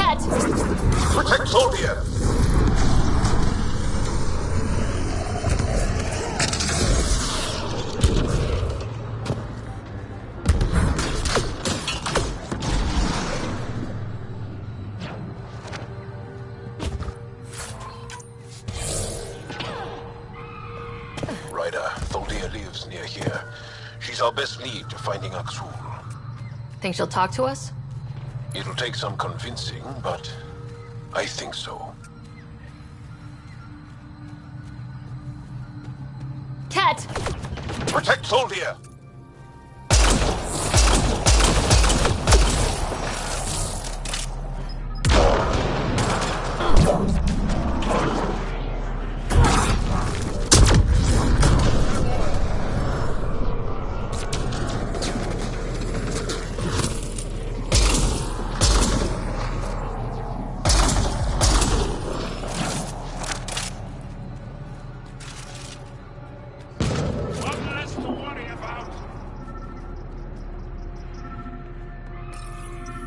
Cat! Protect soldier! Tholdia lives near here. She's our best lead to finding Aksul. Think she'll talk to us? It'll take some convincing, but I think so. Cat! Protect Tholdia!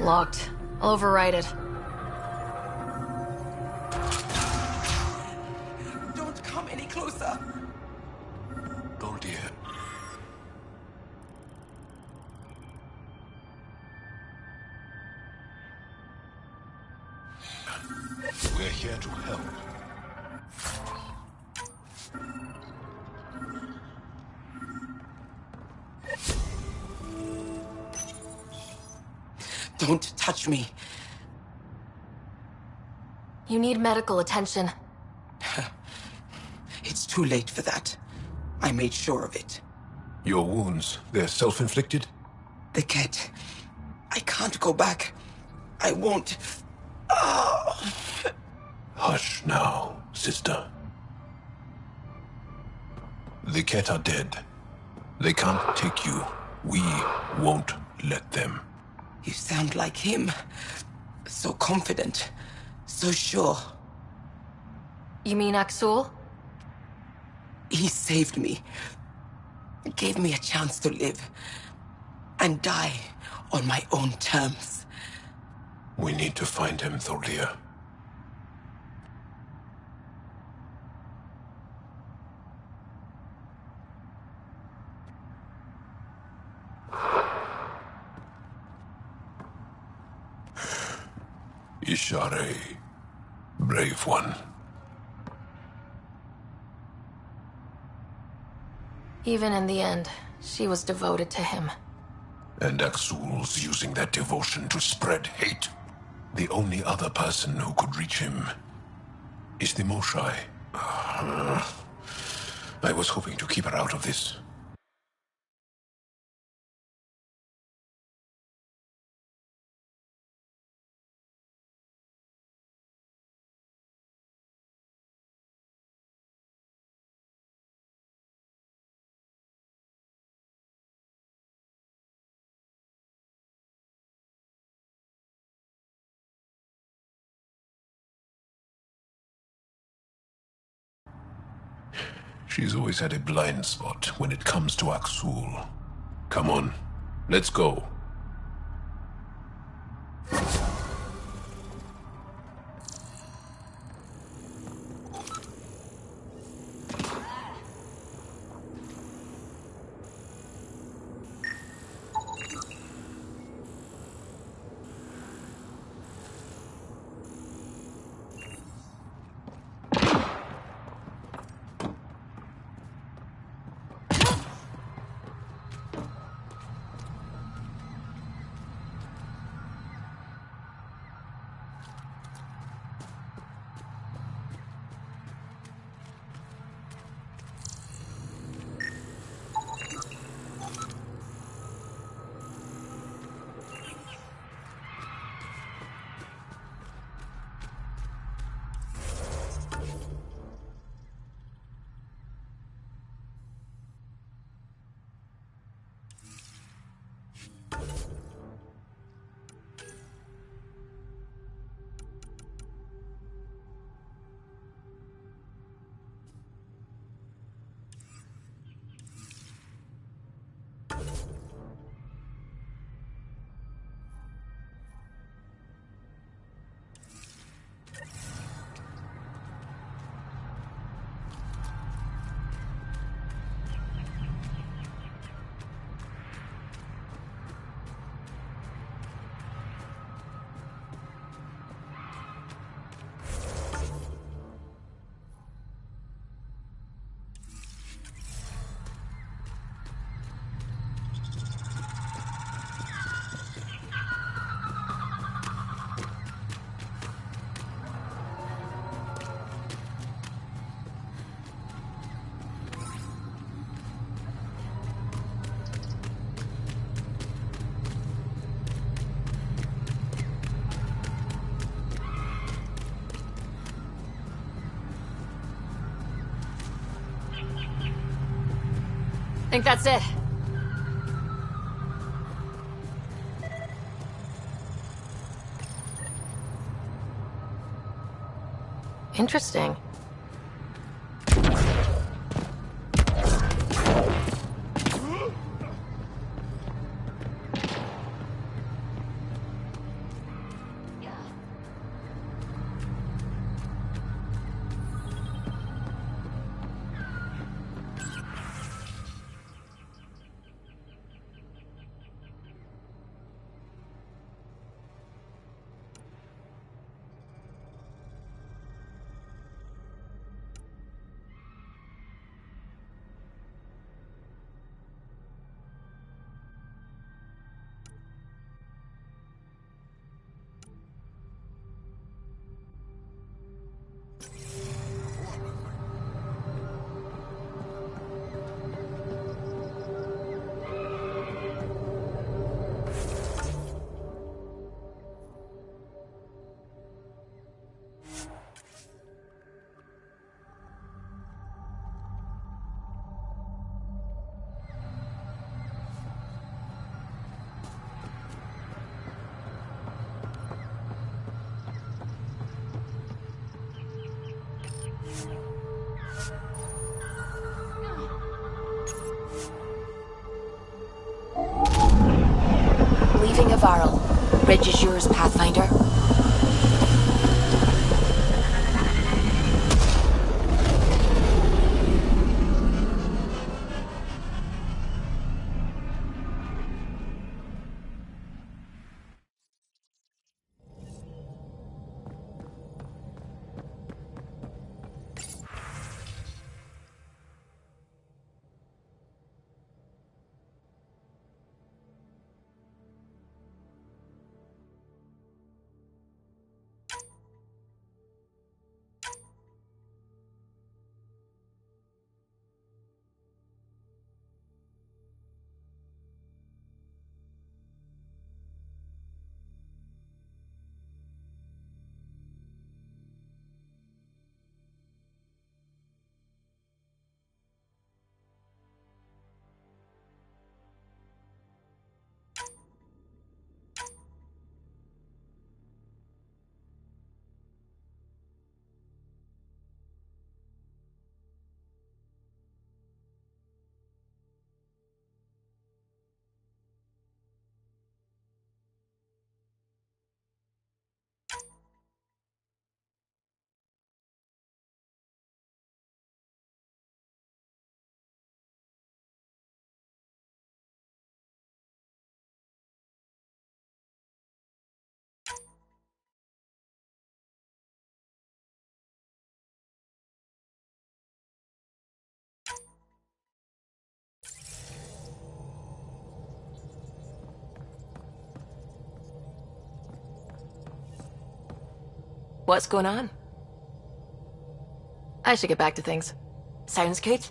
Locked. I'll override it. Don't come any closer. Oh dear. We're here to help. Don't touch me. You need medical attention. It's too late for that. I made sure of it. Your wounds, they're self-inflicted? The cat. I can't go back. I won't. Oh. Hush now, sister. The cat are dead. They can't take you. We won't let them. You sound like him. So confident. So sure. You mean Aksul? He saved me. Gave me a chance to live. And die on my own terms. We need to find him, Tholdia. Ishare, brave one. Even in the end, she was devoted to him. And Aksul's using that devotion to spread hate. The only other person who could reach him is the Moshai. I was hoping to keep her out of this. She's always had a blind spot when it comes to Aksul. Come on, let's go. think that's it. Interesting. Leaving Avarl. Bridge is yours, Pathfinder. What's going on? I should get back to things. Sounds good.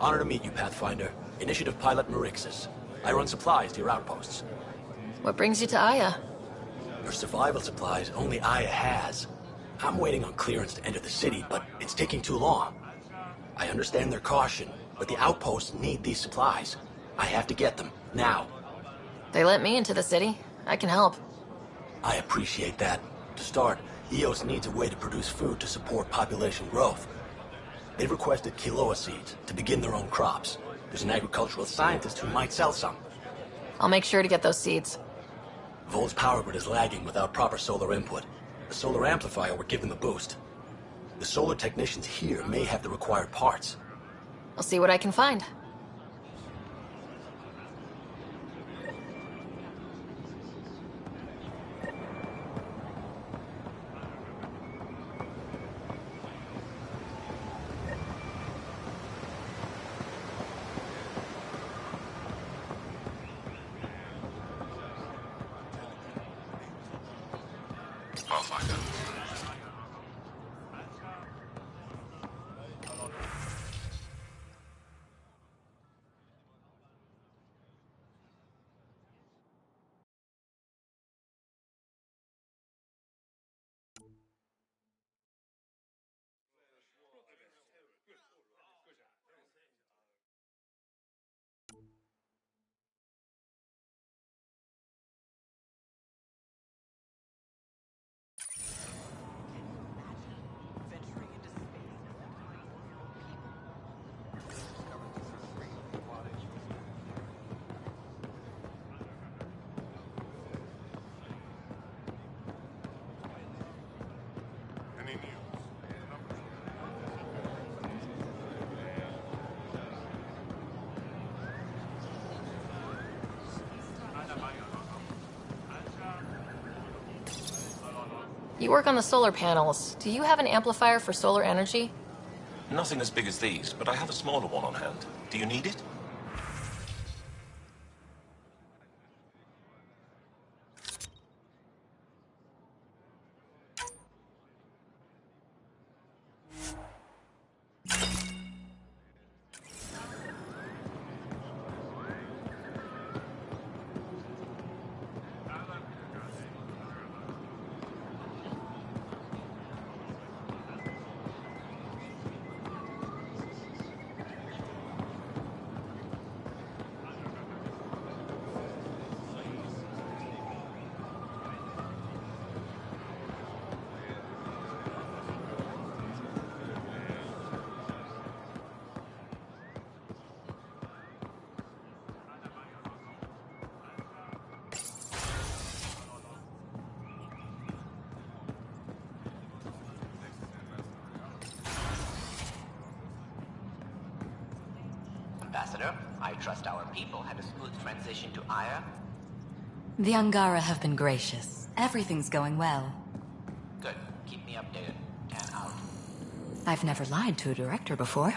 Honor to meet you, Pathfinder. Initiative Pilot Marixus. I run supplies to your outposts. What brings you to Aya? For survival supplies, only Aya has. I'm waiting on clearance to enter the city, but it's taking too long. I understand their caution, but the outposts need these supplies. I have to get them, now. They let me into the city. I can help. I appreciate that. To start, EOS needs a way to produce food to support population growth. They've requested quinoa seeds to begin their own crops. There's an agricultural scientist who might sell some. I'll make sure to get those seeds. Vol's power grid is lagging without proper solar input. The solar amplifier would give them a boost. The solar technicians here may have the required parts. I'll see what I can find. I'll find out. Any news? You work on the solar panels. Do you have an amplifier for solar energy? Nothing as big as these, but I have a smaller one on hand. Do you need it? Ambassador, I trust our people had a smooth transition to Aya. The Angara have been gracious. Everything's going well. Good. Keep me updated. Dan out. I've never lied to a director before.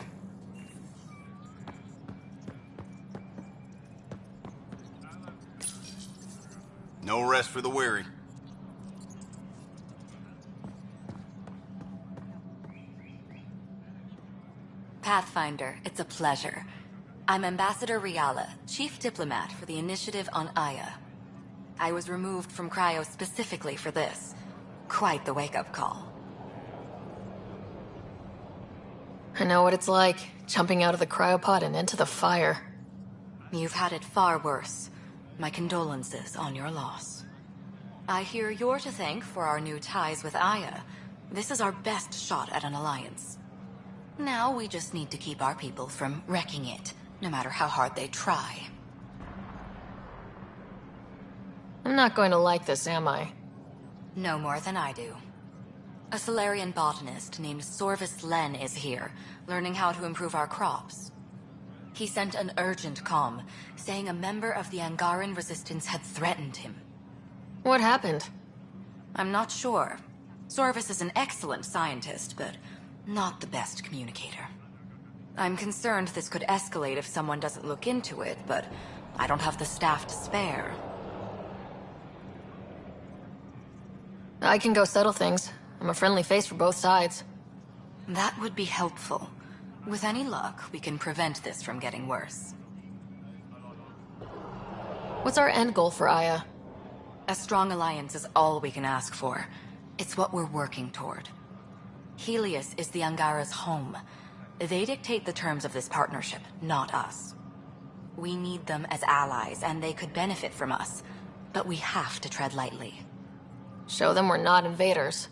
No rest for the weary. Pathfinder, it's a pleasure. I'm Ambassador Riala, Chief Diplomat for the Initiative on Aya. I was removed from Cryo specifically for this. Quite the wake-up call. I know what it's like, jumping out of the cryopod and into the fire. You've had it far worse. My condolences on your loss. I hear you're to thank for our new ties with Aya. This is our best shot at an alliance. Now we just need to keep our people from wrecking it, no matter how hard they try. I'm not going to like this, am I? No more than I do. A Solarian botanist named Sorvis Len is here, learning how to improve our crops. He sent an urgent comm, saying a member of the Angaran resistance had threatened him. What happened? I'm not sure. Sorvis is an excellent scientist, but not the best communicator. I'm concerned this could escalate if someone doesn't look into it, but I don't have the staff to spare. I can go settle things. I'm a friendly face for both sides. That would be helpful. With any luck, we can prevent this from getting worse. What's our end goal for Aya? A strong alliance is all we can ask for. It's what we're working toward. Helios is the Angara's home. They dictate the terms of this partnership, not us. We need them as allies, and they could benefit from us. But we have to tread lightly. Show them we're not invaders.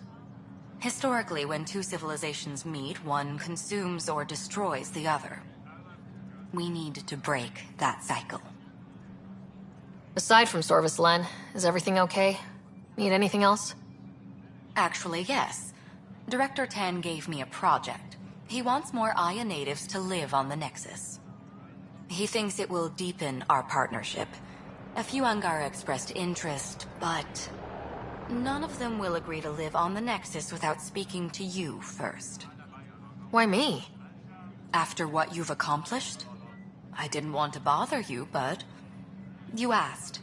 Historically, when two civilizations meet, one consumes or destroys the other. We need to break that cycle. Aside from Sorvis Len, is everything okay? Need anything else? Actually, yes. Director Tan gave me a project. He wants more Aya natives to live on the Nexus. He thinks it will deepen our partnership. A few Angara expressed interest, but none of them will agree to live on the Nexus without speaking to you first. Why me? After what you've accomplished? I didn't want to bother you, but you asked.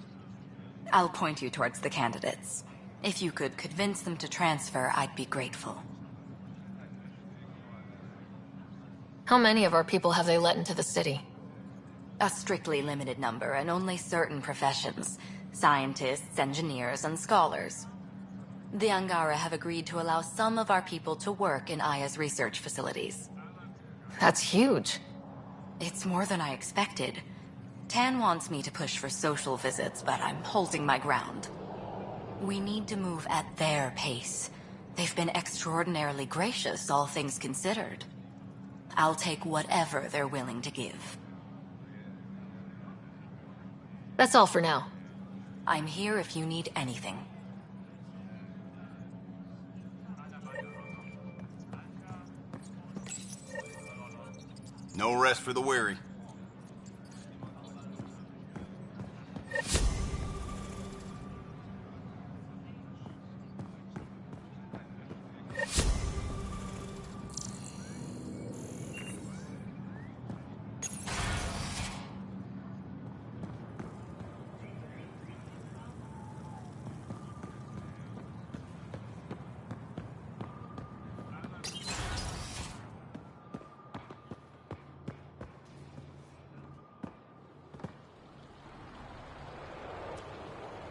I'll point you towards the candidates. If you could convince them to transfer, I'd be grateful. How many of our people have they let into the city? A strictly limited number, and only certain professions. Scientists, engineers, and scholars. The Angara have agreed to allow some of our people to work in Aya's research facilities. That's huge. It's more than I expected. Tan wants me to push for social visits, but I'm holding my ground. We need to move at their pace. They've been extraordinarily gracious, all things considered. I'll take whatever they're willing to give. That's all for now. I'm here if you need anything. No rest for the weary.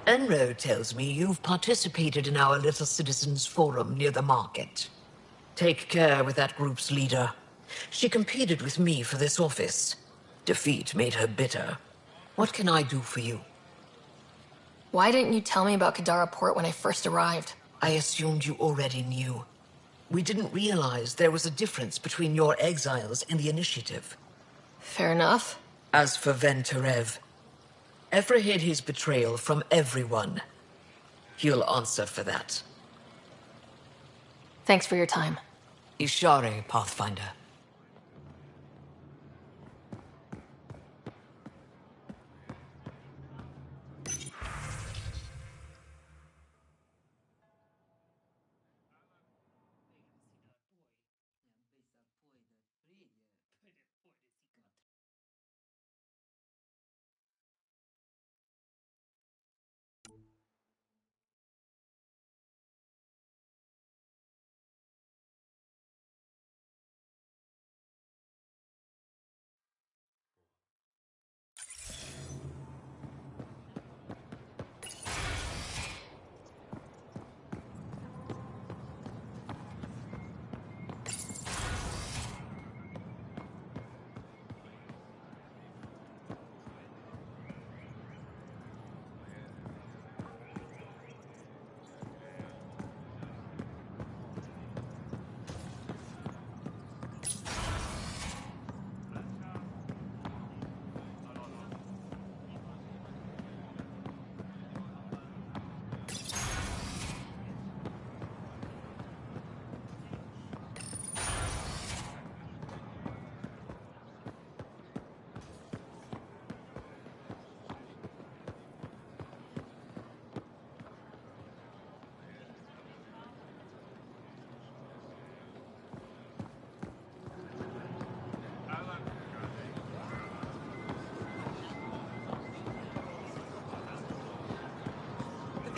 Enro tells me you've participated in our little citizens' forum near the market. Take care with that group's leader. She competed with me for this office. Defeat made her bitter. What can I do for you? Why didn't you tell me about Kadara Port when I first arrived? I assumed you already knew. We didn't realize there was a difference between your exiles and the Initiative. Fair enough. As for Venturev, Ephra hid his betrayal from everyone. He'll answer for that. Thanks for your time. Ishare, Pathfinder.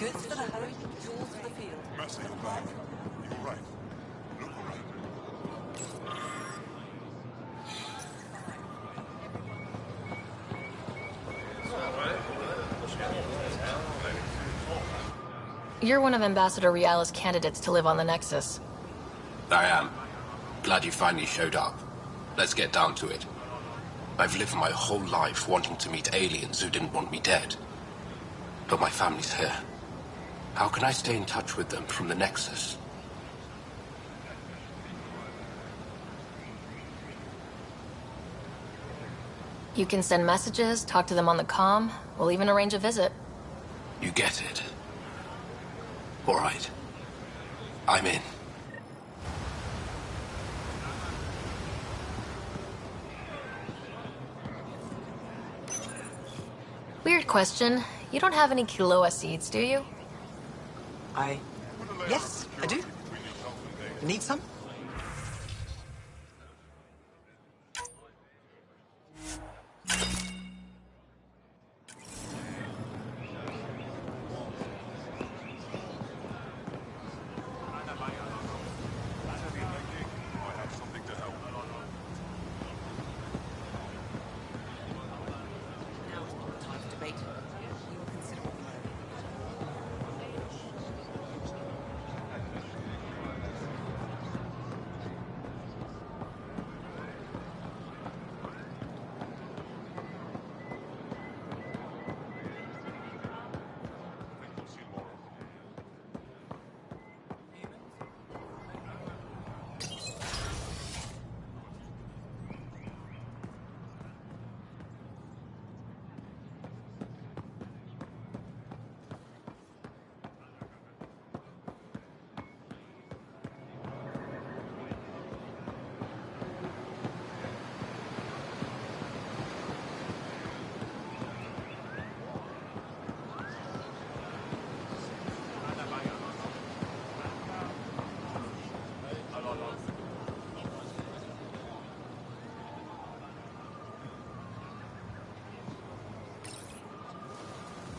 Goods for the home, tools for the field. Mercer, you're back. You're right. Look all right. You're one of Ambassador Riala's candidates to live on the Nexus. I am. Glad you finally showed up. Let's get down to it. I've lived my whole life wanting to meet aliens who didn't want me dead. But my family's here. How can I stay in touch with them from the Nexus? You can send messages, talk to them on the comm. We'll even arrange a visit. You get it. All right. I'm in. Weird question. You don't have any Kiloa seeds, do you? Yes, I do. You need some?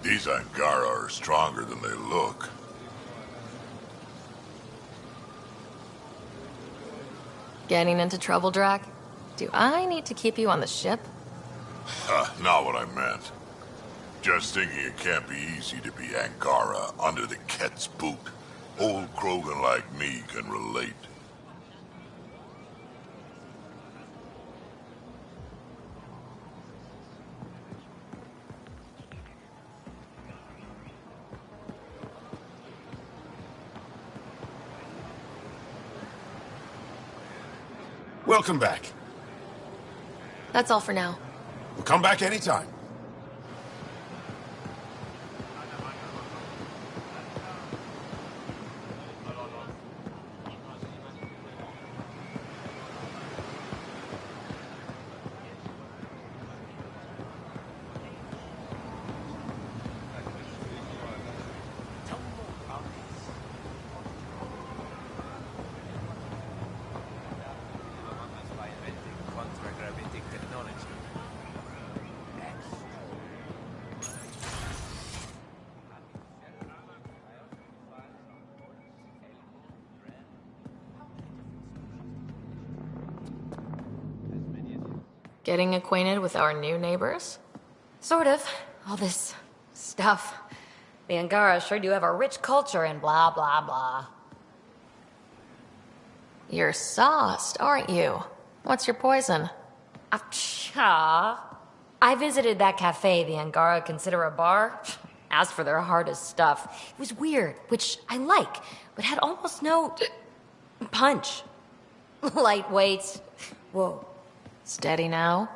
These Angara are stronger than they look. Getting into trouble, Drac? Do I need to keep you on the ship? Not what I meant. Just thinking it can't be easy to be Angara under the Ket's boot. Old Krogan like me can relate. Welcome back. That's all for now. We'll come back anytime. Getting acquainted with our new neighbors? Sort of. All this stuff. The Angara sure do have a rich culture and blah, blah, blah. You're sauced, aren't you? What's your poison? I visited that cafe the Angara consider a bar. Asked for their hardest stuff. It was weird, which I like, but had almost no punch. Lightweight. Whoa. Steady now?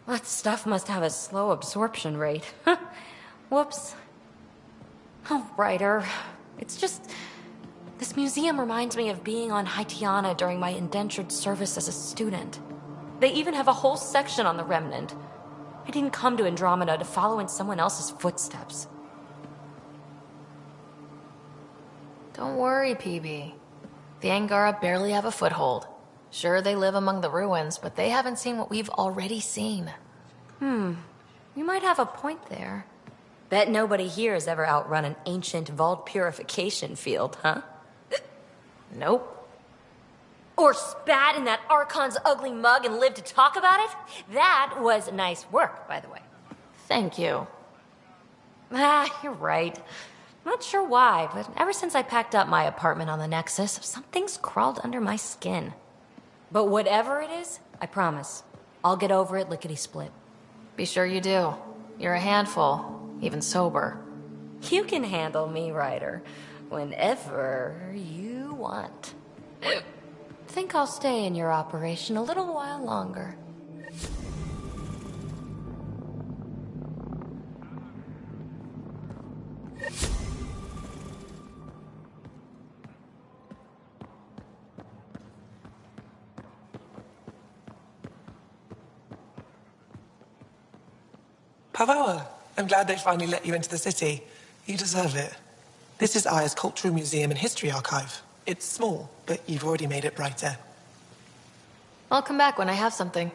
That stuff must have a slow absorption rate. Whoops. Oh, writer. It's just... This museum reminds me of being on Haitiana during my indentured service as a student. They even have a whole section on the Remnant. I didn't come to Andromeda to follow in someone else's footsteps. Don't worry, PB. The Angara barely have a foothold. Sure, they live among the ruins, but they haven't seen what we've already seen. You might have a point there. Bet nobody here has ever outrun an ancient vault purification field, huh? Nope. Or spat in that Archon's ugly mug and lived to talk about it? That was nice work, by the way. Thank you. You're right. Not sure why, but ever since I packed up my apartment on the Nexus, something's crawled under my skin. But whatever it is, I promise, I'll get over it lickety-split. Be sure you do. You're a handful, even sober. You can handle me, Ryder, whenever you want. Think I'll stay in your operation a little while longer. Pavoa, I'm glad they finally let you into the city. You deserve it. This is Aya's Cultural Museum and History Archive. It's small, but you've already made it brighter. I'll come back when I have something.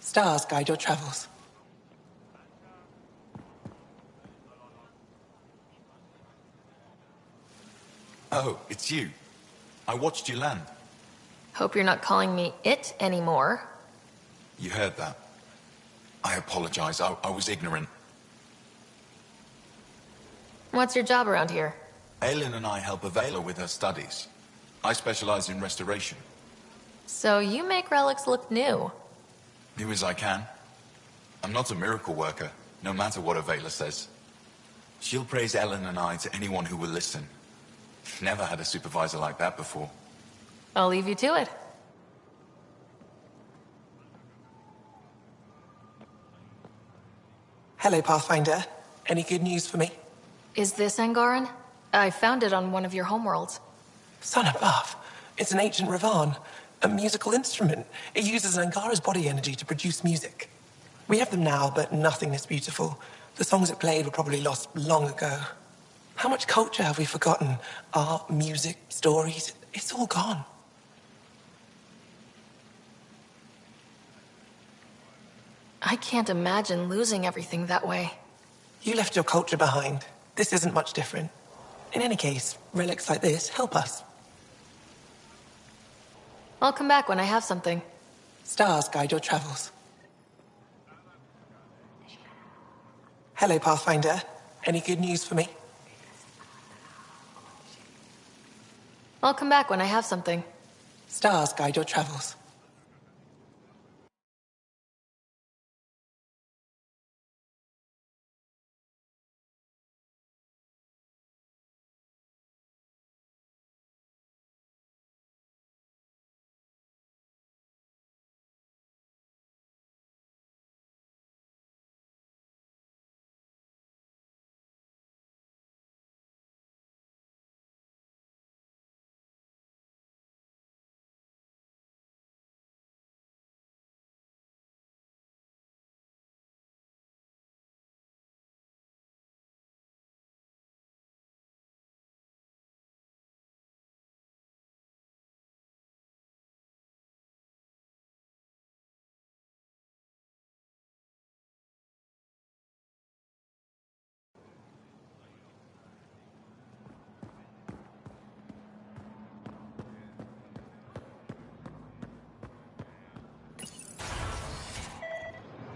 Stars guide your travels. Oh, it's you. I watched you land. Hope you're not calling me it anymore. You heard that. I apologize. I was ignorant. What's your job around here? Aelin and I help Avela with her studies. I specialize in restoration. So you make relics look new. New as I can. I'm not a miracle worker, no matter what Avela says. She'll praise Aelin and I to anyone who will listen. Never had a supervisor like that before. I'll leave you to it. Hello, Pathfinder. Any good news for me? Is this Angaran? I found it on one of your homeworlds. Son above. It's an ancient Ravan. A musical instrument. It uses Angara's body energy to produce music. We have them now, but nothing this beautiful. The songs it played were probably lost long ago. How much culture have we forgotten? Art, music, stories, it's all gone. I can't imagine losing everything that way. You left your culture behind. This isn't much different. In any case, relics like this help us. I'll come back when I have something. Stars guide your travels. Hello, Pathfinder. Any good news for me? I'll come back when I have something. Stars guide your travels.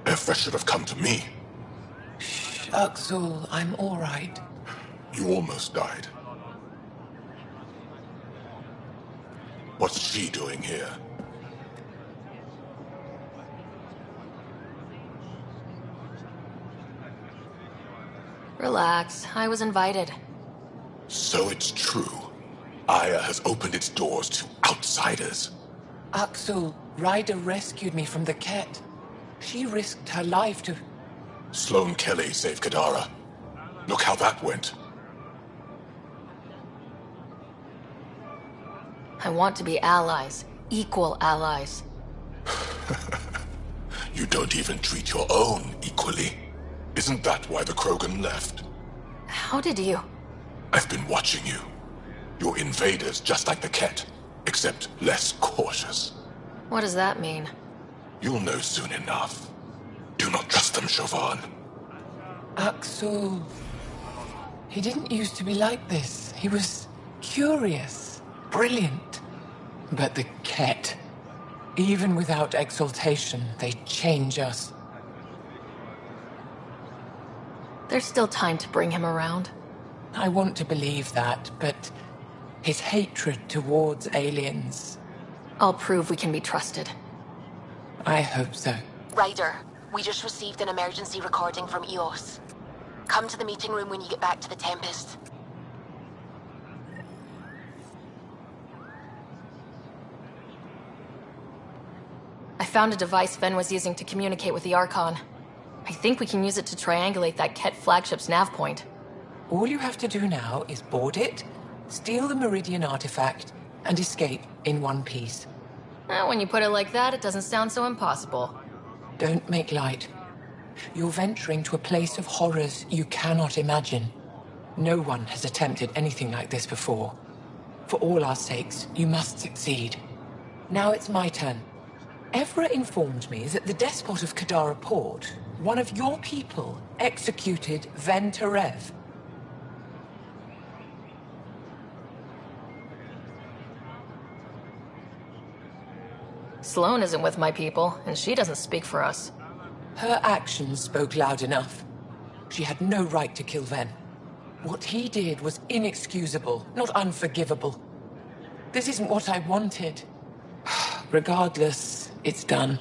Efra should have come to me. Shh, Uxul, I'm all right. You almost died. What's she doing here? Relax, I was invited. So it's true. Aya has opened its doors to outsiders. Uxul, Ryder rescued me from the Ket. She risked her life to... Sloane Kelly saved Kadara. Look how that went. I want to be allies. Equal allies. You don't even treat your own equally. Isn't that why the Krogan left? How did you? I've been watching you. You're invaders just like the Ket, except less cautious. What does that mean? You'll know soon enough. Do not trust them, Chauvin. Uxul... He didn't used to be like this. He was curious, brilliant. But the Ket, even without exaltation, they change us. There's still time to bring him around. I want to believe that, but his hatred towards aliens... I'll prove we can be trusted. I hope so. Ryder, we just received an emergency recording from EOS. Come to the meeting room when you get back to the Tempest. I found a device Ven was using to communicate with the Archon. I think we can use it to triangulate that Ket flagship's nav point. All you have to do now is board it, steal the Meridian artifact, and escape in one piece. When you put it like that, it doesn't sound so impossible. Don't make light. You're venturing to a place of horrors you cannot imagine. No one has attempted anything like this before. For all our sakes, you must succeed. Now it's my turn. Evra informed me that the despot of Kadara Port, one of your people, executed Ven Terev. Sloane isn't with my people, and she doesn't speak for us. Her actions spoke loud enough. She had no right to kill Ven. What he did was inexcusable, not unforgivable. This isn't what I wanted. Regardless, it's done.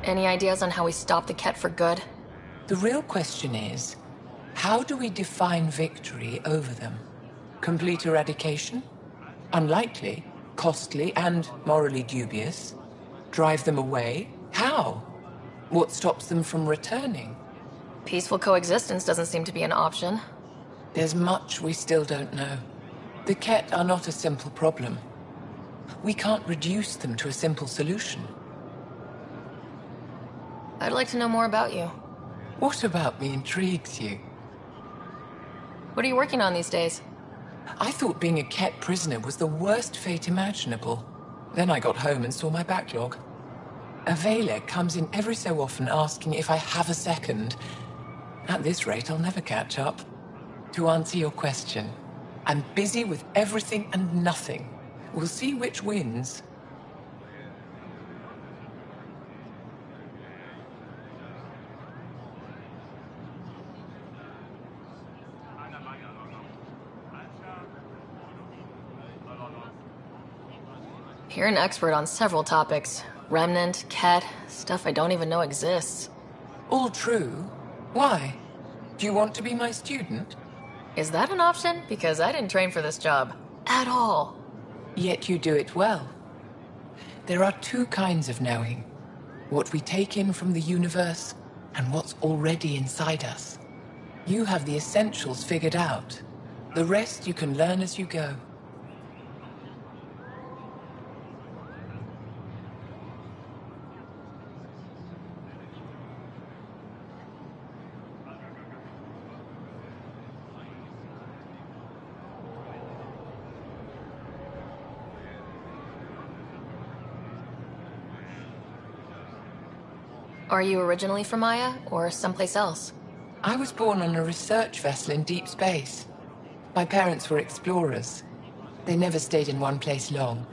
Any ideas on how we stop the Ket for good? The real question is, how do we define victory over them? Complete eradication? Unlikely, costly, and morally dubious. Drive them away? How? What stops them from returning? Peaceful coexistence doesn't seem to be an option. There's much we still don't know. The Ket are not a simple problem. We can't reduce them to a simple solution. I'd like to know more about you. What about me intrigues you? What are you working on these days? I thought being a Ket prisoner was the worst fate imaginable. Then I got home and saw my backlog. Avela comes in every so often asking if I have a second. At this rate, I'll never catch up. To answer your question, I'm busy with everything and nothing. We'll see which wins. You're an expert on several topics. Remnant, Ket, stuff I don't even know exists. All true. Why? Do you want to be my student? Is that an option? Because I didn't train for this job. At all. Yet you do it well. There are two kinds of knowing. What we take in from the universe, and what's already inside us. You have the essentials figured out. The rest you can learn as you go. Are you originally from Maya, or someplace else? I was born on a research vessel in deep space. My parents were explorers. They never stayed in one place long.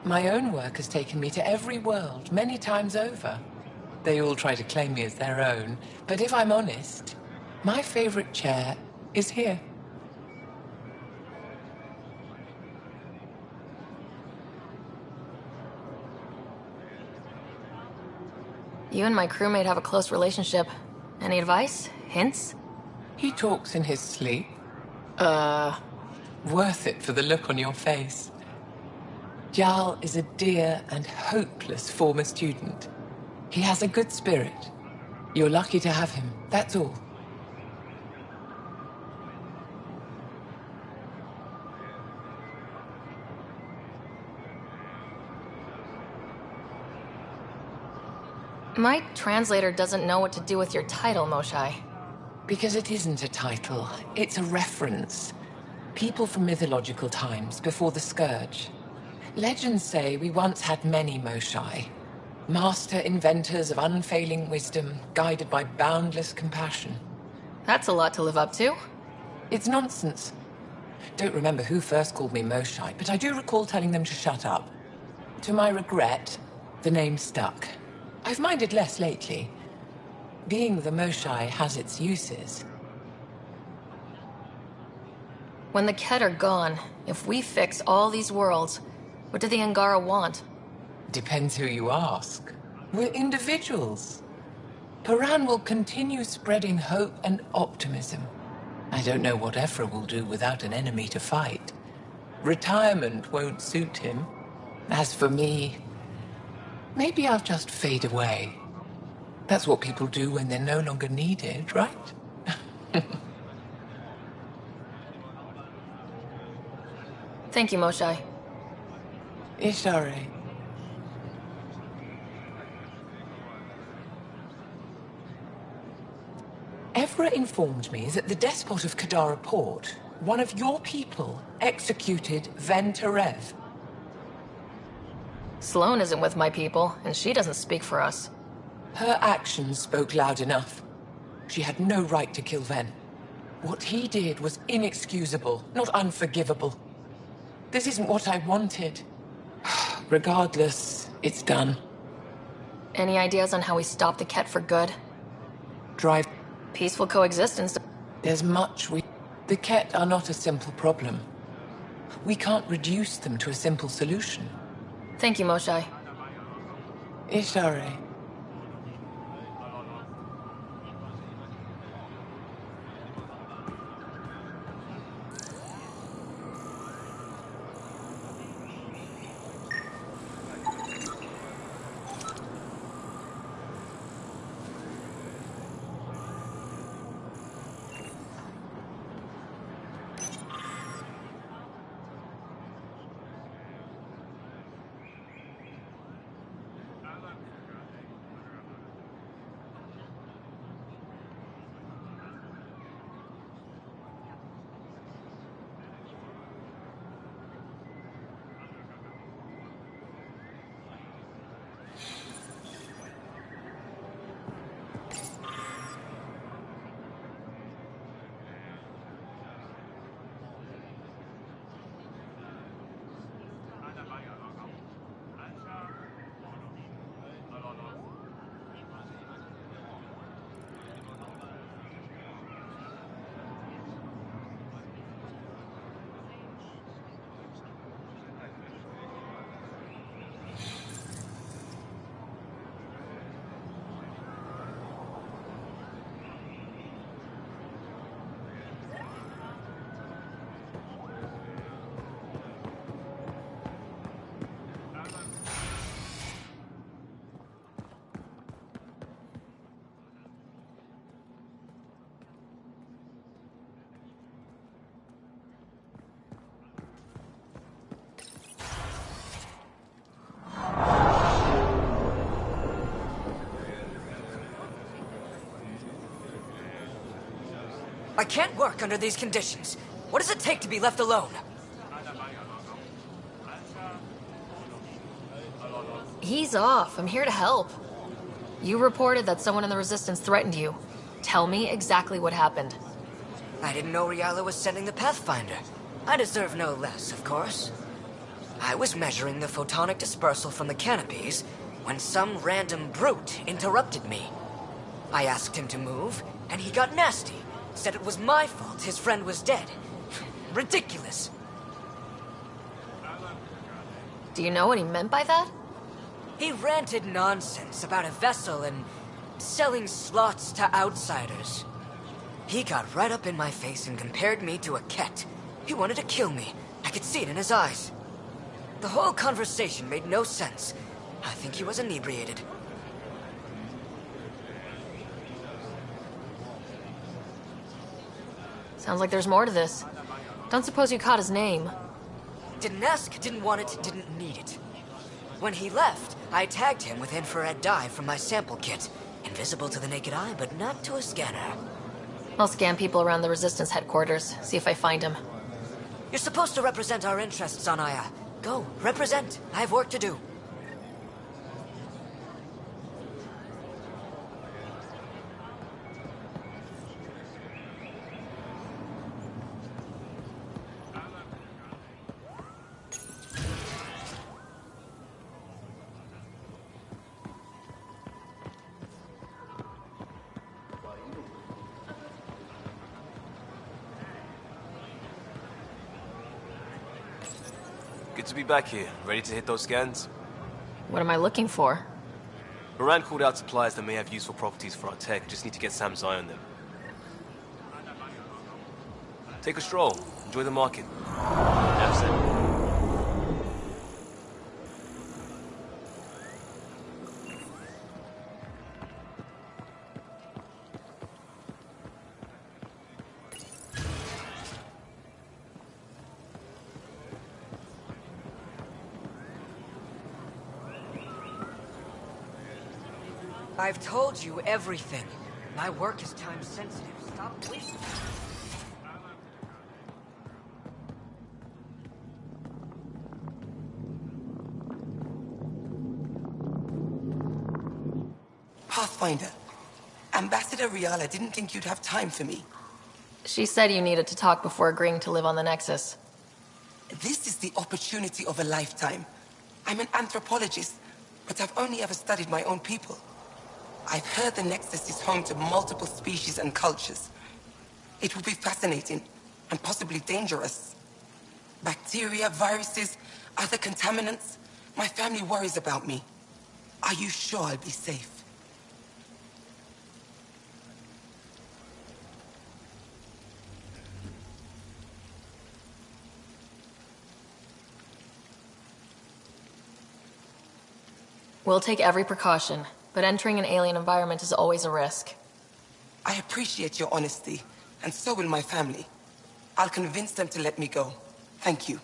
My own work has taken me to every world, many times over. They all try to claim me as their own, but if I'm honest, my favorite chair is here. You and my crewmate have a close relationship. Any advice? Hints? He talks in his sleep. Worth it for the look on your face. Jarl is a dear and hopeless former student. He has a good spirit. You're lucky to have him, that's all. My translator doesn't know what to do with your title, Moshai. Because it isn't a title, it's a reference. People from mythological times, before the Scourge. Legends say we once had many Moshai. Master inventors of unfailing wisdom, guided by boundless compassion. That's a lot to live up to. It's nonsense. Don't remember who first called me Moshai, but I do recall telling them to shut up. To my regret, the name stuck. I've minded less lately. Being the Moshai has its uses. When the Ket are gone, if we fix all these worlds, what do the Angara want? Depends who you ask. We're individuals. Paran will continue spreading hope and optimism. I don't know what Ephra will do without an enemy to fight. Retirement won't suit him. As for me, maybe I'll just fade away. That's what people do when they're no longer needed, right? Thank you, Moshai. Ishare. Ephra informed me that the despot of Kadara Port, one of your people, executed Ven Terev. Sloane isn't with my people, and she doesn't speak for us. Her actions spoke loud enough. She had no right to kill Ven. What he did was inexcusable, not unforgivable. This isn't what I wanted. Regardless, it's done. Any ideas on how we stop the Ket for good? Drive. Peaceful coexistence. There's much we... The Ket are not a simple problem. We can't reduce them to a simple solution. Thank you, Moshai. Ishare. I can't work under these conditions. What does it take to be left alone? He's off. I'm here to help. You reported that someone in the Resistance threatened you. Tell me exactly what happened. I didn't know Riala was sending the Pathfinder. I deserve no less, of course. I was measuring the photonic dispersal from the canopies when some random brute interrupted me. I asked him to move, and he got nasty. Said it was my fault his friend was dead. Ridiculous. Do you know what he meant by that? He ranted nonsense about a vessel and selling slots to outsiders. He got right up in my face and compared me to a Ket. He wanted to kill me. I could see it in his eyes. The whole conversation made no sense. I think he was inebriated. Sounds like there's more to this. Don't suppose you caught his name? Didn't ask, didn't want it, didn't need it. When he left, I tagged him with infrared dye from my sample kit. Invisible to the naked eye, but not to a scanner. I'll scan people around the Resistance headquarters, see if I find him. You're supposed to represent our interests on Aya. Go, represent. I have work to do. Good to be back here. Ready to hit those scans? What am I looking for? Moran called out supplies that may have useful properties for our tech. Just need to get Sam's eye on them. Take a stroll. Enjoy the market. That's it. I've told you everything. My work is time sensitive. Stop wasting it. Pathfinder, Ambassador Riala didn't think you'd have time for me. She said you needed to talk before agreeing to live on the Nexus. This is the opportunity of a lifetime. I'm an anthropologist, but I've only ever studied my own people. I've heard the Nexus is home to multiple species and cultures. It will be fascinating, and possibly dangerous. Bacteria, viruses, other contaminants. My family worries about me. Are you sure I'll be safe? We'll take every precaution, but entering an alien environment is always a risk. I appreciate your honesty, and so will my family. I'll convince them to let me go. Thank you.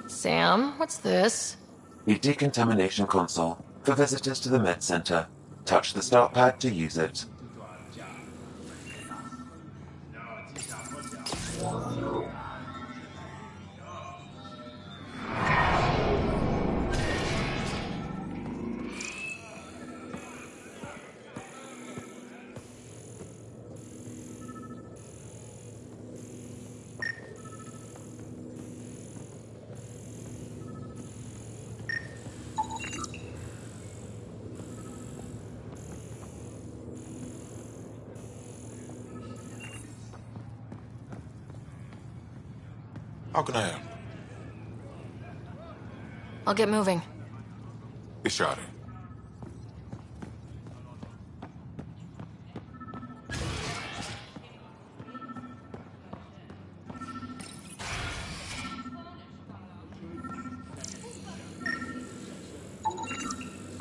Sam, what's this? The decontamination console for visitors to the med center. Touch the start pad to use it. How can I help? I'll get moving. Ishari.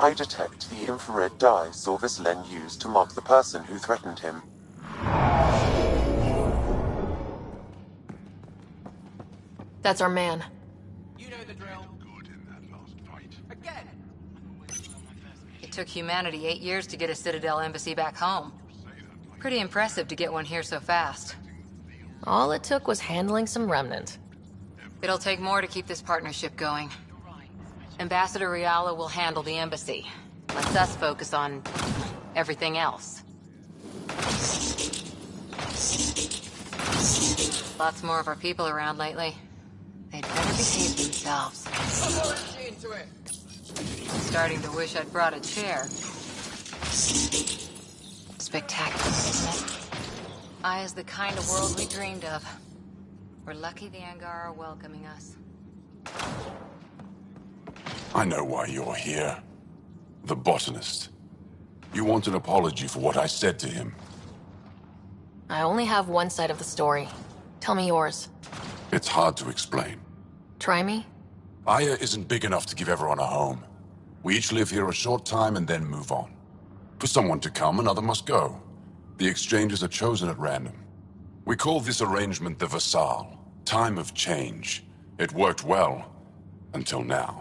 I detect the infrared dye Sorvis Len used to mark the person who threatened him. That's our man. You know the drill. Good in that last fight. Again. It took humanity 8 years to get a Citadel embassy back home. Pretty impressive to get one here so fast. All it took was handling some remnant. It'll take more to keep this partnership going. Ambassador Riala will handle the embassy. Let's us focus on everything else. Lots more of our people around lately. They'd better behave themselves. Into it. Starting to wish I'd brought a chair. Spectacular, isn't it? Aya's the kind of world we dreamed of. We're lucky the Angar are welcoming us. I know why you're here. The botanist. You want an apology for what I said to him. I only have one side of the story. Tell me yours. It's hard to explain. Try me? Aya isn't big enough to give everyone a home. We each live here a short time and then move on. For someone to come, another must go. The exchanges are chosen at random. We call this arrangement the Vassal. Time of change. It worked well. Until now.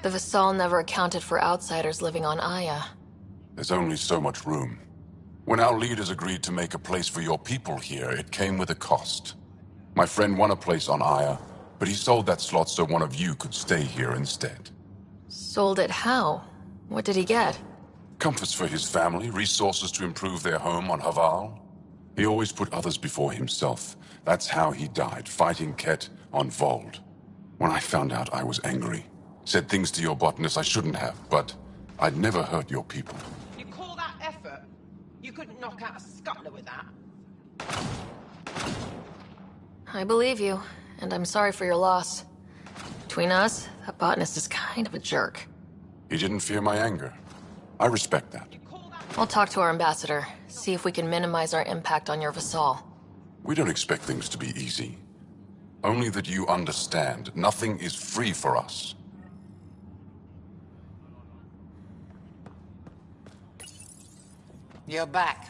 The Vassal never accounted for outsiders living on Aya. There's only so much room. When our leaders agreed to make a place for your people here, it came with a cost. My friend won a place on Aya, but he sold that slot so one of you could stay here instead. Sold it how? What did he get? Comforts for his family, resources to improve their home on Haval. He always put others before himself. That's how he died, fighting Ket on Vold. When I found out, I was angry. Said things to your botanist I shouldn't have, but I'd never hurt your people. You call that effort? You couldn't knock out a scuttler with that. I believe you, and I'm sorry for your loss. Between us, that botanist is kind of a jerk. He didn't fear my anger. I respect that. I'll talk to our ambassador, see if we can minimize our impact on your Vassal. We don't expect things to be easy. Only that you understand, nothing is free for us. You're back.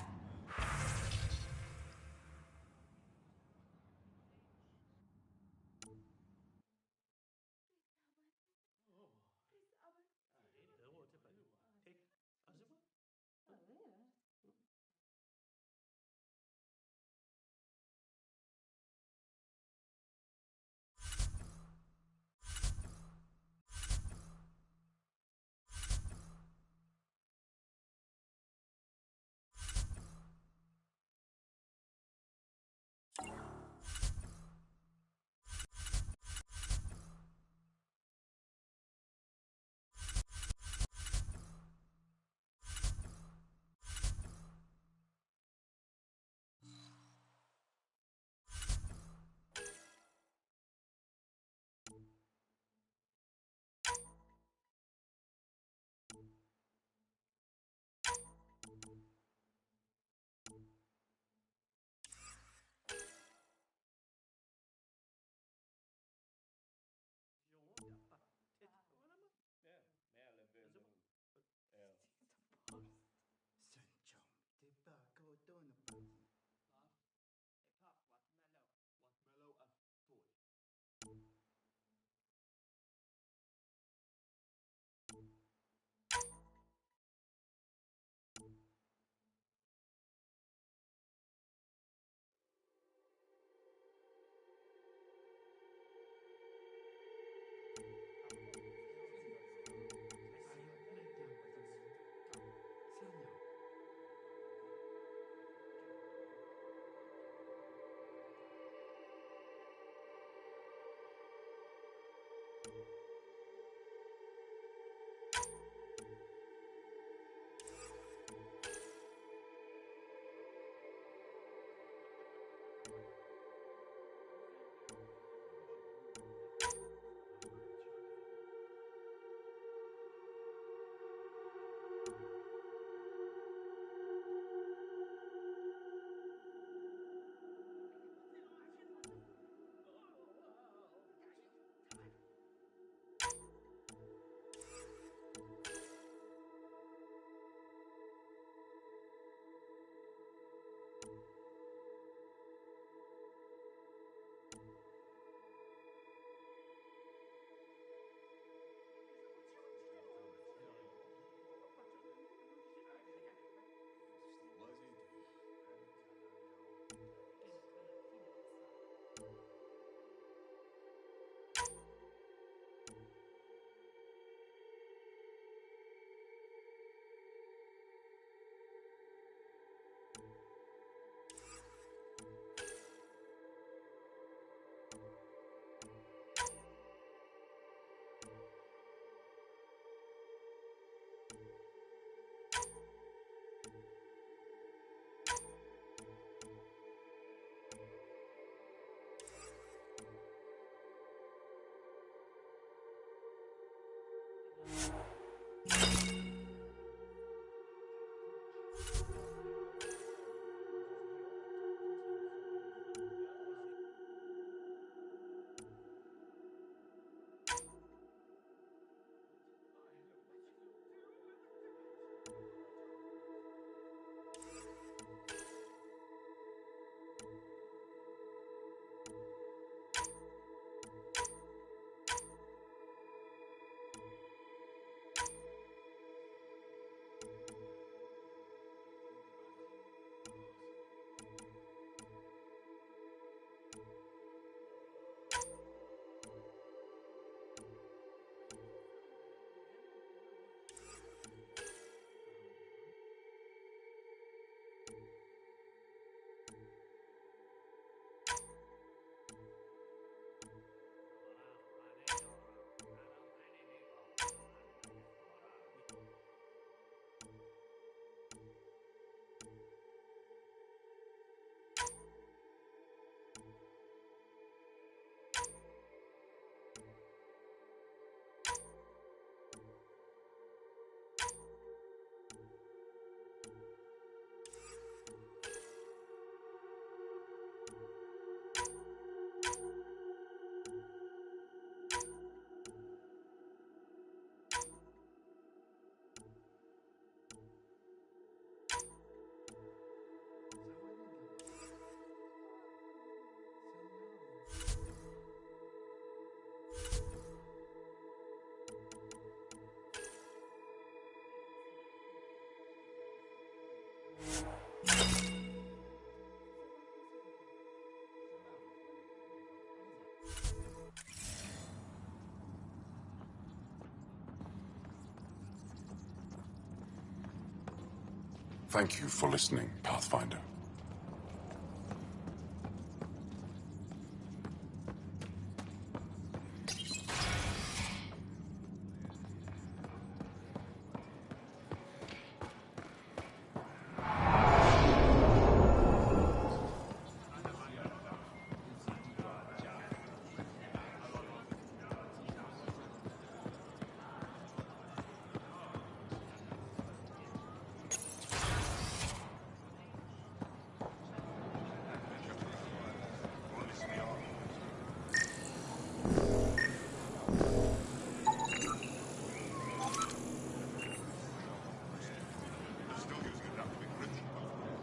Thank you for listening, Pathfinder.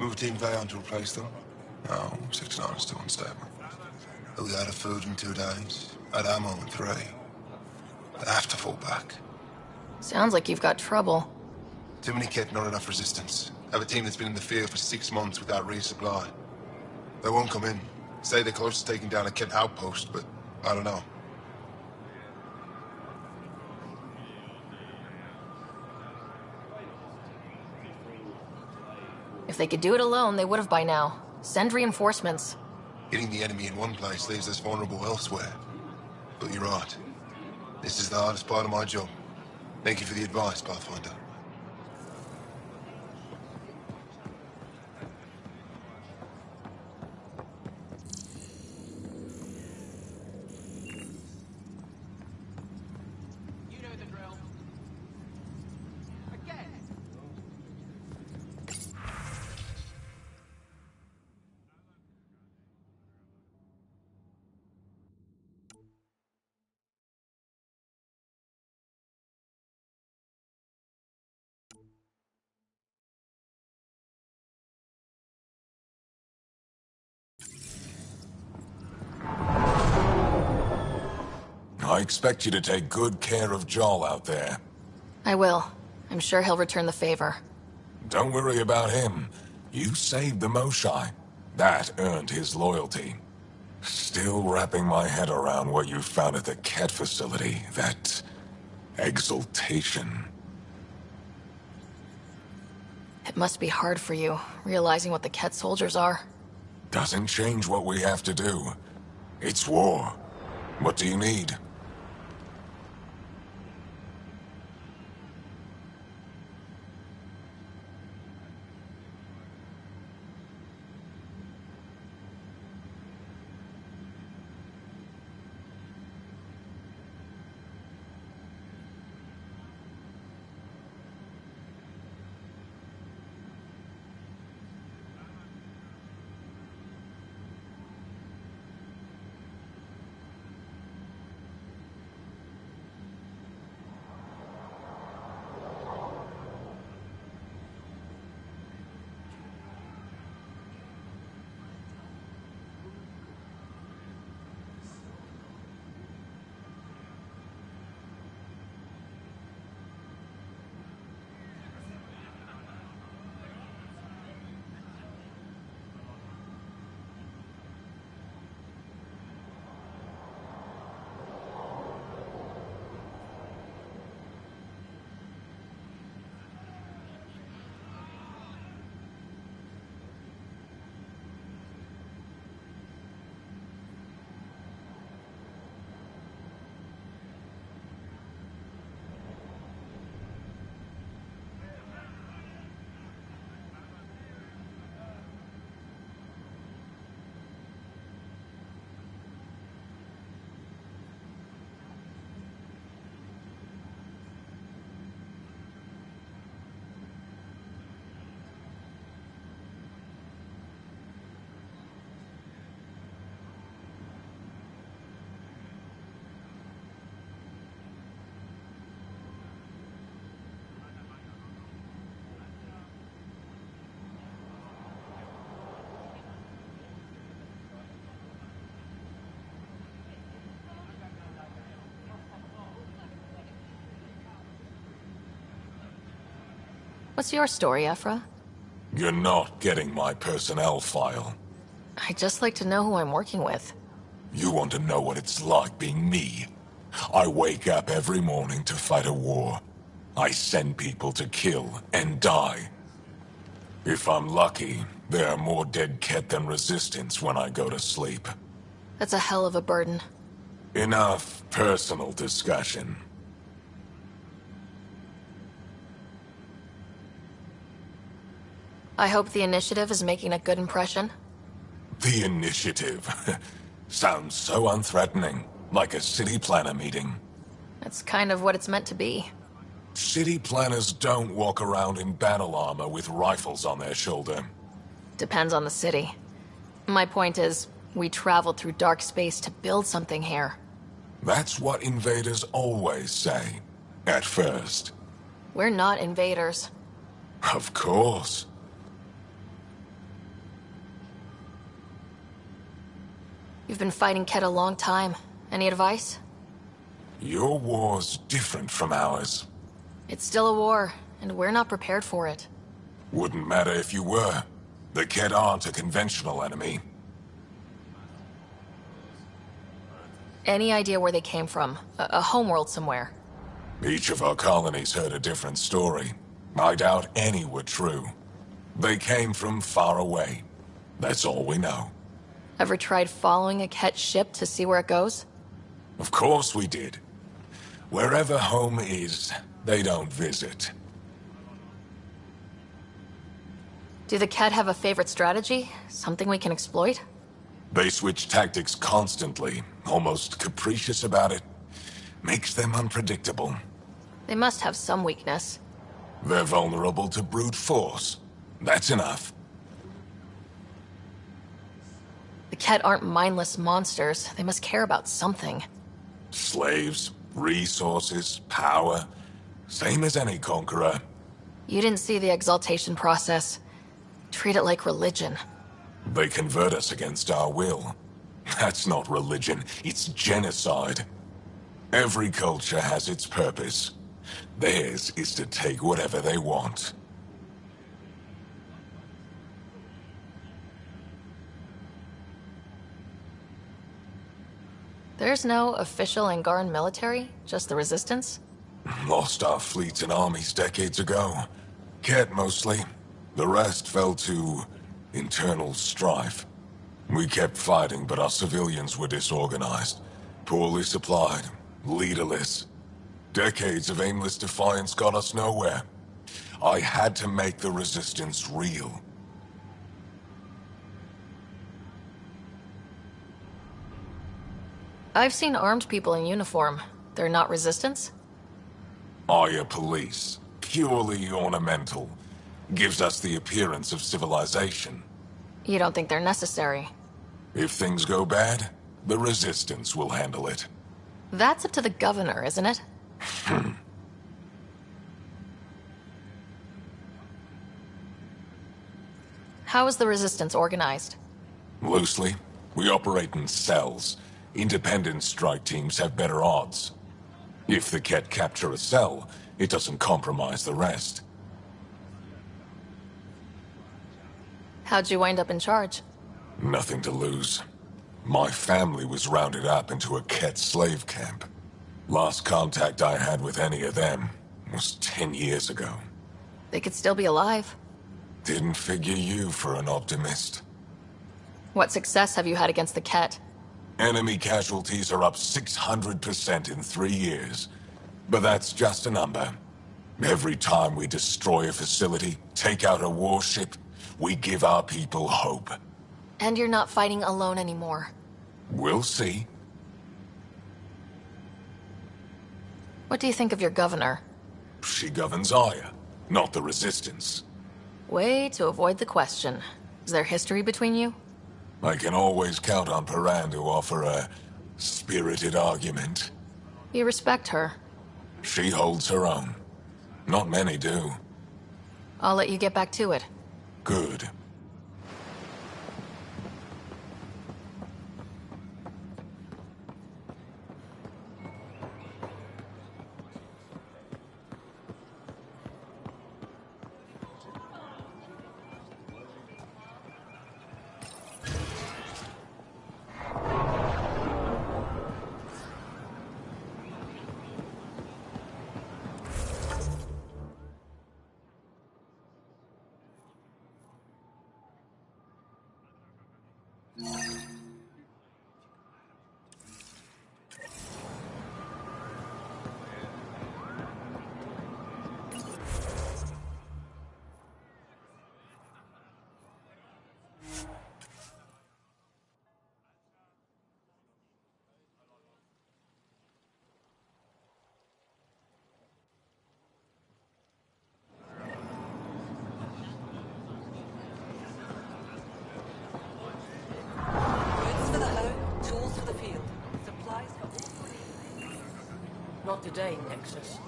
Moved Team Vey on to replace them? No, 6-9 is still unstable. But we out of food in 2 days. Had ammo in 3. They have to fall back. Sounds like you've got trouble. Too many kit, not enough resistance. Have a team that's been in the field for 6 months without resupply. They won't come in. Say they're close to taking down a kit outpost, but I don't know. If they could do it alone, they would have by now. Send reinforcements. Hitting the enemy in one place leaves us vulnerable elsewhere. But you're right. This is the hardest part of my job. Thank you for the advice, Pathfinder. I expect you to take good care of Jarl out there. I will. I'm sure he'll return the favor. Don't worry about him. You saved the Moshai. That earned his loyalty. Still wrapping my head around what you found at the Ket facility. That exultation. It must be hard for you, realizing what the Ket soldiers are. Doesn't change what we have to do. It's war. What do you need? What's your story, Ephra? You're not getting my personnel file. I'd just like to know who I'm working with. You want to know what it's like being me? I wake up every morning to fight a war. I send people to kill and die. If I'm lucky, there are more dead Ket than resistance when I go to sleep. That's a hell of a burden. Enough personal discussion. I hope the initiative is making a good impression. The initiative. Sounds so unthreatening, like a city planner meeting. That's kind of what it's meant to be. City planners don't walk around in battle armor with rifles on their shoulder. Depends on the city. My point is, we traveled through dark space to build something here. That's what invaders always say. At first. We're not invaders. Of course. You've been fighting Ket a long time. Any advice? Your war's different from ours. It's still a war, and we're not prepared for it. Wouldn't matter if you were. The Ket aren't a conventional enemy. Any idea where they came from? A homeworld somewhere? Each of our colonies heard a different story. I doubt any were true. They came from far away. That's all we know. Ever tried following a Ket ship to see where it goes? Of course we did. Wherever home is, they don't visit. Do the Ket have a favorite strategy? Something we can exploit? They switch tactics constantly, almost capricious about it. Makes them unpredictable. They must have some weakness. They're vulnerable to brute force. That's enough. The Ket aren't mindless monsters. They must care about something. Slaves, resources, power. Same as any conqueror. You didn't see the exaltation process. Treat it like religion. They convert us against our will. That's not religion, it's genocide. Every culture has its purpose. Theirs is to take whatever they want. There's no official Angaran military? Just the Resistance? Lost our fleets and armies decades ago. Ket mostly. The rest fell to internal strife. We kept fighting, but our civilians were disorganized, poorly supplied, leaderless. Decades of aimless defiance got us nowhere. I had to make the Resistance real. I've seen armed people in uniform. They're not Resistance? Aya police, purely ornamental. Gives us the appearance of civilization. You don't think they're necessary? If things go bad, the Resistance will handle it. That's up to the governor, isn't it? How is the Resistance organized? Loosely, we operate in cells. Independent strike teams have better odds. If the Ket capture a cell, it doesn't compromise the rest. How'd you wind up in charge? Nothing to lose. My family was rounded up into a Ket slave camp. Last contact I had with any of them was 10 years ago. They could still be alive. Didn't figure you for an optimist. What success have you had against the Ket? Enemy casualties are up 600% in 3 years. But that's just a number. Every time we destroy a facility, take out a warship, we give our people hope. And you're not fighting alone anymore. We'll see. What do you think of your governor? She governs Aya, not the Resistance. Way to avoid the question. Is there history between you? I can always count on Paran to offer a spirited argument. You respect her. She holds her own. Not many do. I'll let you get back to it. Good. Not today, Nexus.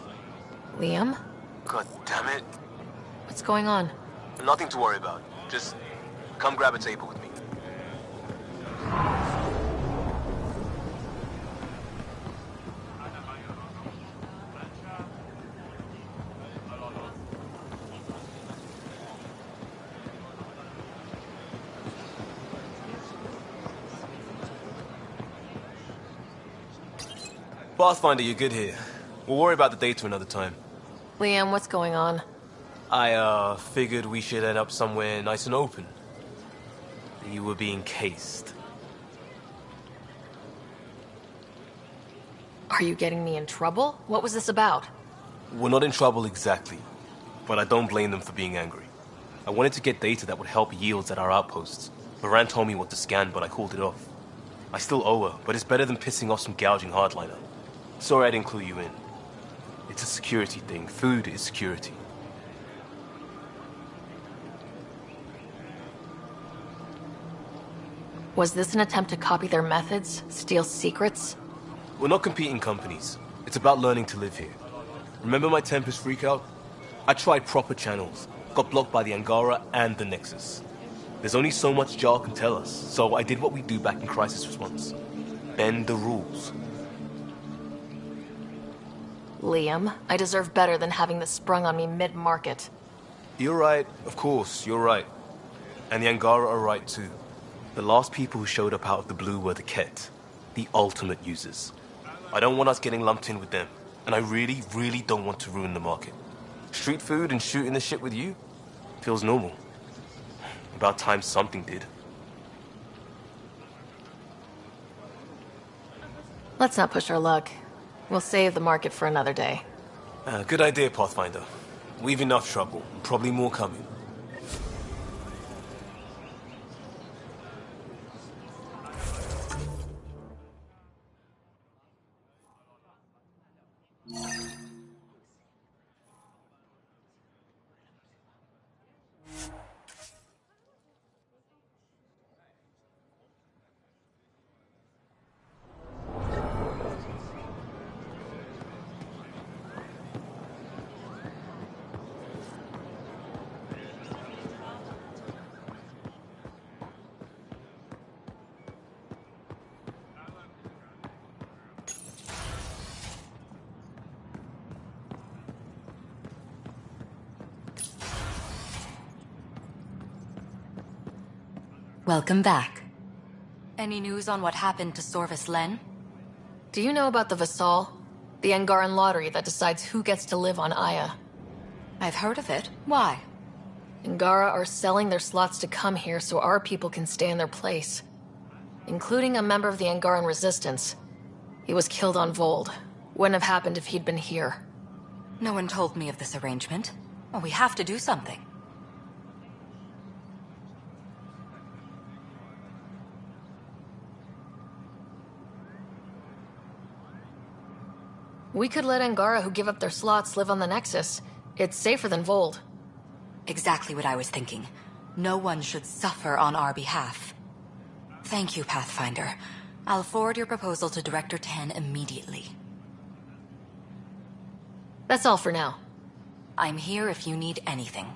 Liam? God damn it. What's going on? Nothing to worry about. Just come grab a table with me. Pathfinder, you're good here. We'll worry about the data another time. Liam, what's going on? I, figured we should end up somewhere nice and open. You were being cased. Are you getting me in trouble? What was this about? We're not in trouble exactly, but I don't blame them for being angry. I wanted to get data that would help yields at our outposts. Moran told me what to scan, but I called it off. I still owe her, but it's better than pissing off some gouging hardliner. Sorry I didn't clue you in. It's a security thing. Food is security. Was this an attempt to copy their methods? Steal secrets? We're not competing companies. It's about learning to live here. Remember my Tempest freakout? I tried proper channels. Got blocked by the Angara and the Nexus. There's only so much Jar can tell us, so I did what we do back in crisis response. Bend the rules. Liam, I deserve better than having this sprung on me mid-market. You're right, of course, you're right. And the Angara are right too. The last people who showed up out of the blue were the Ket, the ultimate users. I don't want us getting lumped in with them, and I really, really don't want to ruin the market. Street food and shooting the shit with you feels normal. About time something did. Let's not push our luck. We'll save the market for another day. Good idea, Pathfinder. We've enough trouble, probably more coming. Welcome back. Any news on what happened to Sorvis Len? Do you know about the Vassal? The Angaran lottery that decides who gets to live on Aya. I've heard of it. Why? Angara are selling their slots to come here so our people can stay in their place. Including a member of the Angaran resistance. He was killed on Vold. Wouldn't have happened if he'd been here. No one told me of this arrangement. Well, we have to do something. We could let Angara who give up their slots live on the Nexus. It's safer than Vold. Exactly what I was thinking. No one should suffer on our behalf. Thank you, Pathfinder. I'll forward your proposal to Director 10 immediately. That's all for now. I'm here if you need anything.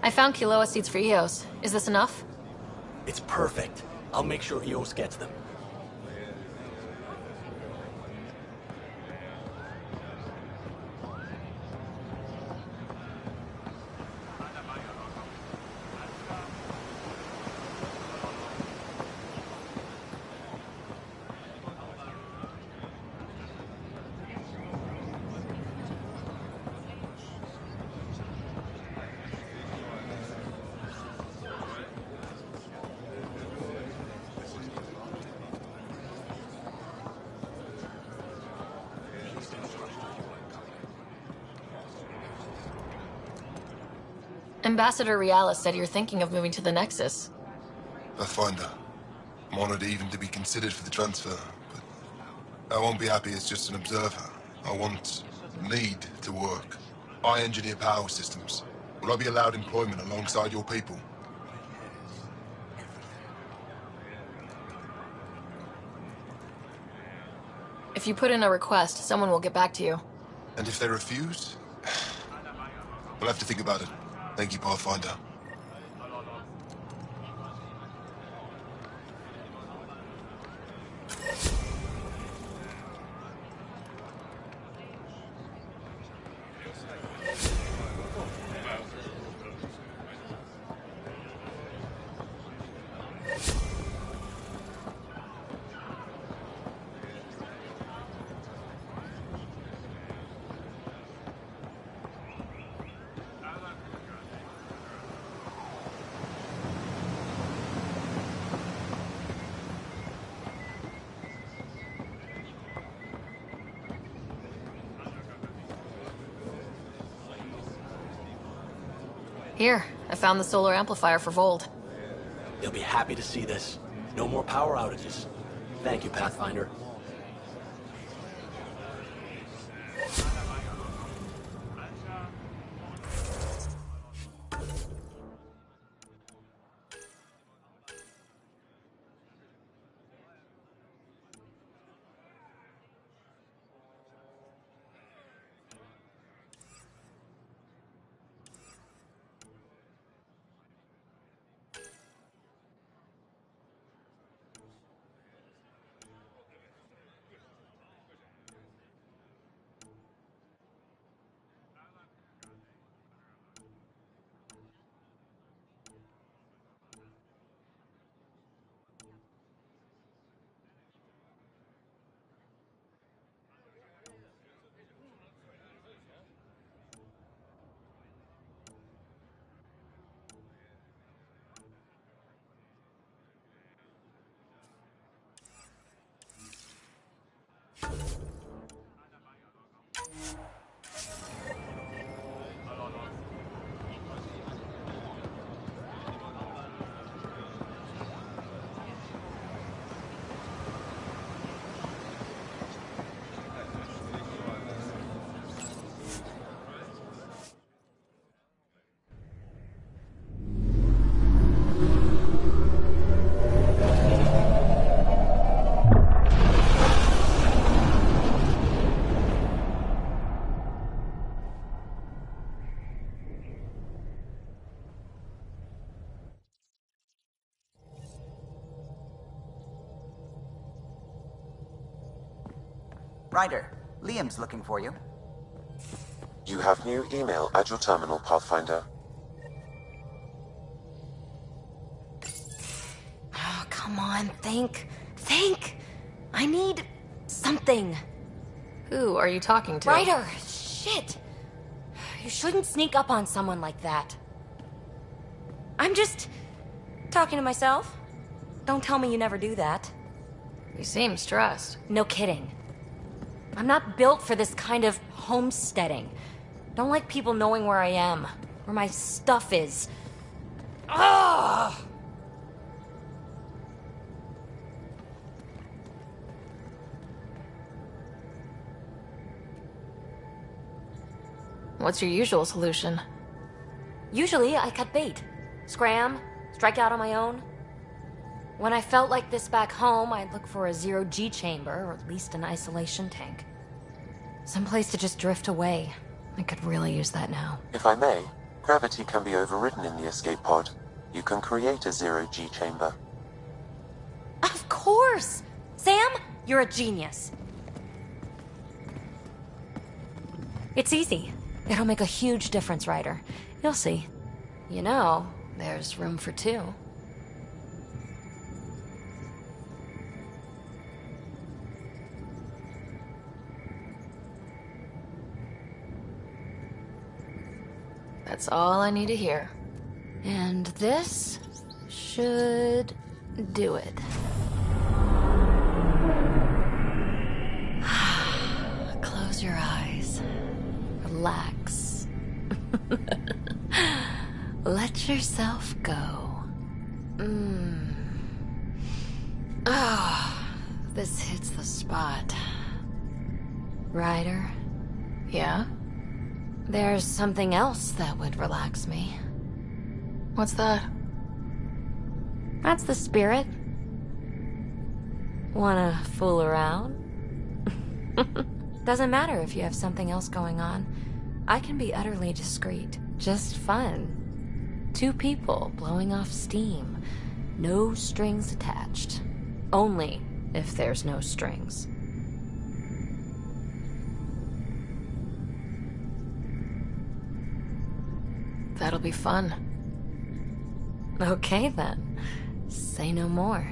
I found Kiloa seeds for Eos. Is this enough? It's perfect. I'll make sure Eos gets them. Ambassador Riala said you're thinking of moving to the Nexus. Pathfinder. I'm honored even to be considered for the transfer, but I won't be happy as just an observer. I want lead to work. I engineer power systems. Will I be allowed employment alongside your people? If you put in a request, someone will get back to you. And if they refuse? We'll have to think about it. Thank you, Pathfinder. Here, I found the solar amplifier for Vold. They'll be happy to see this. No more power outages. Thank you, Pathfinder. Ryder, Liam's looking for you. You have new email at your terminal, Pathfinder. Oh, come on, think. Think! I need something. Who are you talking to? Ryder! Shit! You shouldn't sneak up on someone like that. I'm just talking to myself. Don't tell me you never do that. You seem stressed. No kidding. I'm not built for this kind of homesteading. Don't like people knowing where I am, where my stuff is. Ugh! What's your usual solution? Usually, I cut bait. Scram, strike out on my own. When I felt like this back home, I'd look for a zero-G chamber, or at least an isolation tank. Someplace to just drift away. I could really use that now. If I may, gravity can be overridden in the escape pod. You can create a zero-G chamber. Of course! Sam, you're a genius. It's easy. It'll make a huge difference, Ryder. You'll see. You know, there's room for two. That's all I need to hear. And this should do it. Close your eyes. Relax. Let yourself go. Oh, this hits the spot. Ryder? Yeah? There's something else that would relax me. What's that? That's the spirit. Wanna fool around? Doesn't matter if you have something else going on. I can be utterly discreet. Just fun. Two people blowing off steam. No strings attached. Only if there's no strings. That'll be fun. Okay then. Say no more.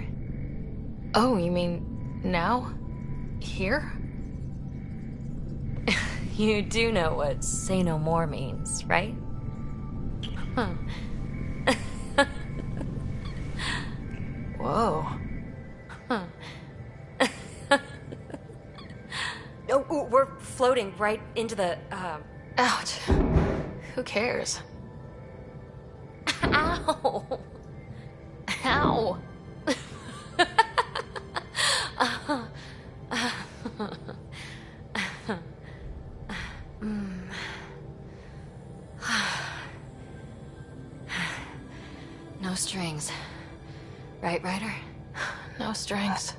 Oh, you mean now? Here? You do know what say no more means, right? Huh. Whoa. Huh. Oh, we're floating right into the, Ouch. Who cares? Ow! Ow! No strings. Right, Ryder? No strings.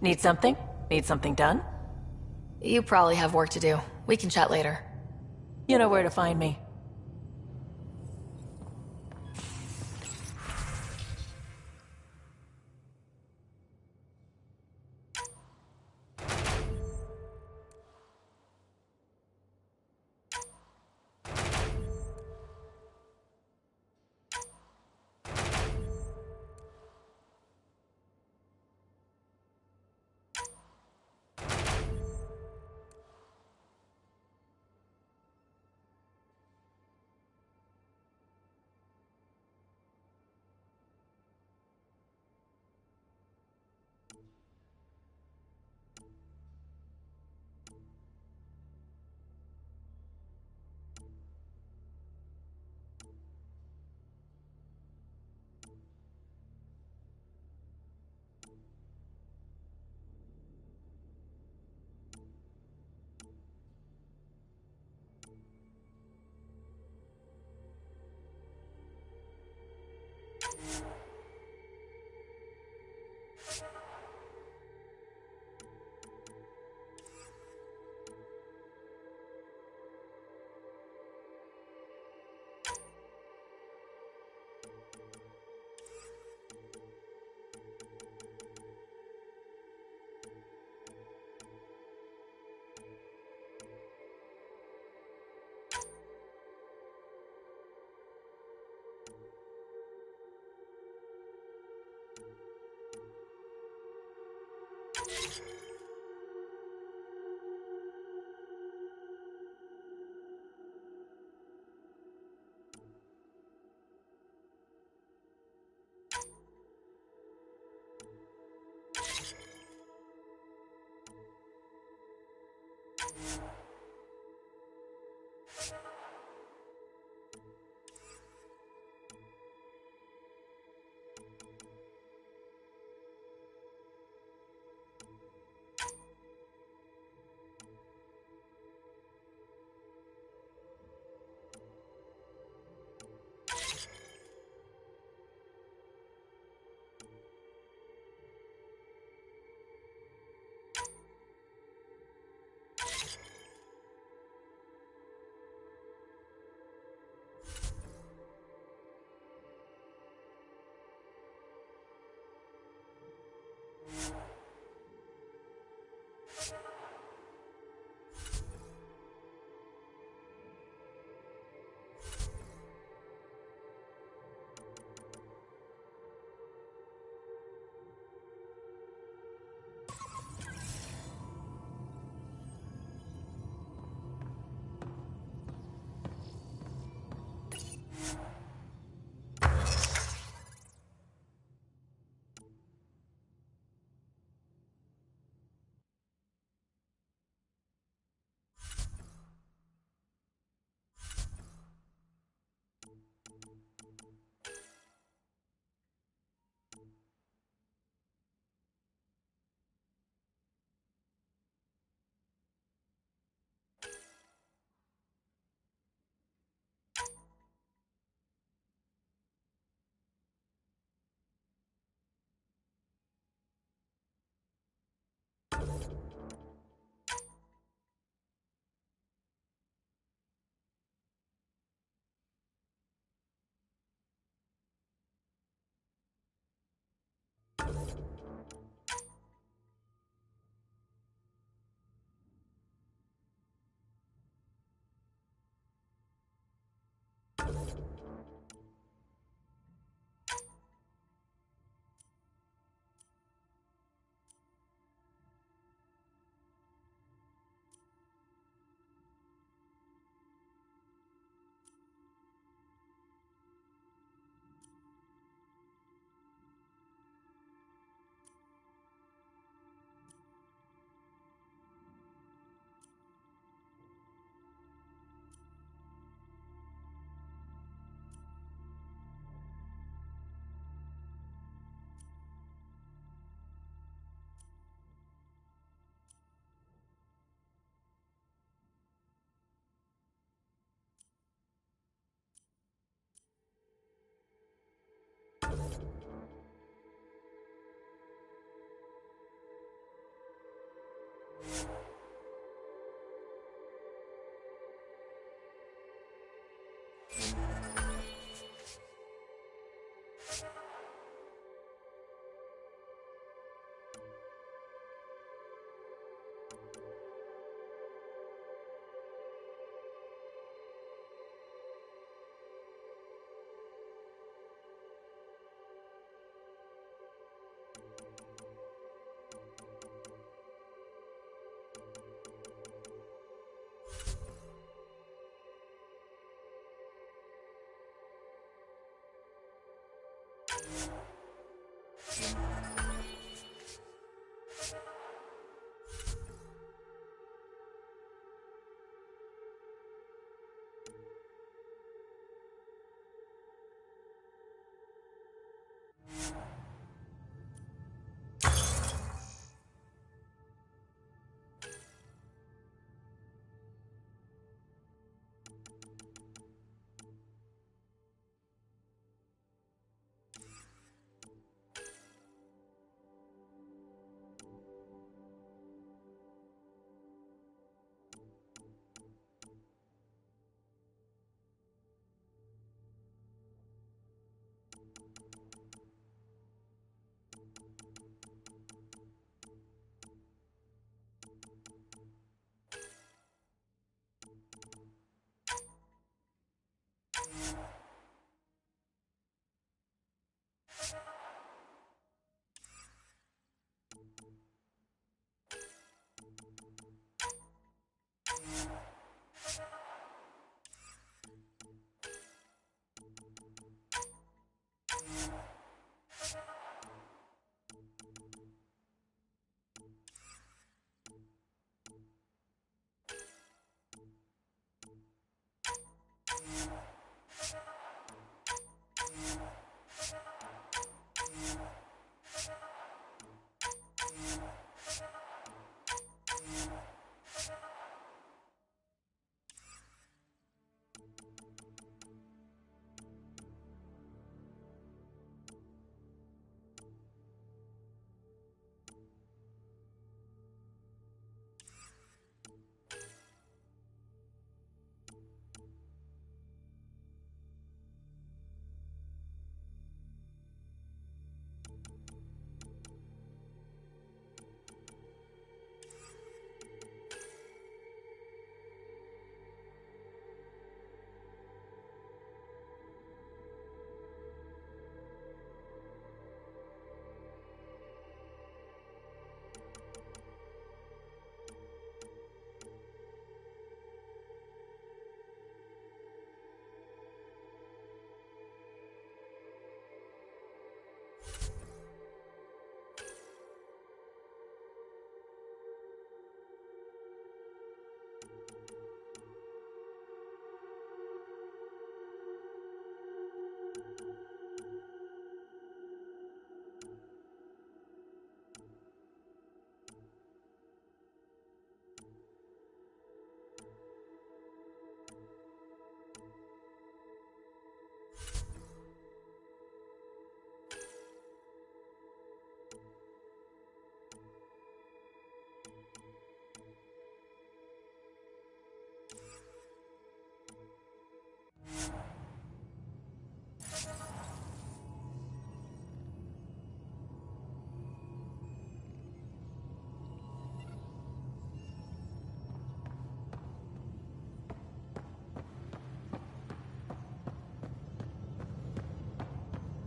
Need something? Need something done? You probably have work to do. We can chat later. You know where to find me.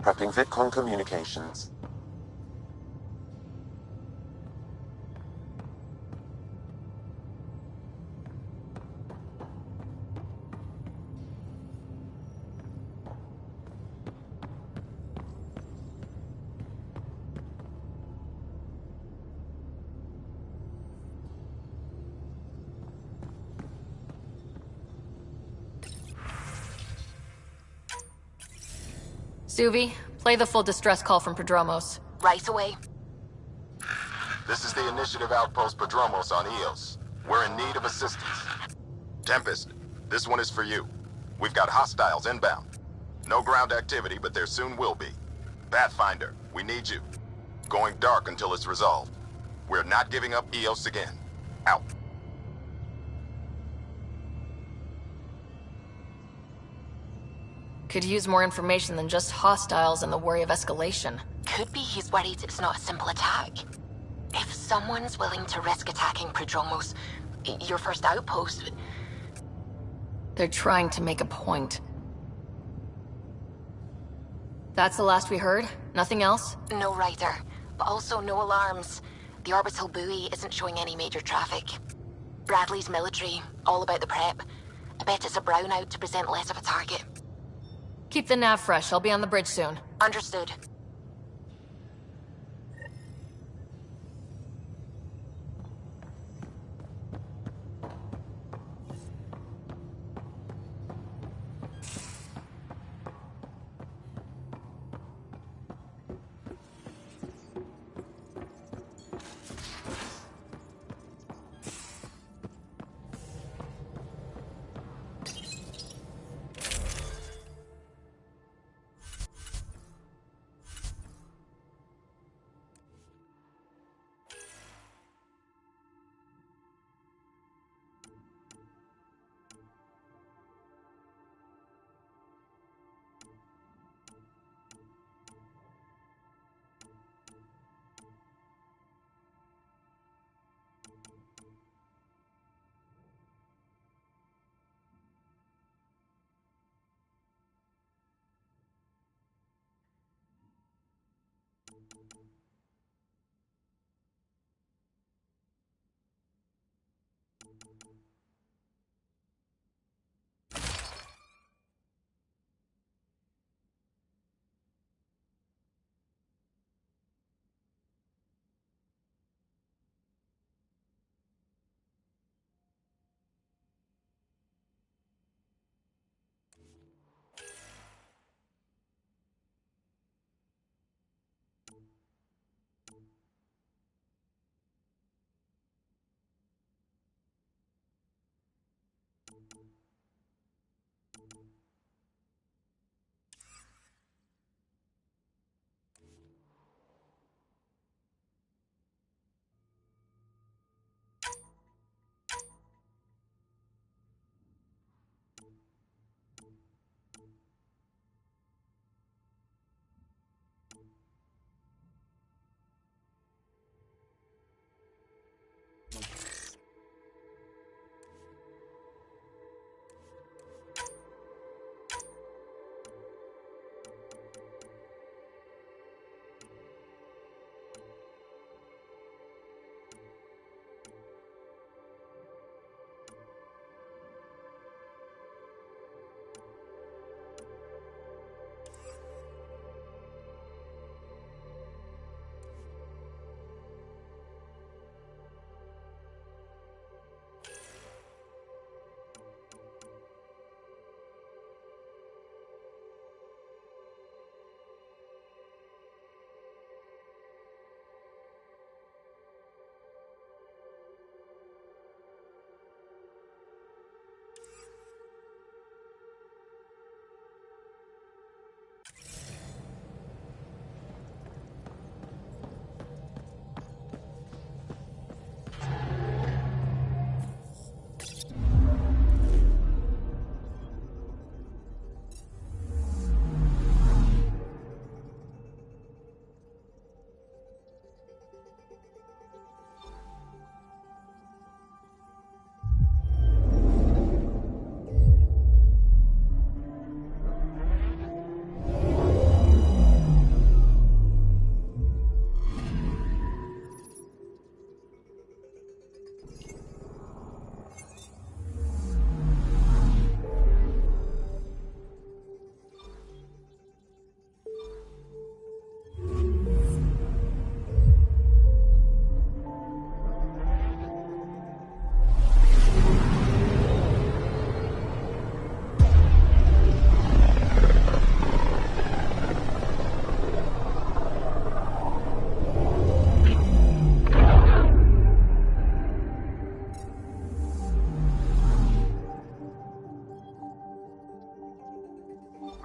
Prepping VidCon communications. Suvi, play the full distress call from Prodromos. Right away. This is the Initiative Outpost Prodromos on Eos. We're in need of assistance. Tempest, this one is for you. We've got hostiles inbound. No ground activity, but there soon will be. Pathfinder, we need you. Going dark until it's resolved. We're not giving up Eos again. Out. Could use more information than just hostiles and the worry of escalation. Could be he's worried it's not a simple attack. If someone's willing to risk attacking Prodromos, your first outpost... They're trying to make a point. That's the last we heard? Nothing else? No Ryder, but also no alarms. The orbital buoy isn't showing any major traffic. Bradley's military, all about the prep. I bet it's a brownout to present less of a target. Keep the nav fresh. I'll be on the bridge soon. Understood.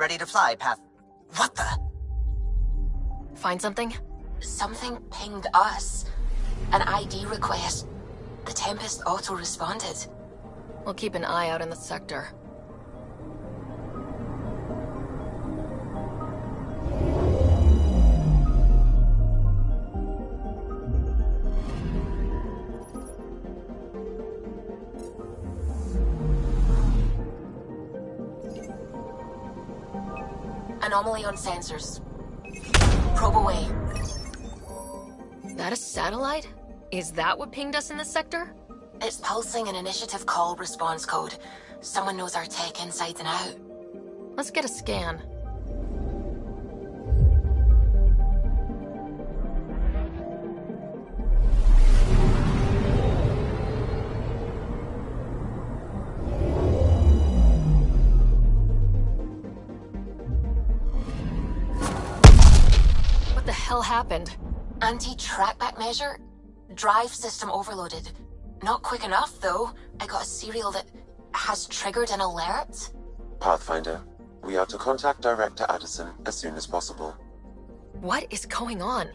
Ready to fly, Path. What the? Find something? Something pinged us. An ID request. The The Tempest auto-responded. We'll keep an eye out in the sector. Anomaly on sensors. Probe away. That a satellite? Is that what pinged us in the sector? It's pulsing an initiative call response code. Someone knows our tech inside and out. Let's get a scan. What the hell happened? Anti-trackback measure? Drive system overloaded. Not quick enough, though. I got a serial that has triggered an alert. Pathfinder, we are to contact Director Addison as soon as possible. What is going on?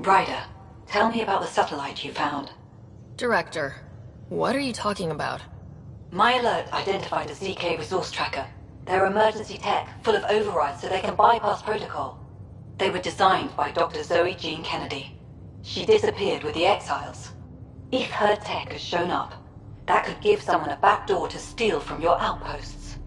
Ryder, tell me about the satellite you found. Director, what are you talking about? My alert identified a ZK resource tracker. They're emergency tech, full of overrides so they can bypass protocol. They were designed by Dr. Zoe Jean Kennedy. She disappeared with the Exiles. If her tech has shown up, that could give someone a backdoor to steal from your outposts.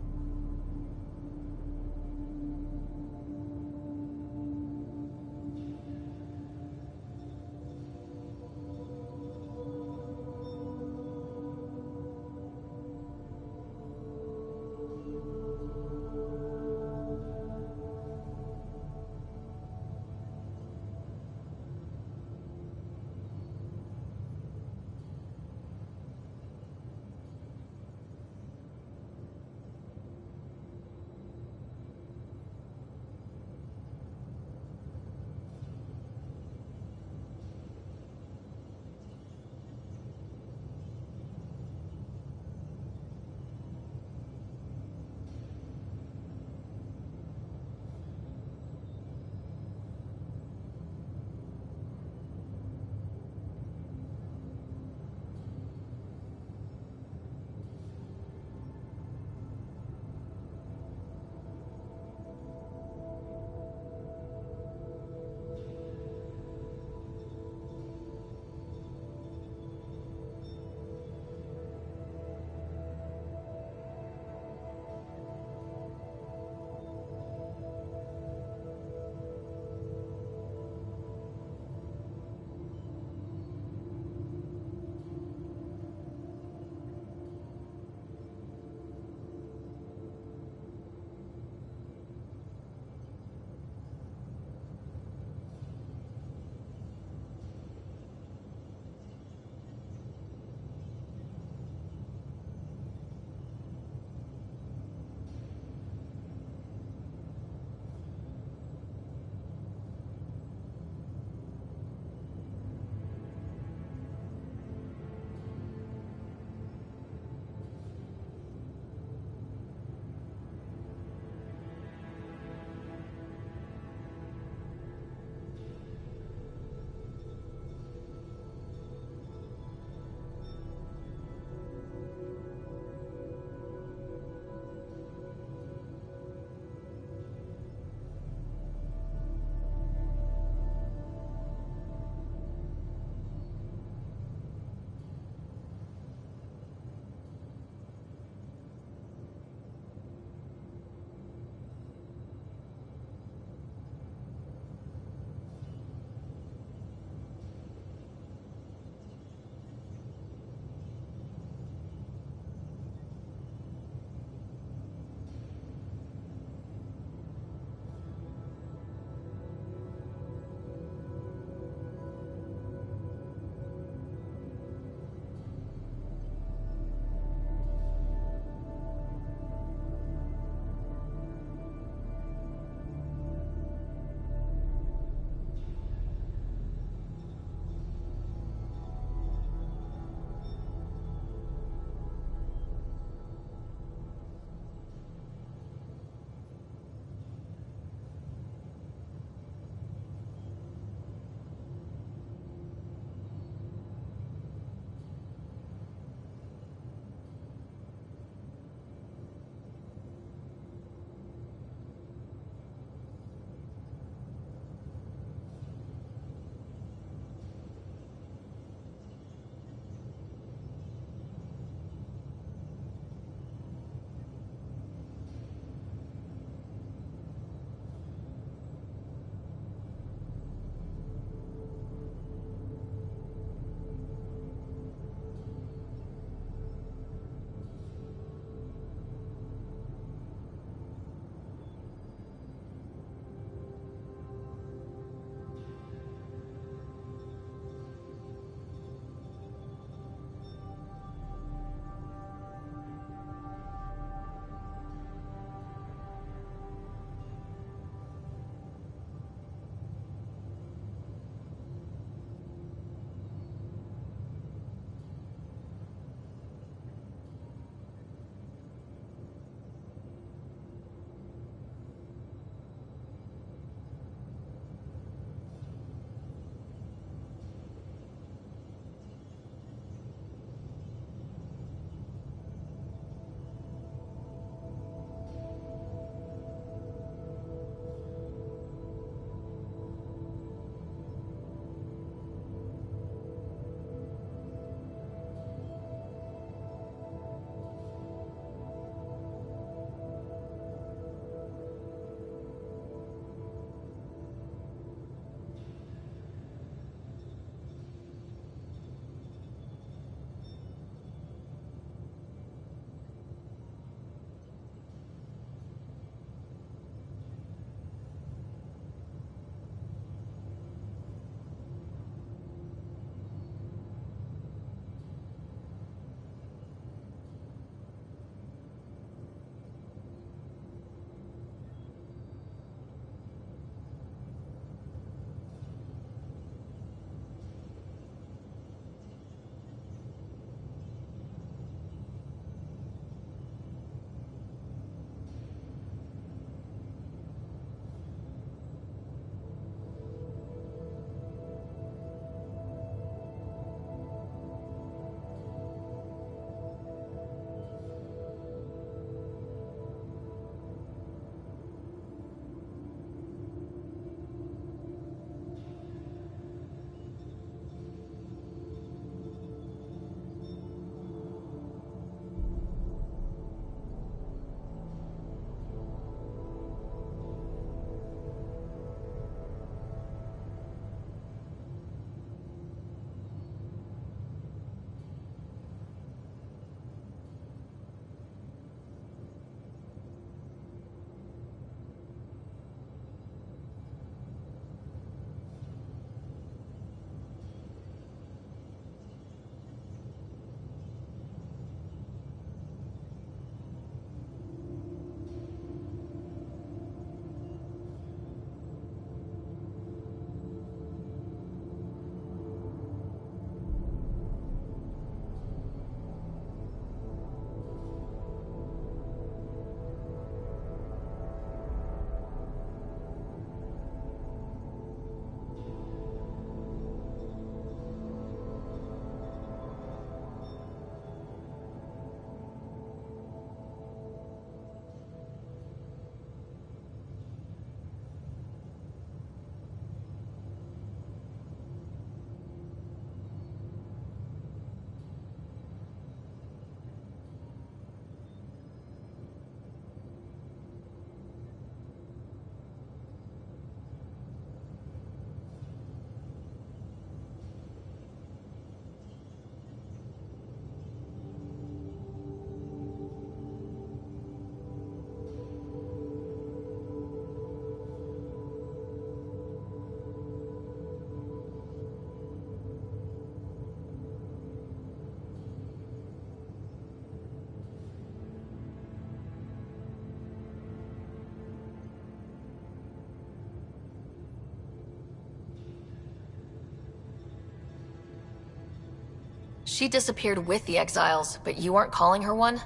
She disappeared with the exiles, but you weren't calling her one?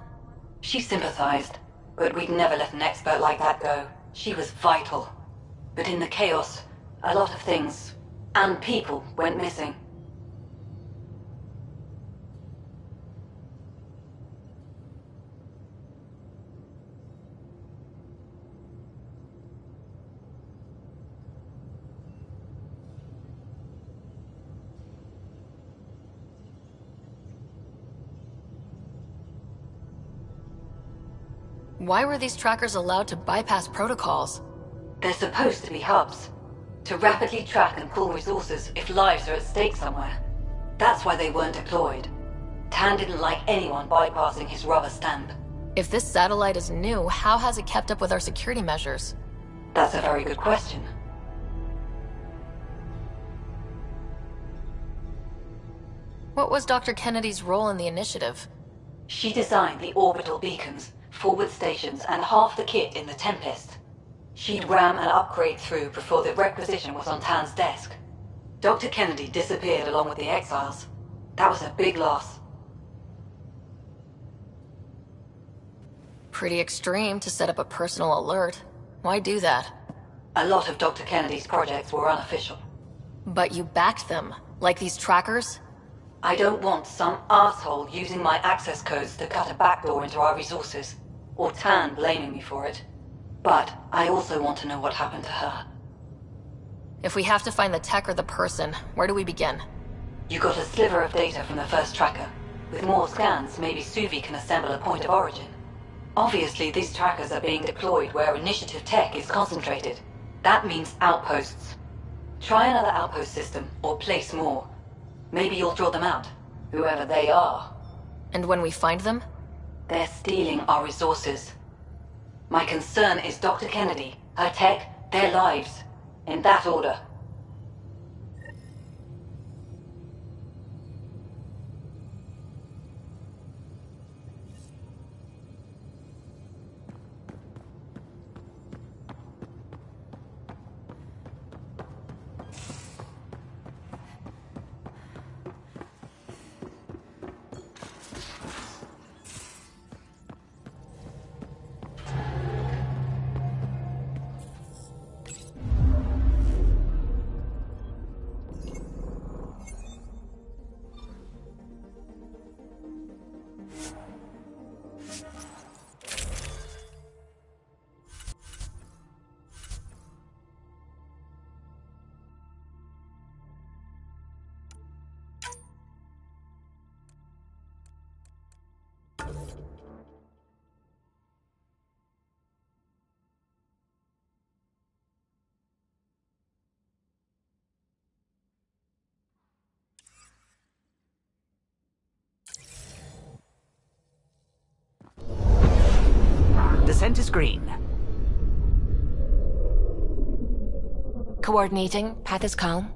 She sympathized, but we'd never let an expert like that go. She was vital. But in the chaos, a lot of things, and people, went missing. Why were these trackers allowed to bypass protocols? They're supposed to be hubs, to rapidly track and pull resources if lives are at stake somewhere. That's why they weren't deployed. Tan didn't like anyone bypassing his rubber stamp. If this satellite is new, how has it kept up with our security measures? That's a very good question. What was Dr. Kennedy's role in the initiative? She designed the orbital beacons, forward stations, and half the kit in the Tempest. She'd ram an upgrade through before the requisition was on Tan's desk. Dr. Kennedy disappeared along with the exiles. That was a big loss. Pretty extreme to set up a personal alert. Why do that? A lot of Dr. Kennedy's projects were unofficial. But you backed them, like these trackers? I don't want some asshole using my access codes to cut a backdoor into our resources, or Tan blaming me for it. But I also want to know what happened to her. If we have to find the tech or the person, where do we begin? You got a sliver of data from the first tracker. With more scans, maybe Suvi can assemble a point of origin. Obviously, these trackers are being deployed where initiative tech is concentrated. That means outposts. Try another outpost system, or place more. Maybe you'll draw them out, whoever they are. And when we find them? They're stealing our resources. My concern is Dr. Kennedy, her tech, their lives. In that order. Descent is green. Coordinating. Path is calm.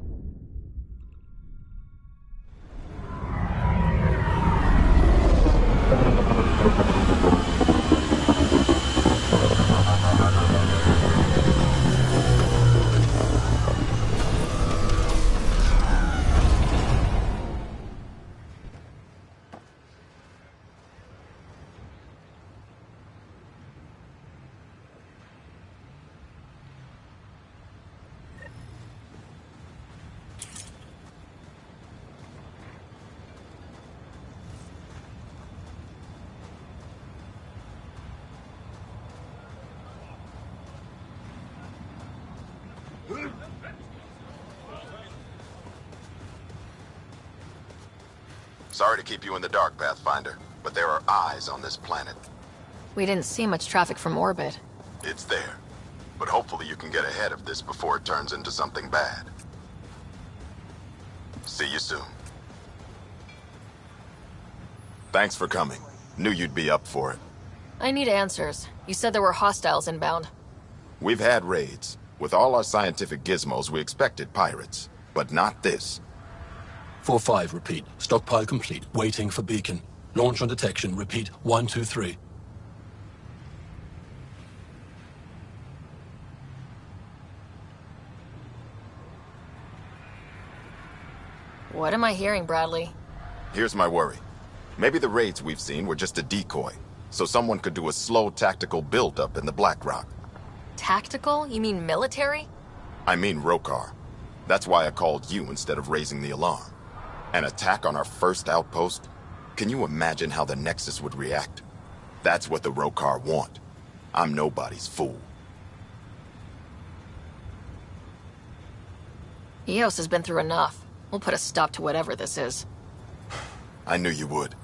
Sorry to keep you in the dark, Pathfinder, but there are eyes on this planet. We didn't see much traffic from orbit. It's there. But hopefully you can get ahead of this before it turns into something bad. See you soon. Thanks for coming. Knew you'd be up for it. I need answers. You said there were hostiles inbound. We've had raids. With all our scientific gizmos, we expected pirates. But not this. 4-5, repeat. Stockpile complete. Waiting for beacon. Launch on detection. Repeat. 1-2-3. What am I hearing, Bradley? Here's my worry. Maybe the raids we've seen were just a decoy, so someone could do a slow tactical build-up in the Black Rock. Tactical? You mean military? I mean Rokar. That's why I called you instead of raising the alarm. An attack on our first outpost? Can you imagine how the Nexus would react? That's what the Rokar want. I'm nobody's fool. Eos has been through enough. We'll put a stop to whatever this is. I knew you would.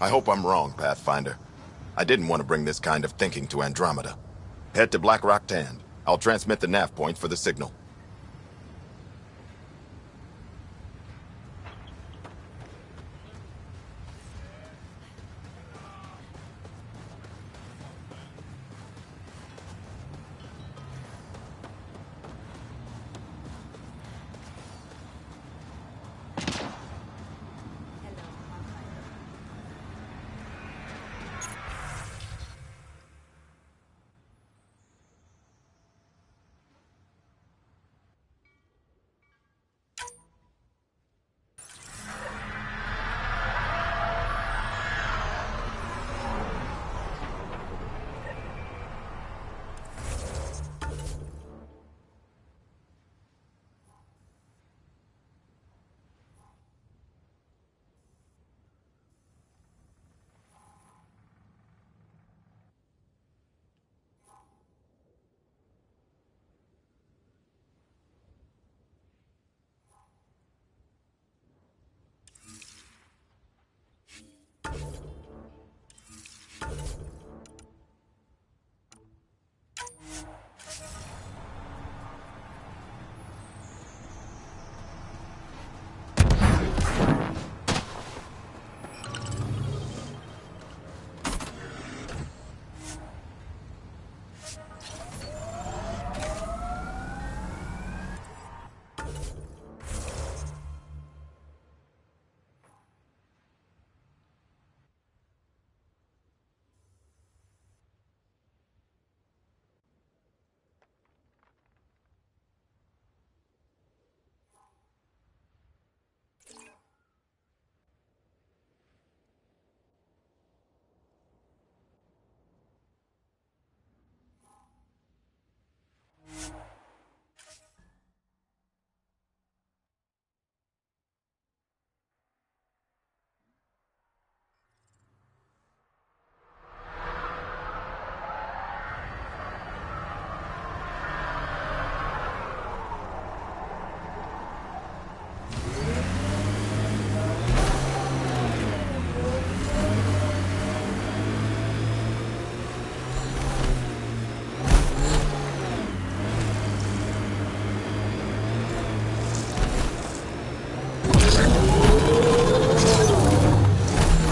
I hope I'm wrong, Pathfinder. I didn't want to bring this kind of thinking to Andromeda. Head to Black Rock Tand. I'll transmit the nav point for the signal.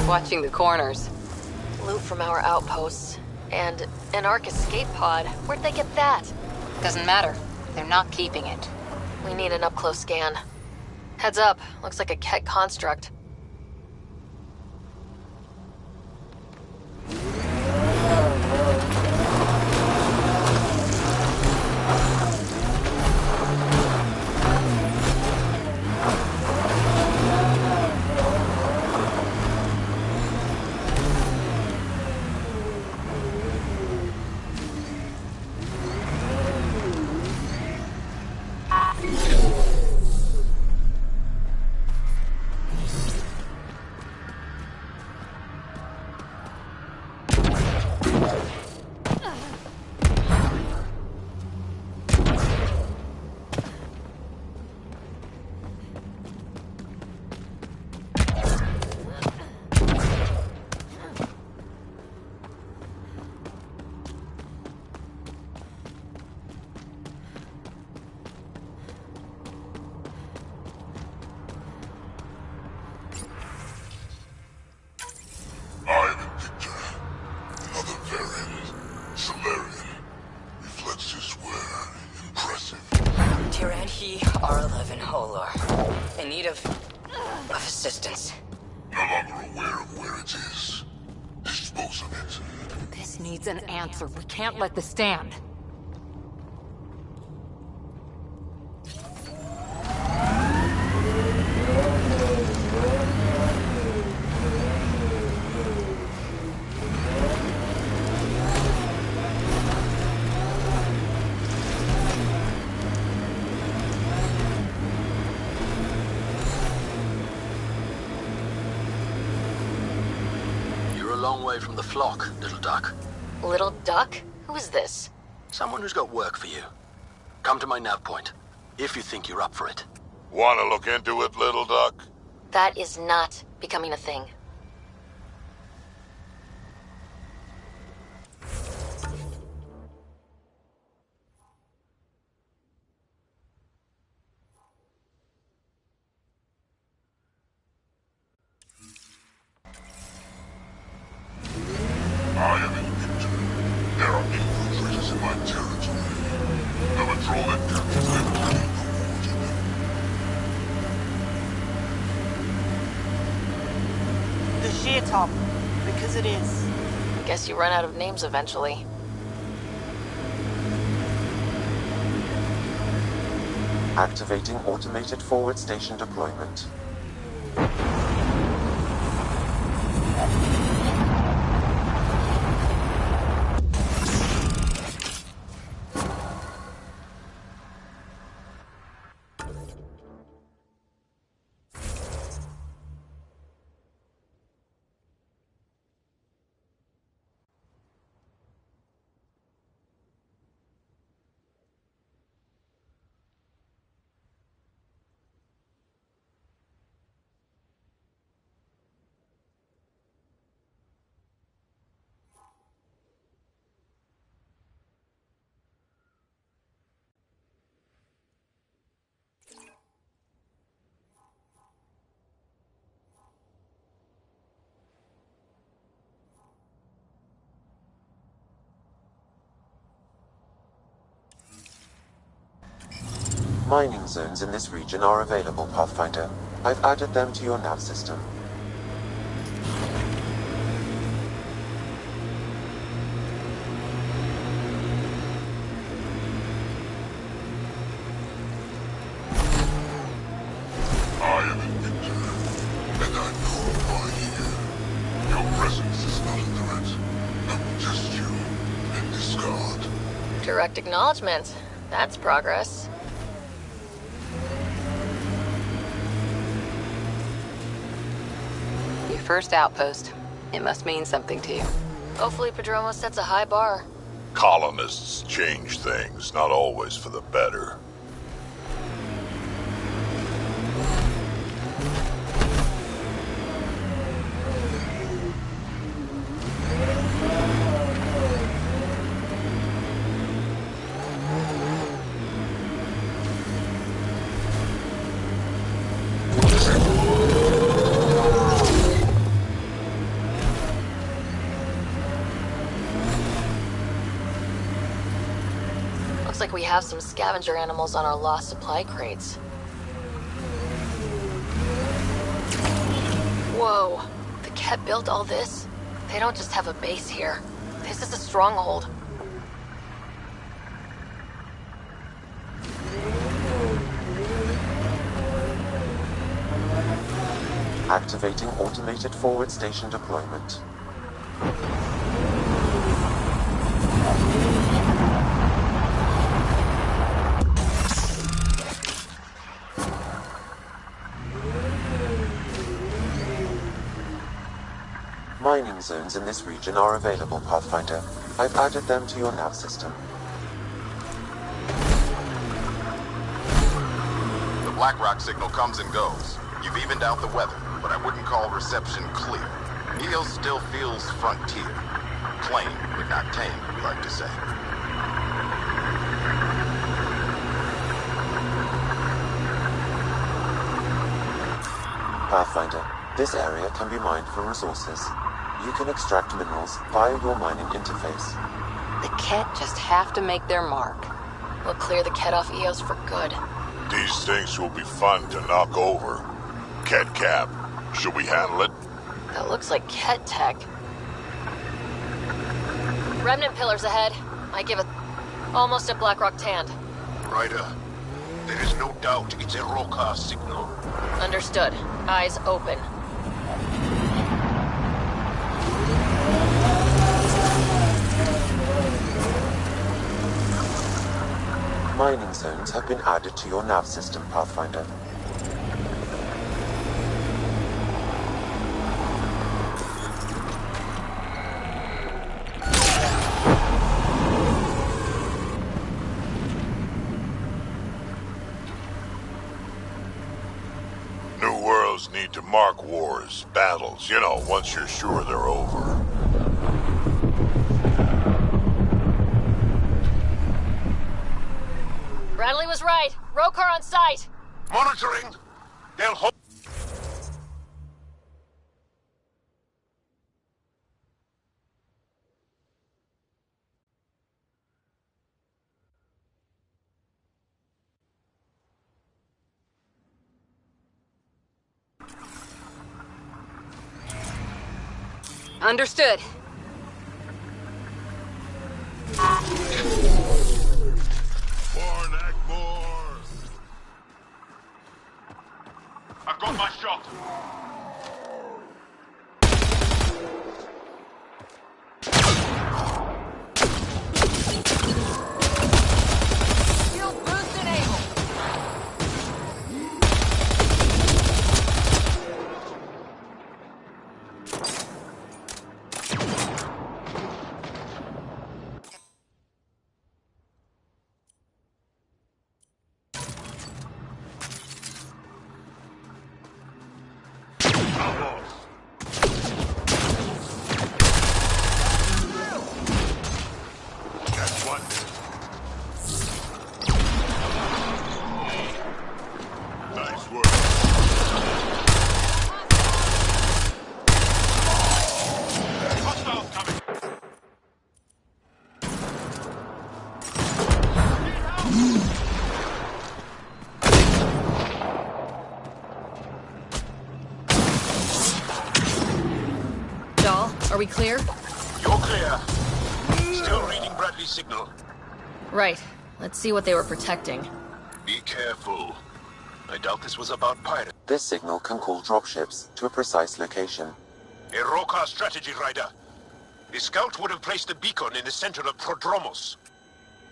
Watching the corners. Loot from our outposts. And an Ark escape pod. Where'd they get that? Doesn't matter. They're not keeping it. We need an up-close scan. Heads up. Looks like a Ket construct. Assistance. No longer aware of where it is. Dispose of it. This needs an answer. We can't let this stand. long way from the flock, little duck. Little duck? Who is this? Someone who's got work for you. Come to my nav point, if you think you're up for it. Want to look into it, little duck? That is not becoming a thing. I am in. There are infiltrators in my territory. The patrol that captures them cannot afford them. The sheer top, because it is. Guess you run out of names eventually. Activating automated forward station deployment. Mining zones in this region are available, Pathfinder. I've added them to your nav system. I am in Victor, and I know why here. Your presence is not a threat. I will test you and discard. Direct acknowledgement. That's progress. Your first outpost. It must mean something to you. Hopefully Padromo sets a high bar. Colonists change things, not always for the better. Looks like we have some scavenger animals on our lost supply crates. Whoa, the Ket built all this? They don't just have a base here. This is a stronghold. Activating automated forward station deployment. Mining zones in this region are available, Pathfinder. I've added them to your nav system. The BlackRock signal comes and goes. You've evened out the weather, but I wouldn't call reception clear. Eos still feels frontier. Plain, but not tame, we like to say. Pathfinder, this area can be mined for resources. You can extract minerals via your mining interface. The Ket just have to make their mark. We'll clear the Ket off Eos for good. These things will be fun to knock over. Ket Cap, should we handle it? That looks like Ket tech. Remnant pillars ahead. I give it almost a BlackRock tanned. Ryder, there is no doubt it's a Roka signal. Understood. Eyes open. Mining zones have been added to your nav system, Pathfinder. outposts need to mark wars, battles, you know, once you're sure they're over. Bradley was right. Rokar on site. Monitoring. They'll hold. Understood. I've got my shot. Shield boost enabled. Nice work. Hostiles coming. Dahl, are we clear? You're clear. Still reading Bradley's signal. Right. Let's see what they were protecting. Be careful. I doubt this was about pirates. This signal can call dropships to a precise location. A Rokar strategy rider. The scout would have placed the beacon in the center of Prodromos.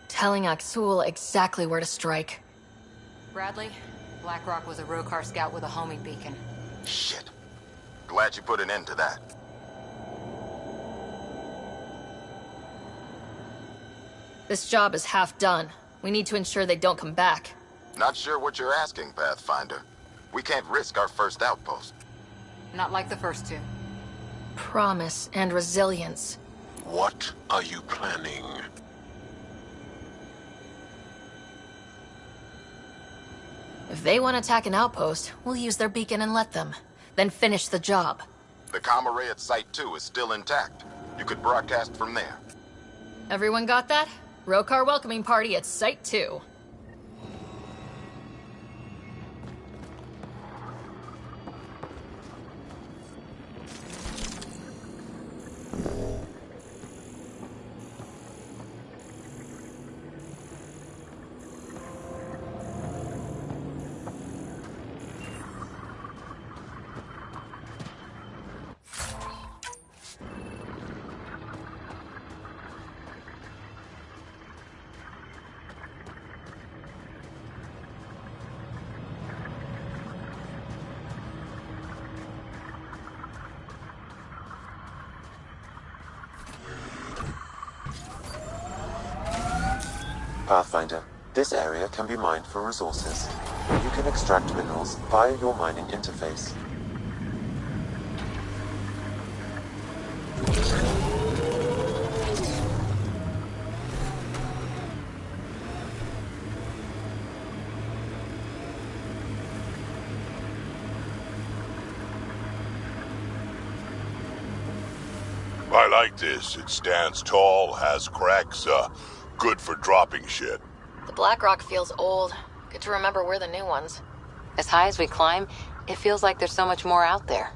Telling Aksul exactly where to strike. Bradley, Blackrock was a Rokar scout with a homing beacon. Shit. Glad you put an end to that. This job is half done. We need to ensure they don't come back. Not sure what you're asking, Pathfinder. We can't risk our first outpost. Not like the first two. Promise and resilience. What are you planning? If they want to attack an outpost, we'll use their beacon and let them. Then finish the job. The comm array at Site 2 is still intact. You could broadcast from there. Everyone got that? Rokar welcoming party at Site 2. Pathfinder, this area can be mined for resources. You can extract minerals via your mining interface. I like this. It stands tall, has cracks, good for dropping shit. The Blackrock feels old. Good to remember we're the new ones. As high as we climb, it feels like there's so much more out there.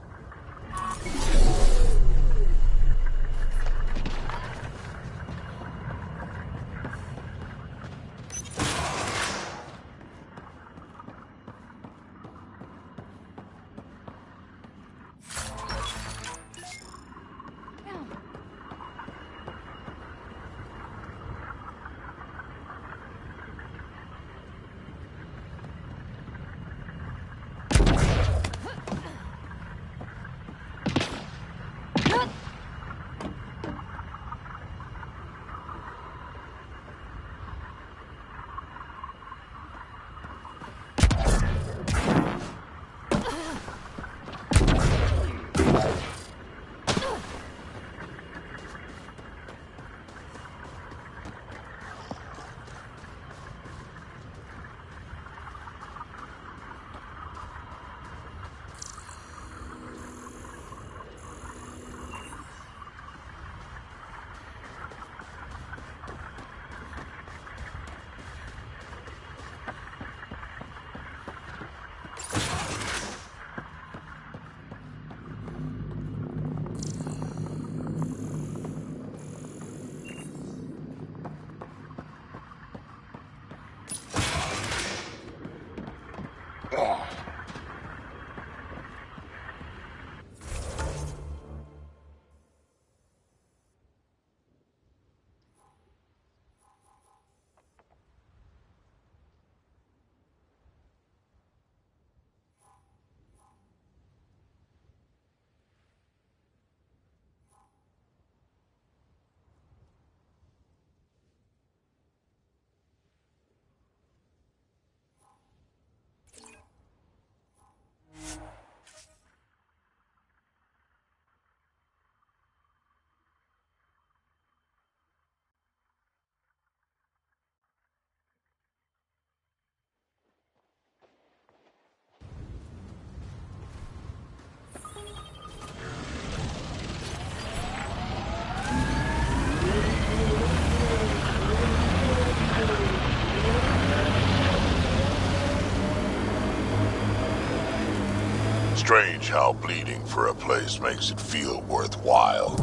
Strange how bleeding for a place makes it feel worthwhile.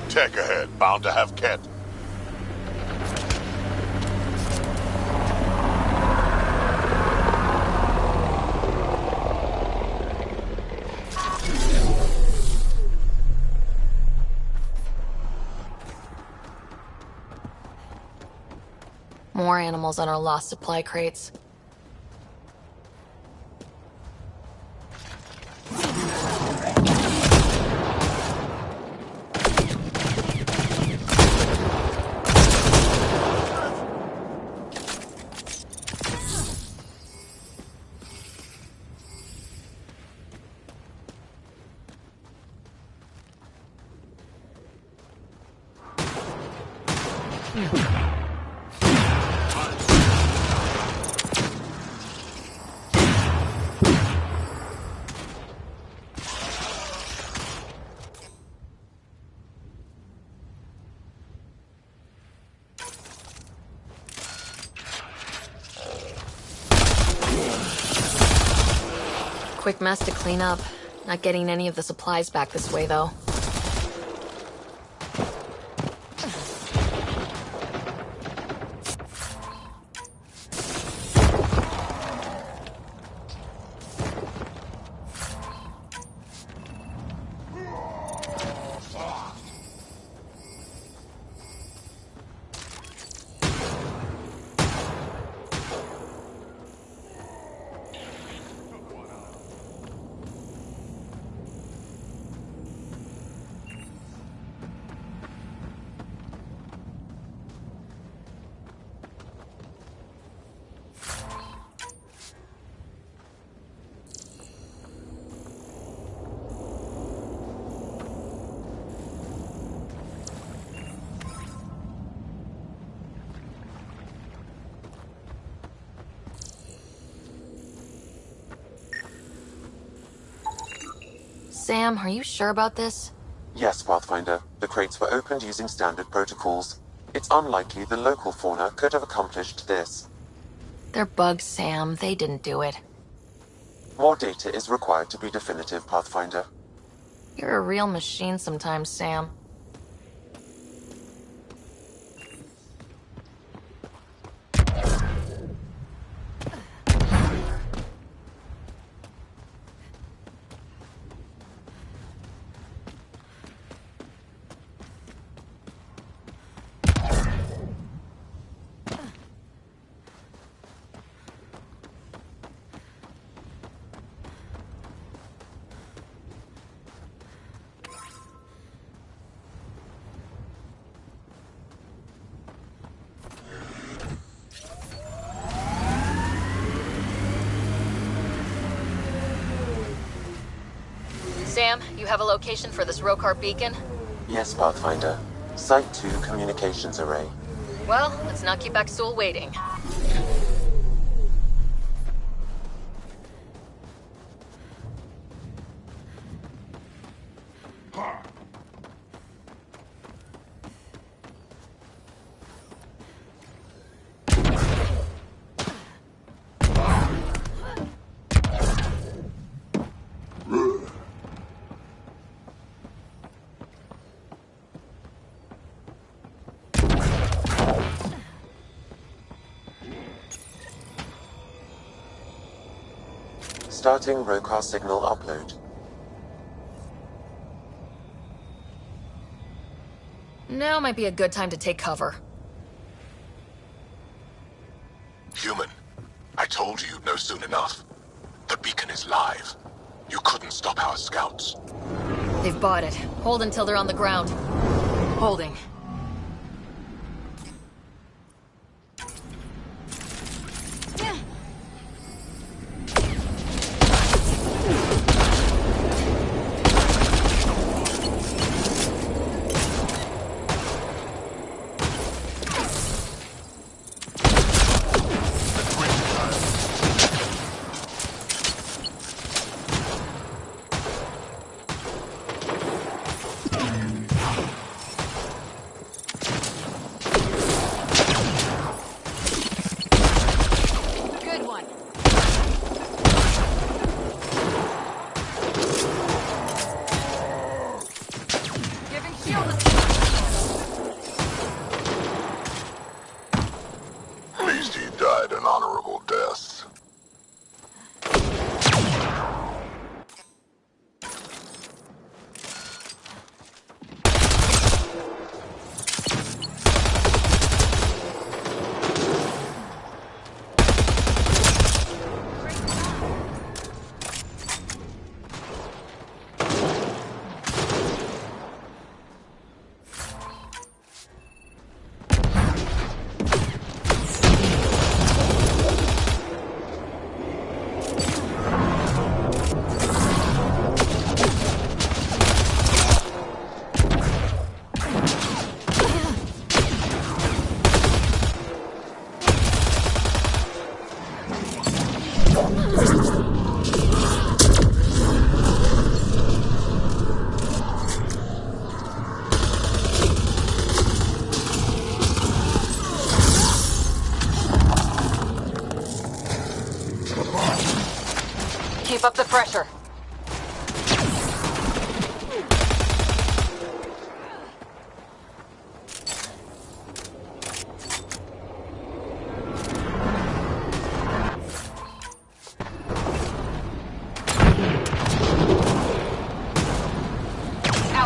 Tech ahead, bound to have Ket. More animals on our lost supply crates. Quick mess to clean up. Not getting any of the supplies back this way, though. Sam, are you sure about this? Yes, Pathfinder. The crates were opened using standard protocols. It's unlikely the local fauna could have accomplished this. They're bugs, Sam. They didn't do it. More data is required to be definitive, Pathfinder. You're a real machine sometimes, Sam. Sam, you have a location for this Rokar beacon? Yes, Pathfinder. Site 2 communications array. Well, let's not keep Axul waiting. Starting Rokar signal upload. Now might be a good time to take cover. Human, I told you you'd know soon enough. The beacon is live. You couldn't stop our scouts. They've bought it. Hold until they're on the ground. Holding.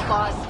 out, boss.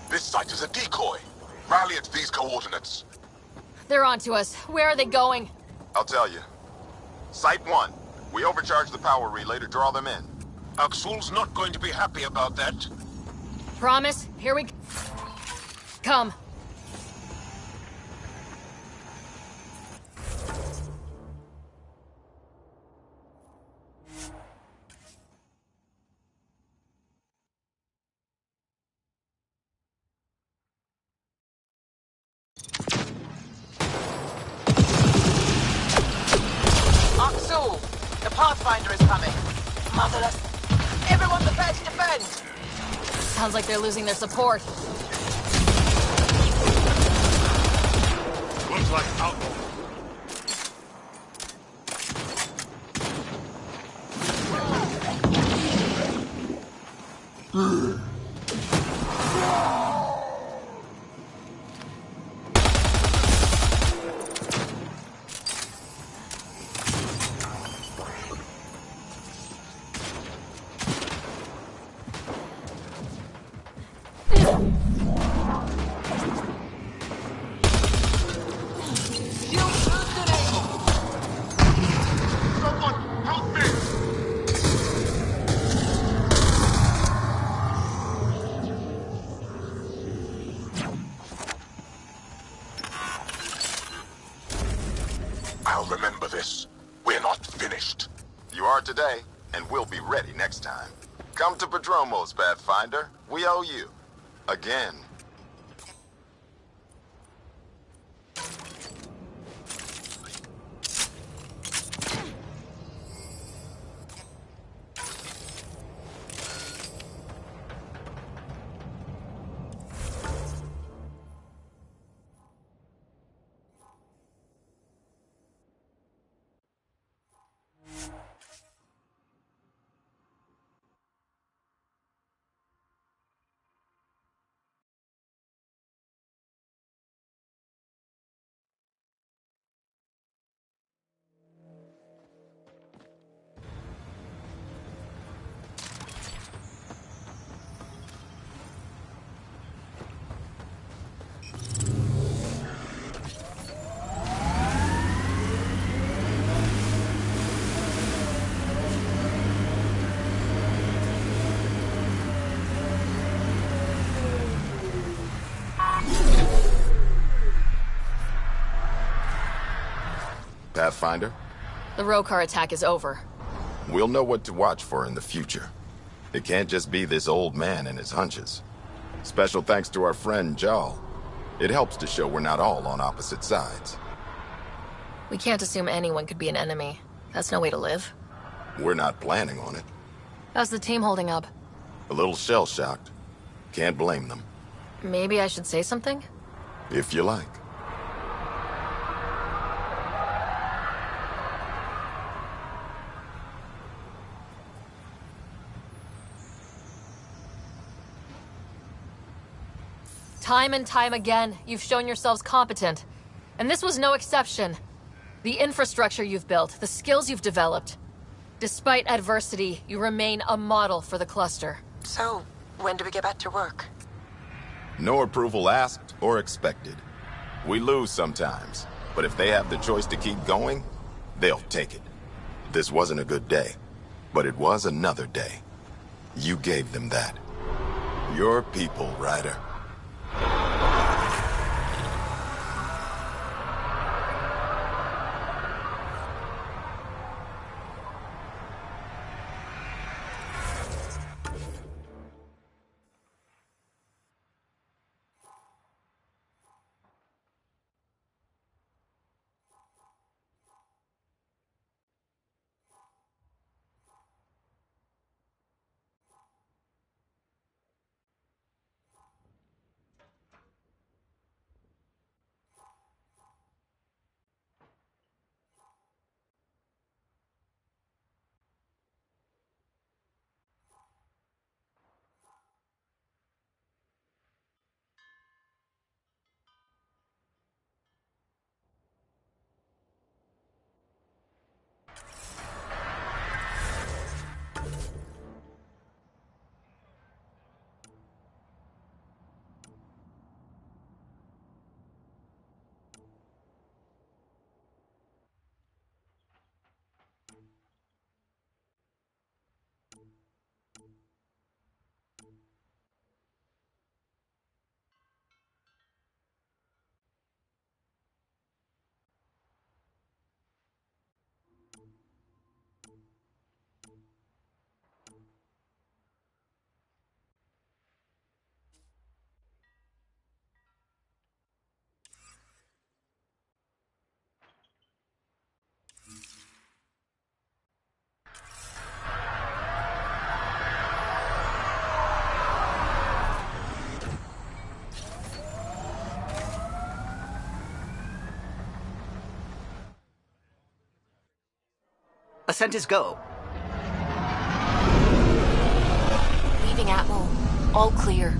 This site is a decoy. Rally at these coordinates. They're onto us. Where are they going? I'll tell you. Site 1. We overcharge the power relay to draw them in. Aksul's not going to be happy about that. Promise? Here we come. Aksul, the Pathfinder is coming. Motherless. Everyone prepare to defend. Sounds like they're losing their support. Looks like outlaw. I'll remember this. We're not finished. You are today, and we'll be ready next time. Come to Prodromos, Pathfinder. We owe you. Again. Pathfinder? The Rokar attack is over. We'll know what to watch for in the future. It can't just be this old man and his hunches. Special thanks to our friend Jal. It helps to show we're not all on opposite sides. We can't assume anyone could be an enemy. That's no way to live. We're not planning on it. How's the team holding up? A little shell-shocked. Can't blame them. Maybe I should say something? If you like. Time and time again, you've shown yourselves competent. And this was no exception. The infrastructure you've built, the skills you've developed. Despite adversity, you remain a model for the cluster. So, when do we get back to work? No approval asked or expected. We lose sometimes, but if they have the choice to keep going, they'll take it. This wasn't a good day, but it was another day. You gave them that. Your people, Ryder. Ascent is go. Leaving Atmo. All clear.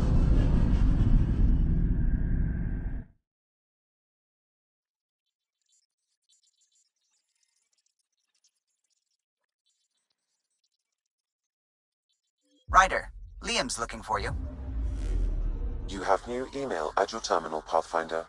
Ryder, Liam's looking for you. You have new email at your terminal, Pathfinder.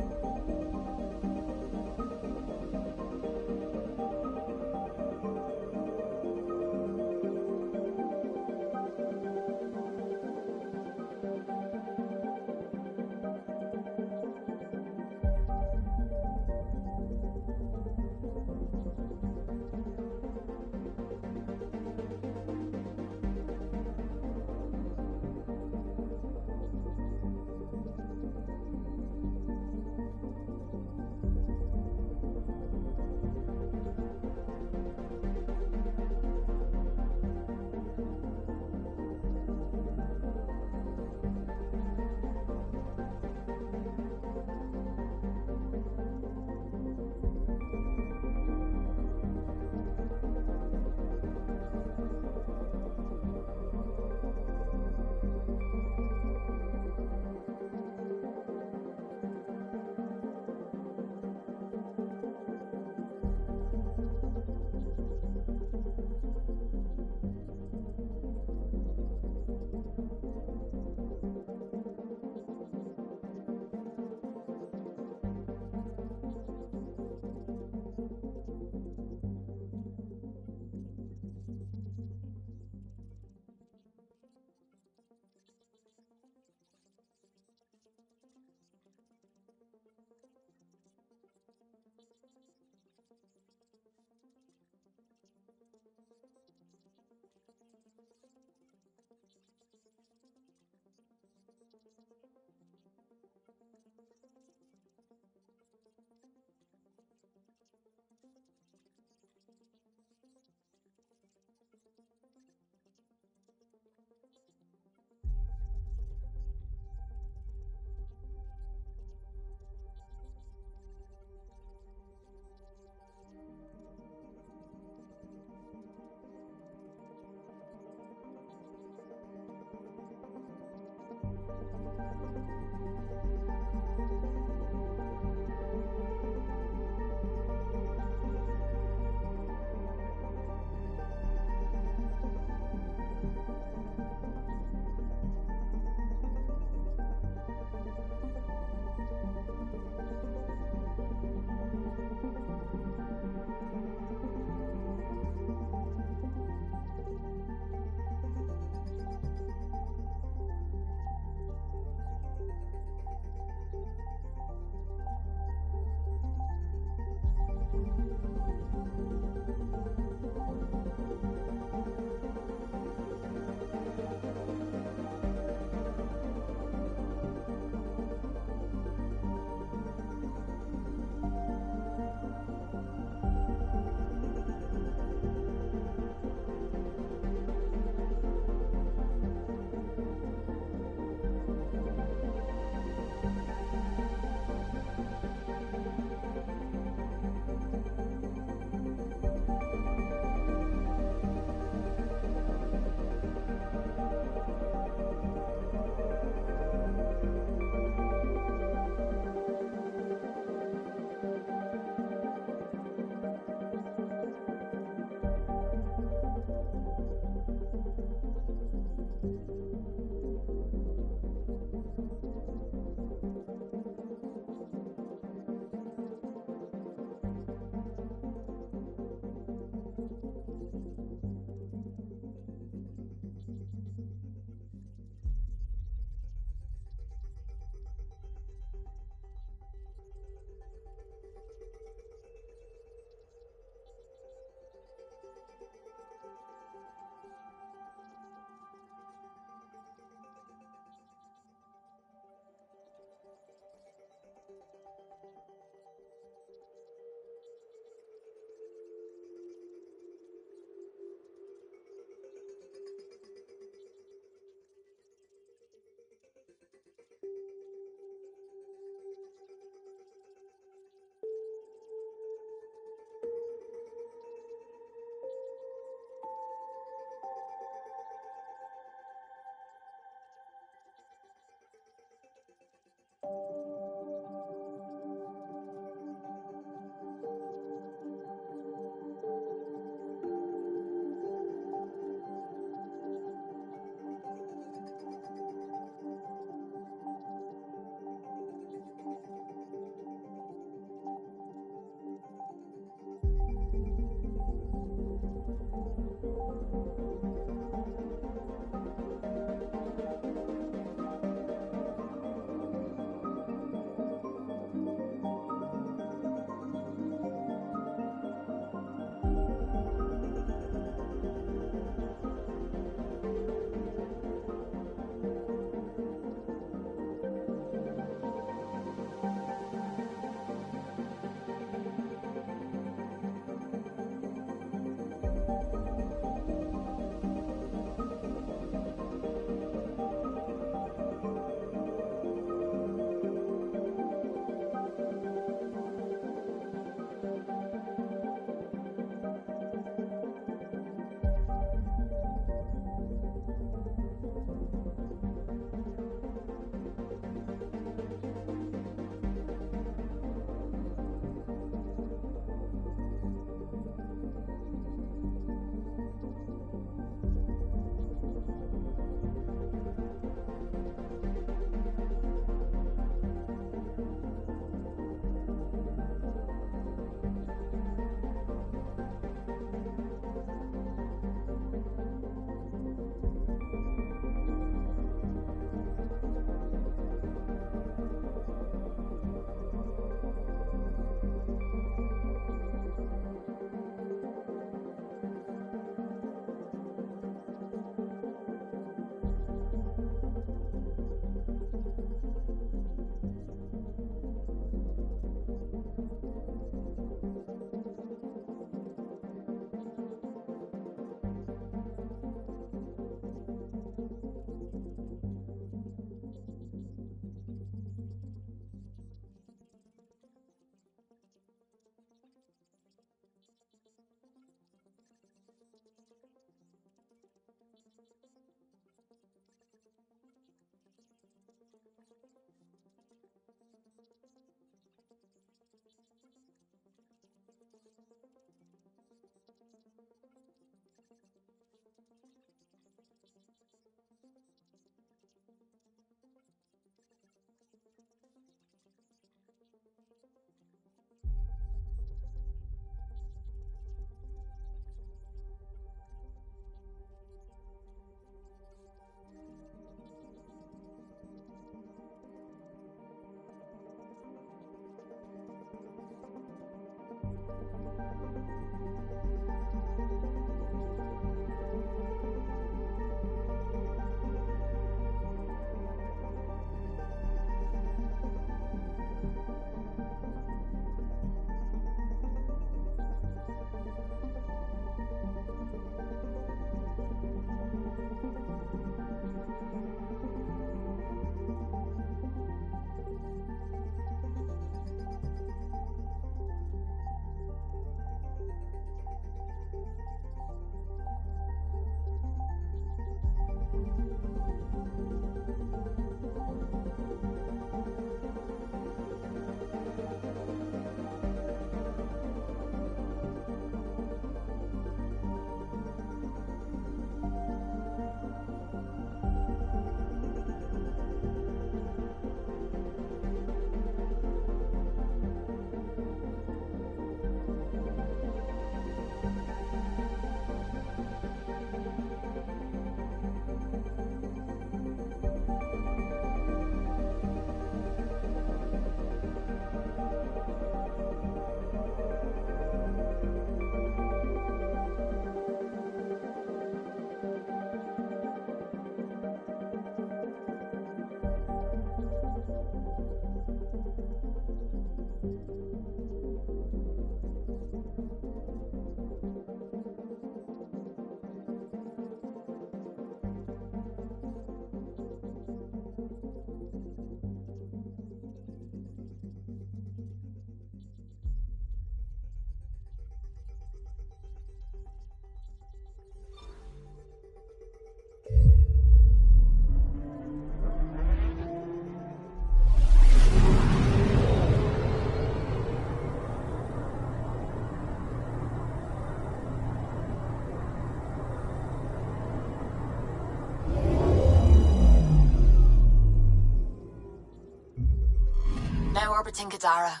protecting Kadara.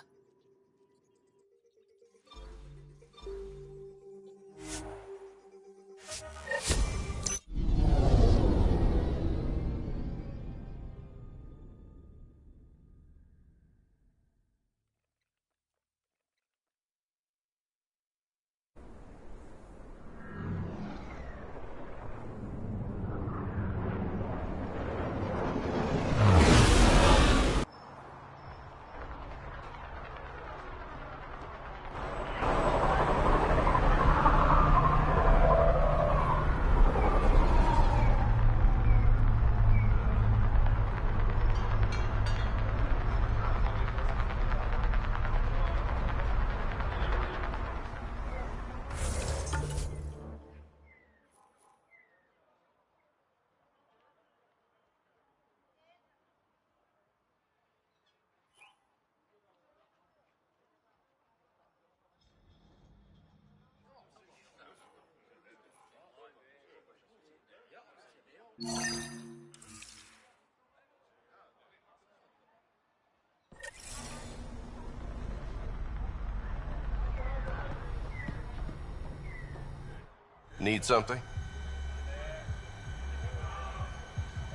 Need something?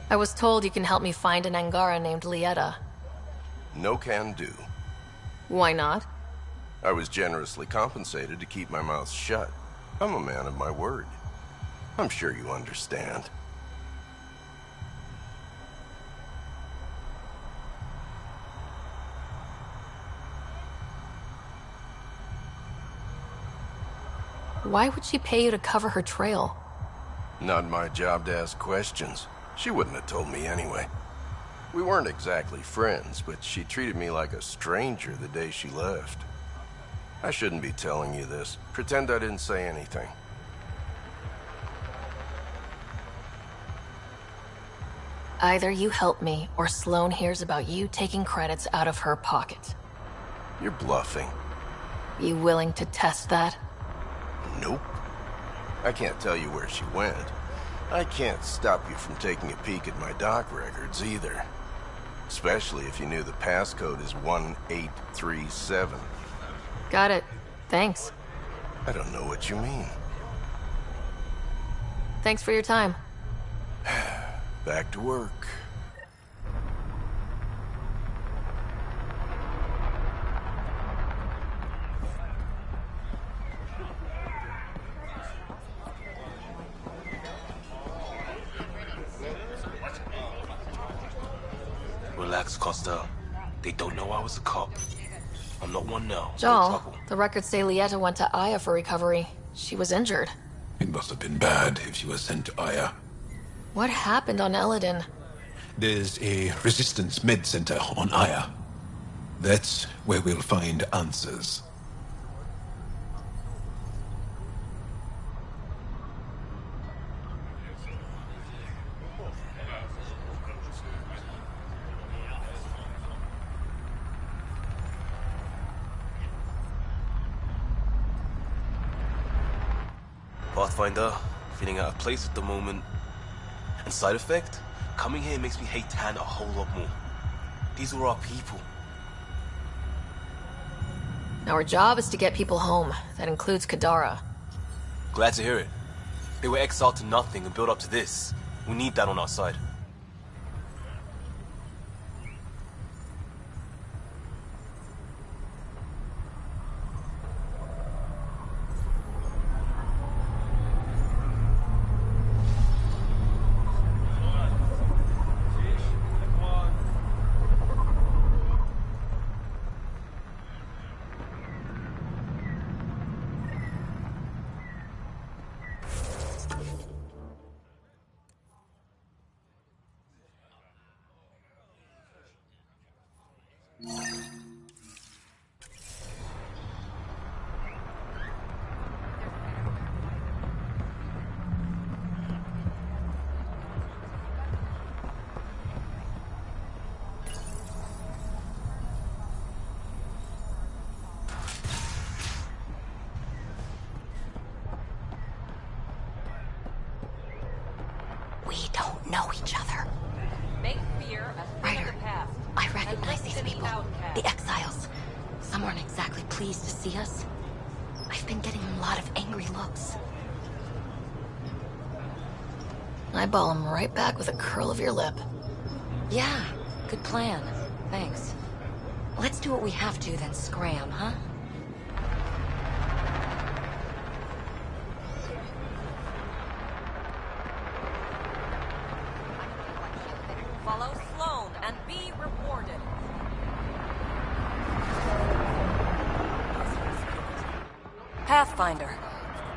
I was told you can help me find an Angara named Lieta. No can do. Why not? I was generously compensated to keep my mouth shut. I'm a man of my word. I'm sure you understand. Why would she pay you to cover her trail? Not my job to ask questions. She wouldn't have told me anyway. We weren't exactly friends, but she treated me like a stranger the day she left. I shouldn't be telling you this. Pretend I didn't say anything. Either you help me, or Sloane hears about you taking credits out of her pocket. You're bluffing. You willing to test that? Nope. I can't tell you where she went. I can't stop you from taking a peek at my doc records either. Especially if you knew the passcode is 1837. Got it. Thanks. I don't know what you mean. Thanks for your time. Back to work. Relax, Costa. They don't know I was a cop. I'm not one now. No Joel, trouble. the records say Lieta went to Aya for recovery. She was injured. It must have been bad if she was sent to Aya. What happened on Eladin? There's a resistance med center on Aya. That's where we'll find answers. Pathfinder, feeling out of place at the moment. And side effect? Coming here makes me hate Tan a whole lot more. These are our people. Our job is to get people home. That includes Kadara. Glad to hear it. They were exiled to nothing and built up to this. We need that on our side. We don't know each other. Make fear a thing of the past. I recognize these people. The exiles. Some weren't exactly pleased to see us. I've been getting a lot of angry looks. Eyeball him right back with a curl of your lip. Yeah, good plan. Thanks. Let's do what we have to, then scram, huh? Follow Sloan and be rewarded. Pathfinder.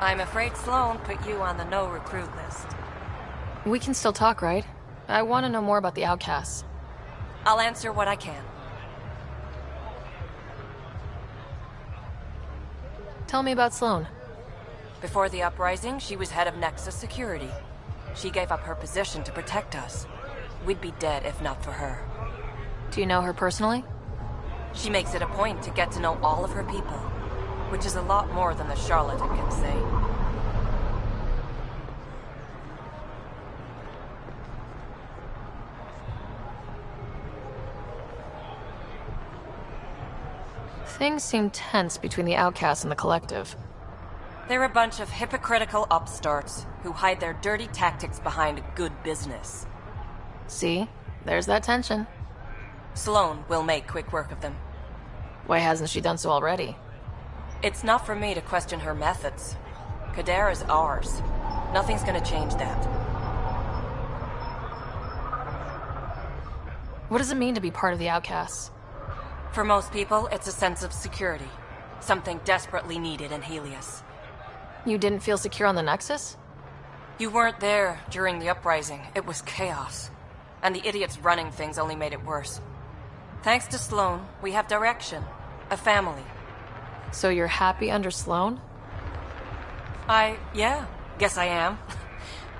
I'm afraid Sloan put you on the no-recruit list. We can still talk, right? I want to know more about the outcasts. I'll answer what I can. Tell me about Sloan. Before the uprising, she was head of Nexus Security. She gave up her position to protect us. We'd be dead if not for her. Do you know her personally? She makes it a point to get to know all of her people, which is a lot more than the charlatan can say. Things seem tense between the outcasts and the collective. They're a bunch of hypocritical upstarts who hide their dirty tactics behind good business. See? There's that tension. Sloan will make quick work of them. Why hasn't she done so already? It's not for me to question her methods. Kadera's ours. Nothing's gonna change that. What does it mean to be part of the outcasts? For most people, it's a sense of security. Something desperately needed in Helios. You didn't feel secure on the Nexus? You weren't there during the uprising. It was chaos. And the idiots running things only made it worse. Thanks to Sloan, we have direction. A family. So you're happy under Sloan? Yeah, guess I am.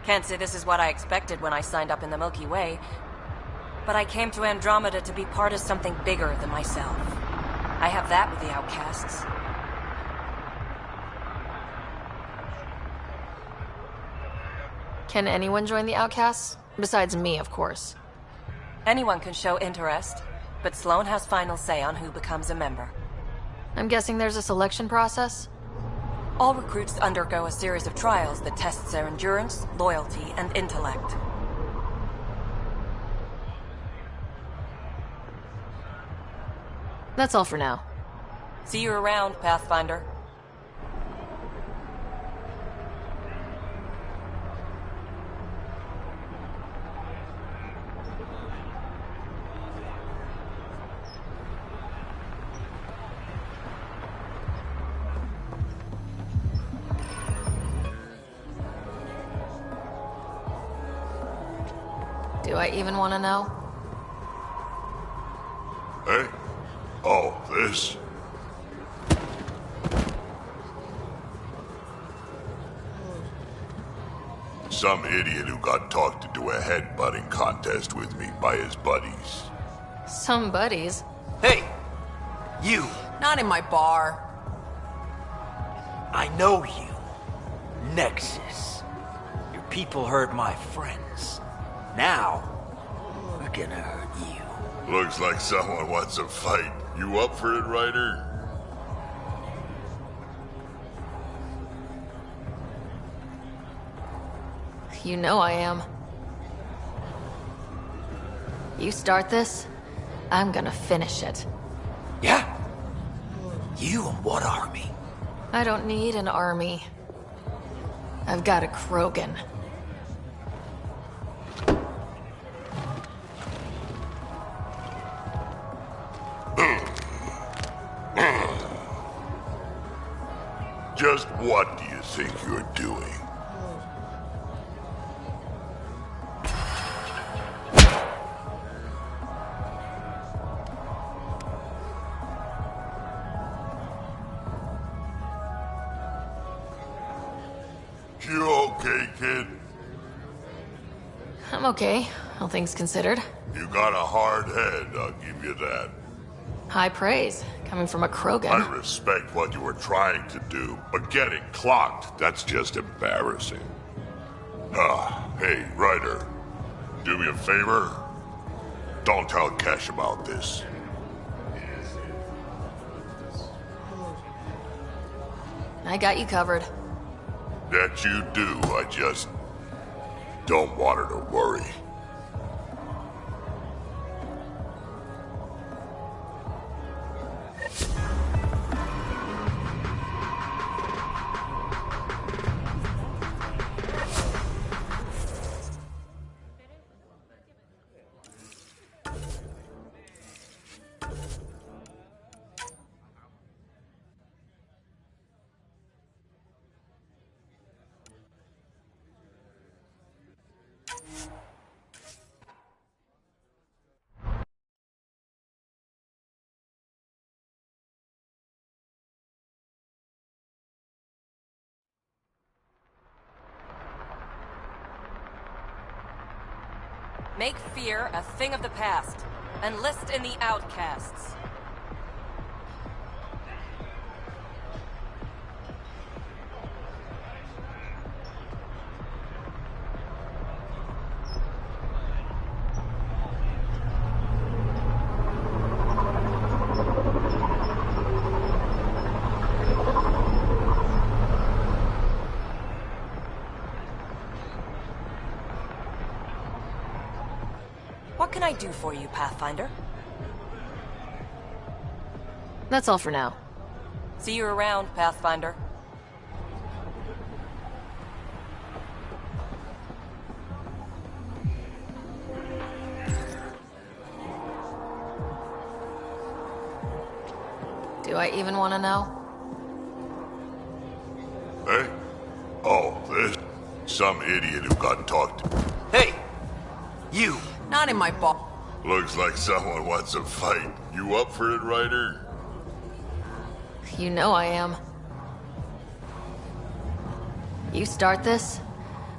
Can't say this is what I expected when I signed up in the Milky Way. But I came to Andromeda to be part of something bigger than myself. I have that with the outcasts. Can anyone join the outcasts? Besides me, of course. Anyone can show interest, but Sloan has final say on who becomes a member. I'm guessing there's a selection process? All recruits undergo a series of trials that tests their endurance, loyalty, and intellect. That's all for now. See you around, Pathfinder. Do I even want to know? Hey? Oh, this? Some idiot who got talked into a headbutting contest with me by his buddies. Some buddies? Hey! You! Not in my bar. I know you. Nexus. Your people hurt my friends. Now, we're gonna hurt you. Looks like someone wants a fight. You up for it, Ryder? You know I am. You start this, I'm gonna finish it. Yeah? You and what army? I don't need an army. I've got a Krogan. Just what do you think you're doing? You okay, kid? I'm okay, all things considered. You got a hard head, I'll give you that. High praise, coming from a Krogan. I respect what you were trying to do, but getting clocked, that's just embarrassing. Hey, Ryder, do me a favor? Don't tell Cash about this. I got you covered. That you do, I just don't want her to worry. Make fear a thing of the past. Enlist in the outcasts. What can I do for you, Pathfinder? That's all for now. See you around, Pathfinder. Do I even want to know? Hey? Oh, this... some idiot who got talked to. Hey! You! Not in my ball. Looks like someone wants a fight. You up for it, Ryder? You know I am. You start this,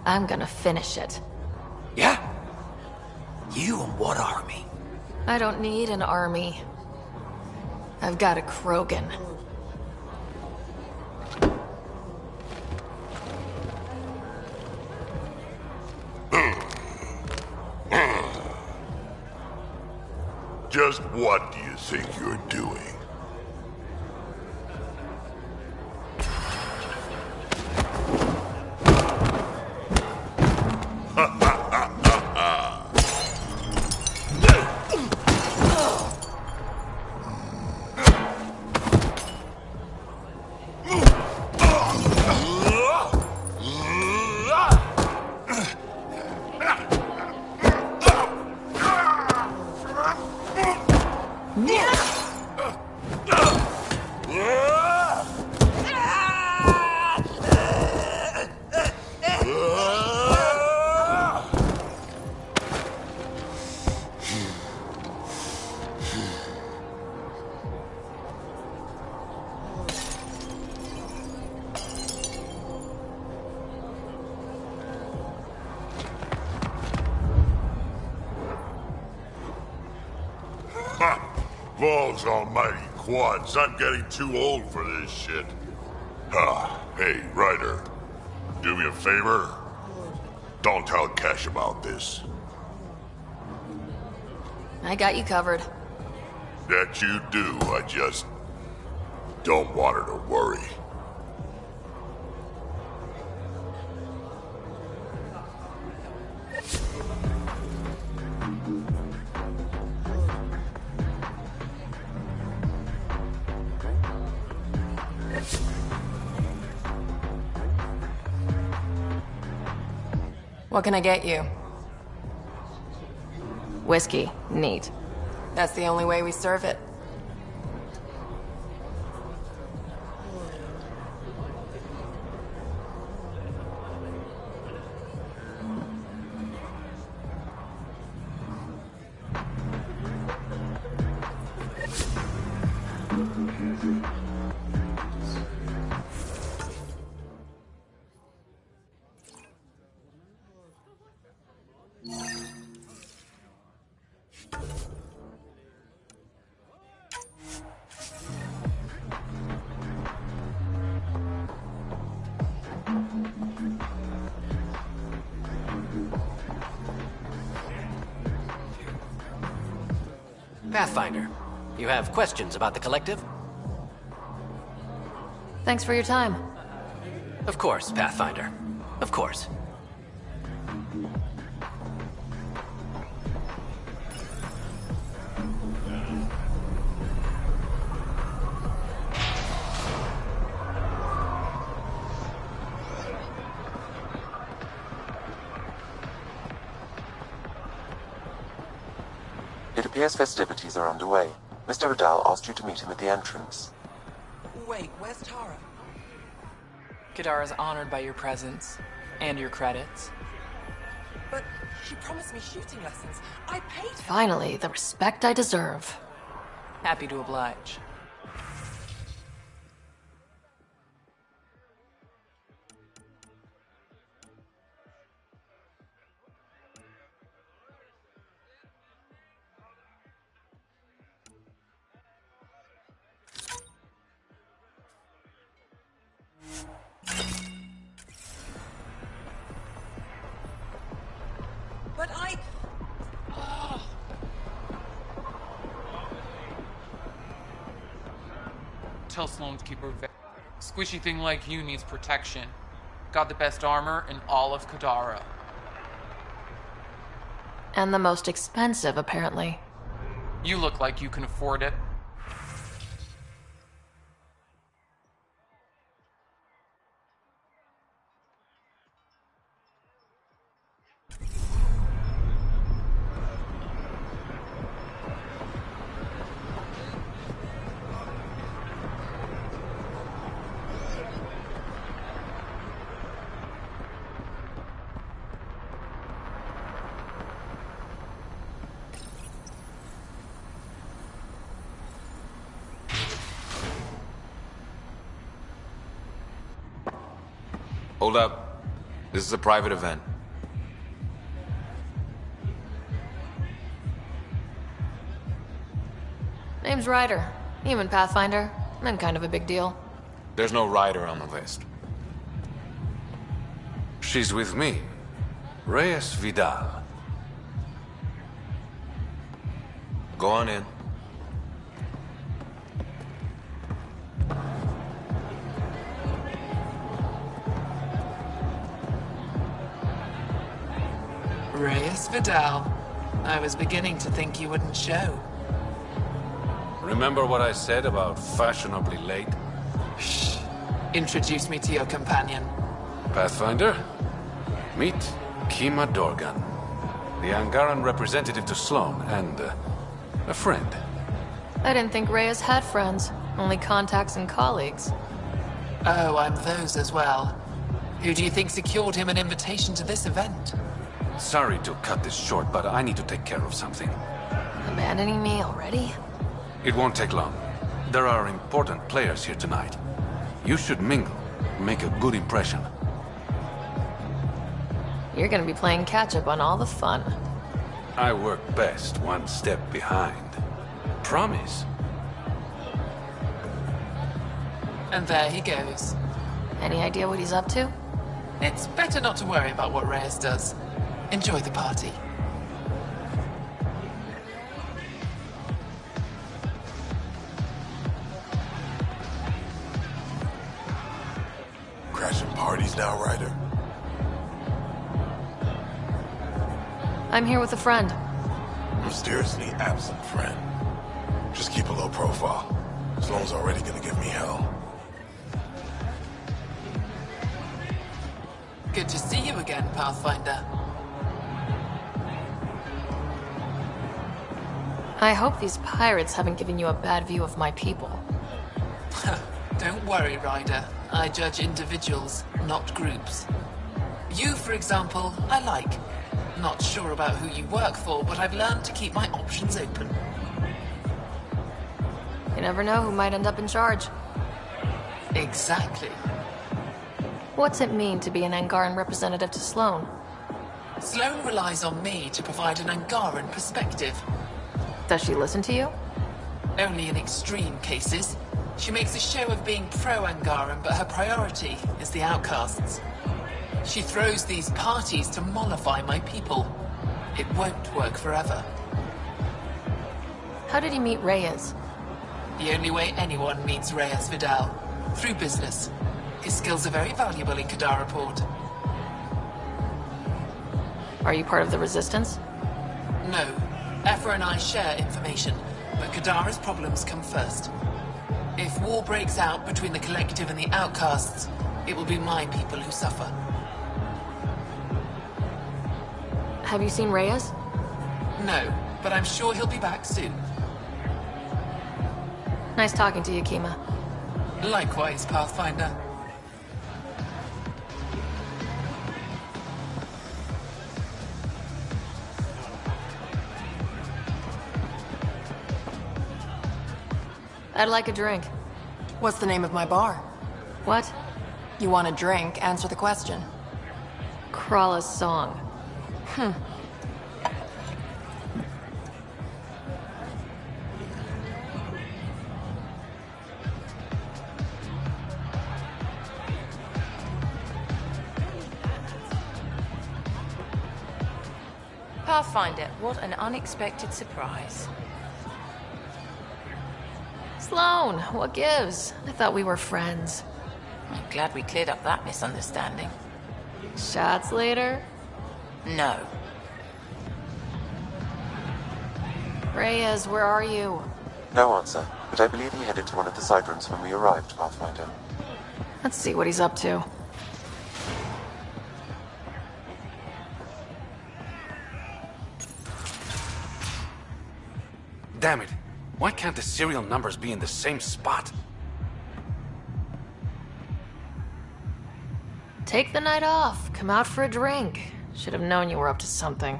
I'm gonna finish it. Yeah? You and what army? I don't need an army. I've got a Krogan. Just what do you think you're doing? Balls almighty quads, I'm getting too old for this shit. Hey, Ryder. Do me a favor? Don't tell Cash about this. I got you covered. That you do, I just don't want her to worry. What can I get you? Whiskey. Neat. That's the only way we serve it. Pathfinder, you have questions about the Collective? Thanks for your time. Of course, Pathfinder. Of course. It appears festivities are underway. Mr. Vidal asked you to meet him at the entrance. Wait, where's Tara? Kadara's honored by your presence and your credits. But she promised me shooting lessons. I paid her. Finally, the respect I deserve. Happy to oblige. But I... Oh. Tell Sloan to keep her squishy thing like you needs protection. Got the best armor in all of Kadara. And the most expensive, apparently. You look like you can afford it. Hold up. This is a private event. Name's Ryder. Human Pathfinder. I'm kind of a big deal. There's no rider on the list. She's with me. Reyes Vidal. Go on in. Reyes Vidal. I was beginning to think you wouldn't show. Remember what I said about fashionably late? Shh. Introduce me to your companion. Pathfinder? Meet Kima Dorgan, the Angaran representative to Sloan, and a friend. I didn't think Reyes had friends. Only contacts and colleagues. Oh, I'm those as well. Who do you think secured him an invitation to this event? Sorry to cut this short, but I need to take care of something. Abandoning me already? It won't take long. There are important players here tonight. You should mingle, make a good impression. You're gonna be playing catch-up on all the fun. I work best one step behind. Promise. And there he goes. Any idea what he's up to? It's better not to worry about what Reyes does. Enjoy the party. Crashing parties now, Ryder? I'm here with a friend. Mysteriously absent friend. Just keep a low profile. Sloan's already gonna give me hell. Good to see you again, Pathfinder. I hope these pirates haven't given you a bad view of my people. Don't worry, Ryder. I judge individuals, not groups. You, for example, I like. Not sure about who you work for, but I've learned to keep my options open. You never know who might end up in charge. Exactly. What's it mean to be an Angaran representative to Sloan? Sloan relies on me to provide an Angaran perspective. Does she listen to you? Only in extreme cases. She makes a show of being pro-Angaran, but her priority is the outcasts. She throws these parties to mollify my people. It won't work forever. How did he meet Reyes? The only way anyone meets Reyes Vidal. Through business. His skills are very valuable in Kadara Port. Are you part of the Resistance? No. Ephra and I share information, but Kadara's problems come first. If war breaks out between the Collective and the Outcasts, it will be my people who suffer. Have you seen Reyes? No, but I'm sure he'll be back soon. Nice talking to you, Kima. Likewise, Pathfinder. I'd like a drink. What's the name of my bar? What? You want a drink? Answer the question. Krala's song. Pathfinder, what an unexpected surprise. Sloane, what gives? I thought we were friends. I'm glad we cleared up that misunderstanding. Shots later? No. Reyes, where are you? No answer, but I believe he headed to one of the side rooms when we arrived, Pathfinder. Let's see what he's up to. Damn it. Why can't the serial numbers be in the same spot? Take the night off. Come out for a drink. Should have known you were up to something.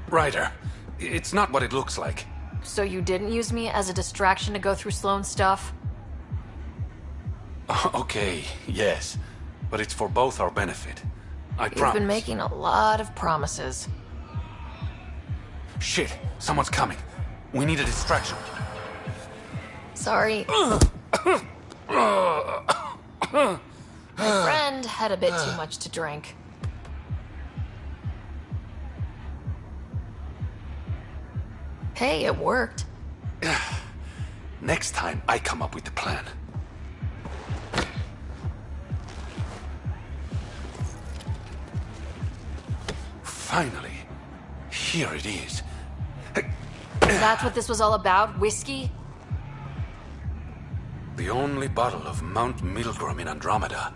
Ryder, it's not what it looks like. So you didn't use me as a distraction to go through Sloane's stuff? Okay, yes. But it's for both our benefit. I promise. You've been making a lot of promises. Shit, someone's coming. We need a distraction. Sorry. My friend had a bit too much to drink. Hey, it worked. Next time, I come up with the plan. Finally. Here it is. That's what this was all about? Whiskey? The only bottle of Mount Milgram in Andromeda.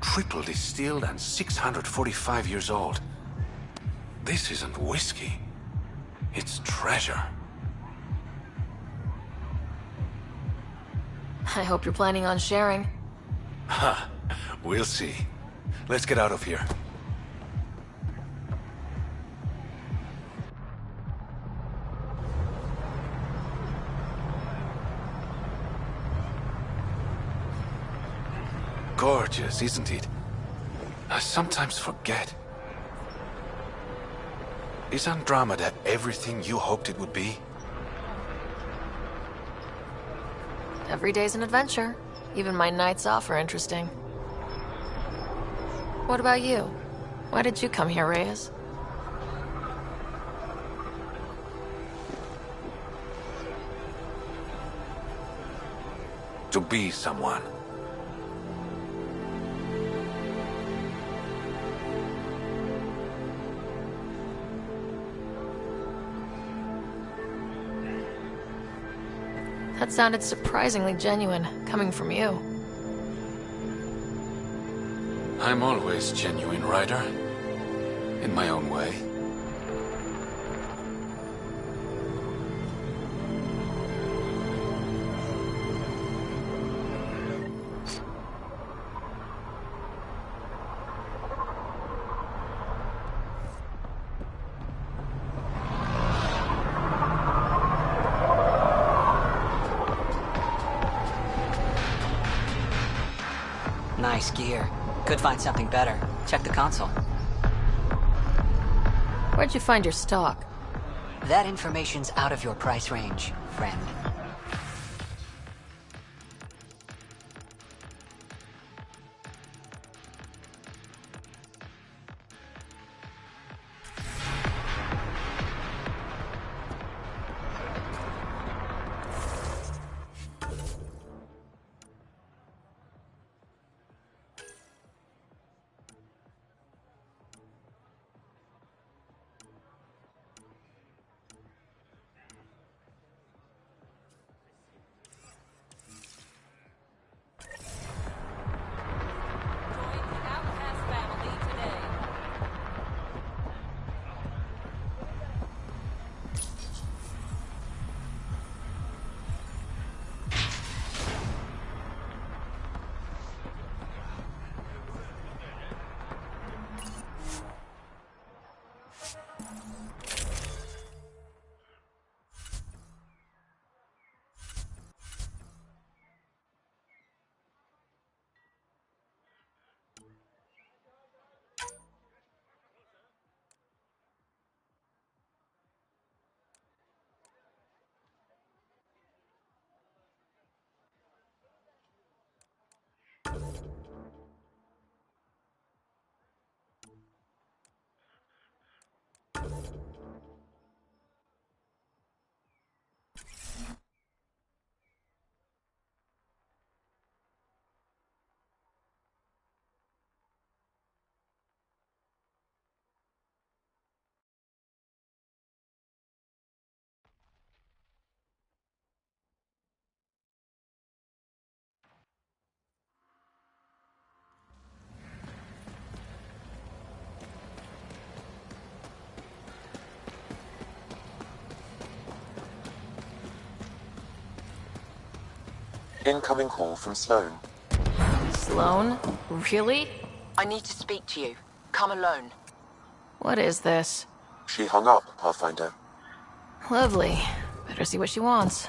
Triple distilled and 645 years old. This isn't whiskey. It's treasure. I hope you're planning on sharing. Ha! We'll see. Let's get out of here. Gorgeous, isn't it? I sometimes forget. Is Andromeda everything you hoped it would be? Every day's an adventure. Even my nights off are interesting. What about you? Why did you come here, Reyes? To be someone. That sounded surprisingly genuine, coming from you. I'm always genuine, Ryder. In my own way. Nice gear. Could find something better. Check the console. Where'd you find your stock? That information's out of your price range, friend. Incoming call from Sloan. Sloan? Really? I need to speak to you. Come alone. What is this? She hung up, Pathfinder. Lovely. Better see what she wants.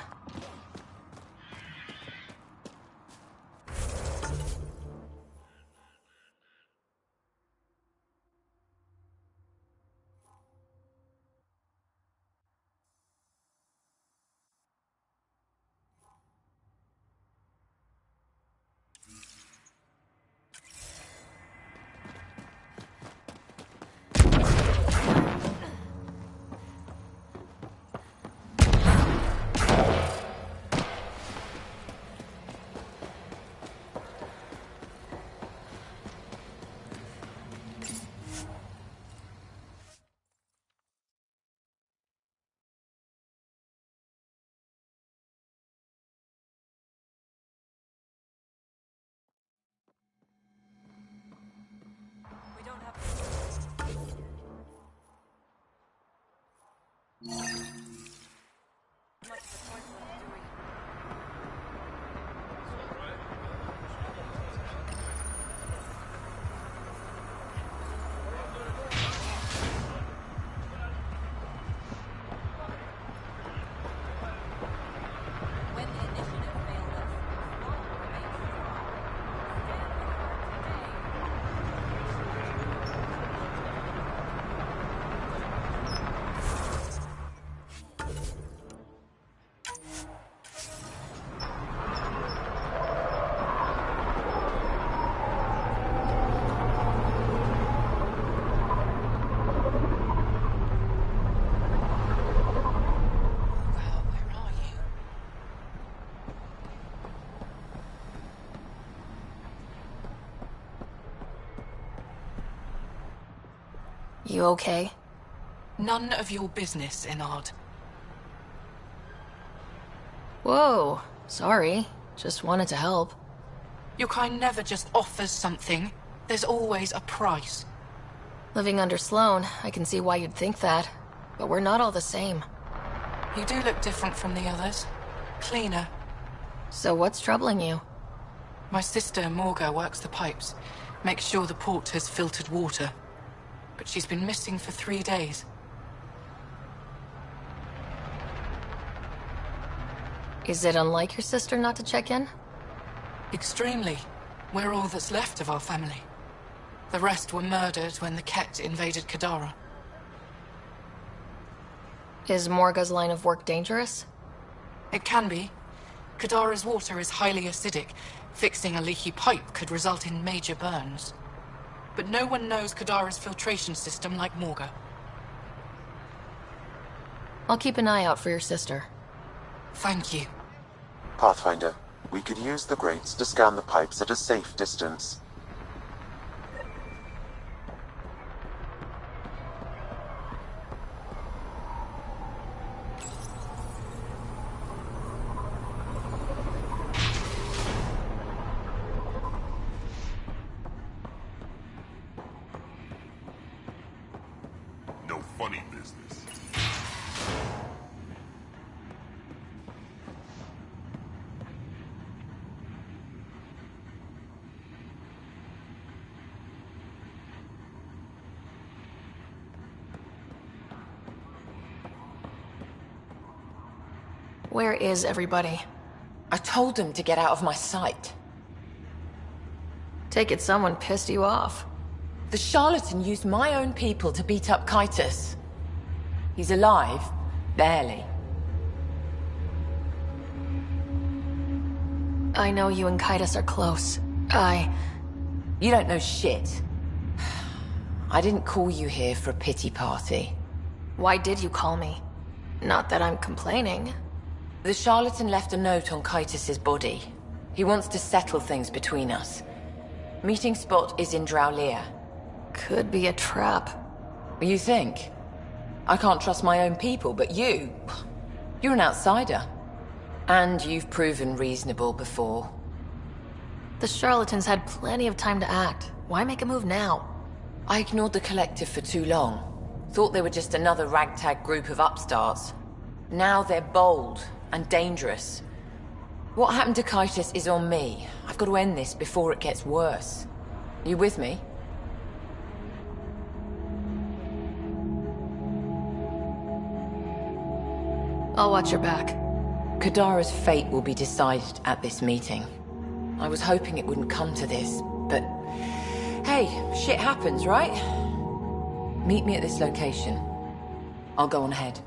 You okay? None of your business, Enard. Whoa. Sorry. Just wanted to help. Your kind never just offers something. There's always a price. Living under Sloan, I can see why you'd think that. But we're not all the same. You do look different from the others. Cleaner. So what's troubling you? My sister, Morga, works the pipes. Makes sure the port has filtered water. But she's been missing for 3 days. Is it unlike your sister not to check in? Extremely. We're all that's left of our family. The rest were murdered when the Ket invaded Kadara. Is Morga's line of work dangerous? It can be. Kadara's water is highly acidic. Fixing a leaky pipe could result in major burns. But no one knows Kadara's filtration system like Morga. I'll keep an eye out for your sister. Thank you. Pathfinder, we could use the grates to scan the pipes at a safe distance. No funny business. Where is everybody? I told them to get out of my sight. Take it someone pissed you off. The charlatan used my own people to beat up Kaitis. He's alive, barely. I know you and Kaitis are close. You don't know shit. I didn't call you here for a pity party. Why did you call me? Not that I'm complaining. The charlatan left a note on Kaitis' body. He wants to settle things between us. Meeting spot is in Drowlear. Could be a trap. You think? I can't trust my own people, but you're an outsider. And you've proven reasonable before. The charlatans had plenty of time to act. Why make a move now? I ignored the collective for too long. Thought they were just another ragtag group of upstarts. Now they're bold and dangerous. What happened to Kaitis is on me. I've got to end this before it gets worse. You with me? I'll watch your back. Kadara's fate will be decided at this meeting. I was hoping it wouldn't come to this, but... Hey, shit happens, right? Meet me at this location. I'll go on ahead.